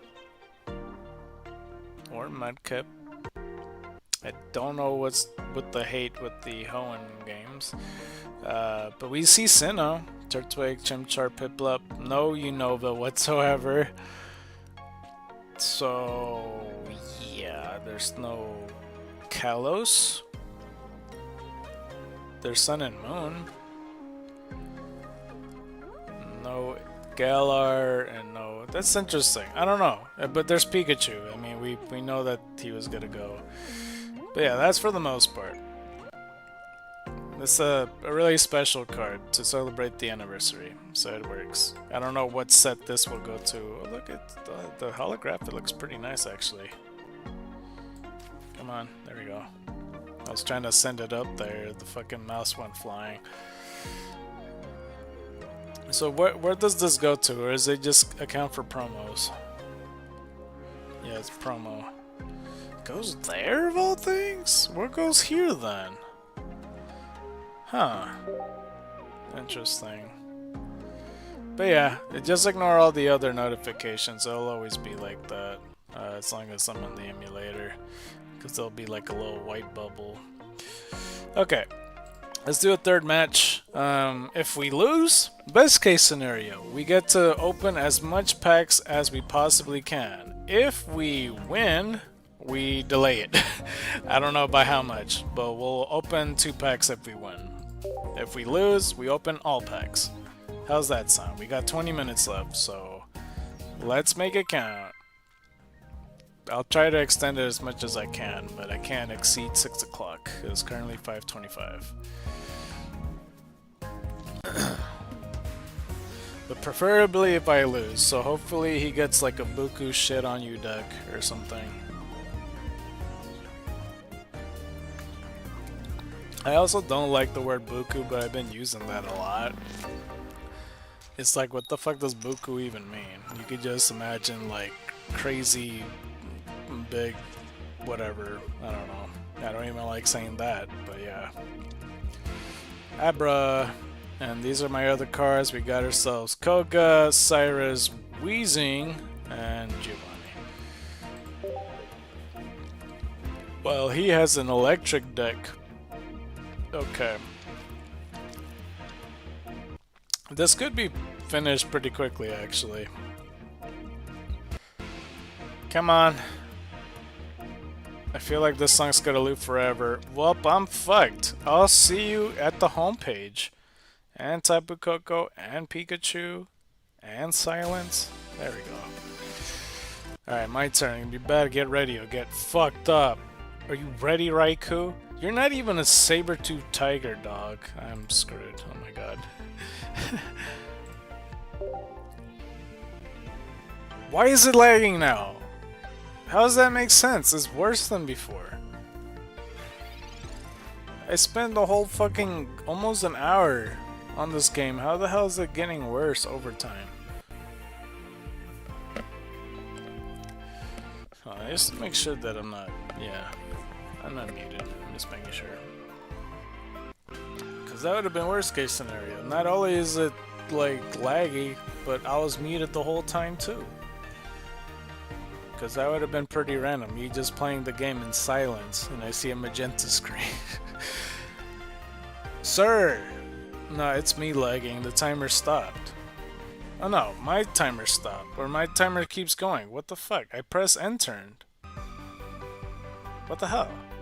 Or Mudkip. I don't know what's with the hate with the Hoenn games. But we see Sinnoh, Turtwig, Chimchar, Piplup, no Unova whatsoever. So, yeah, there's no Kalos. There's Sun and Moon. No Galar, and no... That's interesting. I don't know. But there's Pikachu. I mean, we know that he was gonna go. But yeah, that's for the most part. This is a really special card to celebrate the anniversary, so it works. I don't know what set this will go to. Oh, look at the holograph. It looks pretty nice, actually. Come on. There we go. I was trying to send it up there. The fucking mouse went flying. So where does this go to, or is it just account for promos? Yeah, it's promo. Goes there of all things? What goes here then? Huh. Interesting. But yeah, just ignore all the other notifications. It'll always be like that, as long as I'm on the emulator, because there'll be like a little white bubble. Okay. Let's do a third match. If we lose, best case scenario, we get to open as much packs as we possibly can. If we win, we delay it. I don't know by how much, but we'll open 2 packs if we win. If we lose, we open all packs. How's that sound? We got 20 minutes left, so let's make it count. I'll try to extend it as much as I can, but I can't exceed 6 o'clock. It's currently 5:25. But preferably if I lose, so hopefully he gets like a Buku shit on you deck or something. I also don't like the word Buku, but I've been using that a lot. It's like, what the fuck does Buku even mean? You could just imagine like crazy big whatever. I don't know. I don't even like saying that, but yeah. Abra. And these are my other cards. We got ourselves Koga, Cyrus, Weezing, and Giovanni. Well, he has an electric deck. Okay. This could be finished pretty quickly, actually. Come on. I feel like this song's gonna loop forever. Well, I'm fucked. I'll see you at the homepage. And Tapu Koko, and Pikachu, and Silence. There we go. Alright, my turn. You better get ready or get fucked up. Are you ready, Raikou? You're not even a saber-toothed tiger, dog. I'm screwed. Oh my god. Why is it lagging now? How does that make sense? It's worse than before. I spent the whole fucking almost an hour on this game. How the hell is it getting worse over time? Just to make sure that I'm not... Yeah. I'm not muted. I'm just making sure. Because that would have been worst case scenario. Not only is it, like, laggy, but I was muted the whole time, too. Because that would have been pretty random. You just playing the game in silence, and I see a magenta screen. Sir! No, it's me lagging. The timer stopped. Oh no, my timer stopped. Or my timer keeps going. What the fuck? I press end turned. What the hell?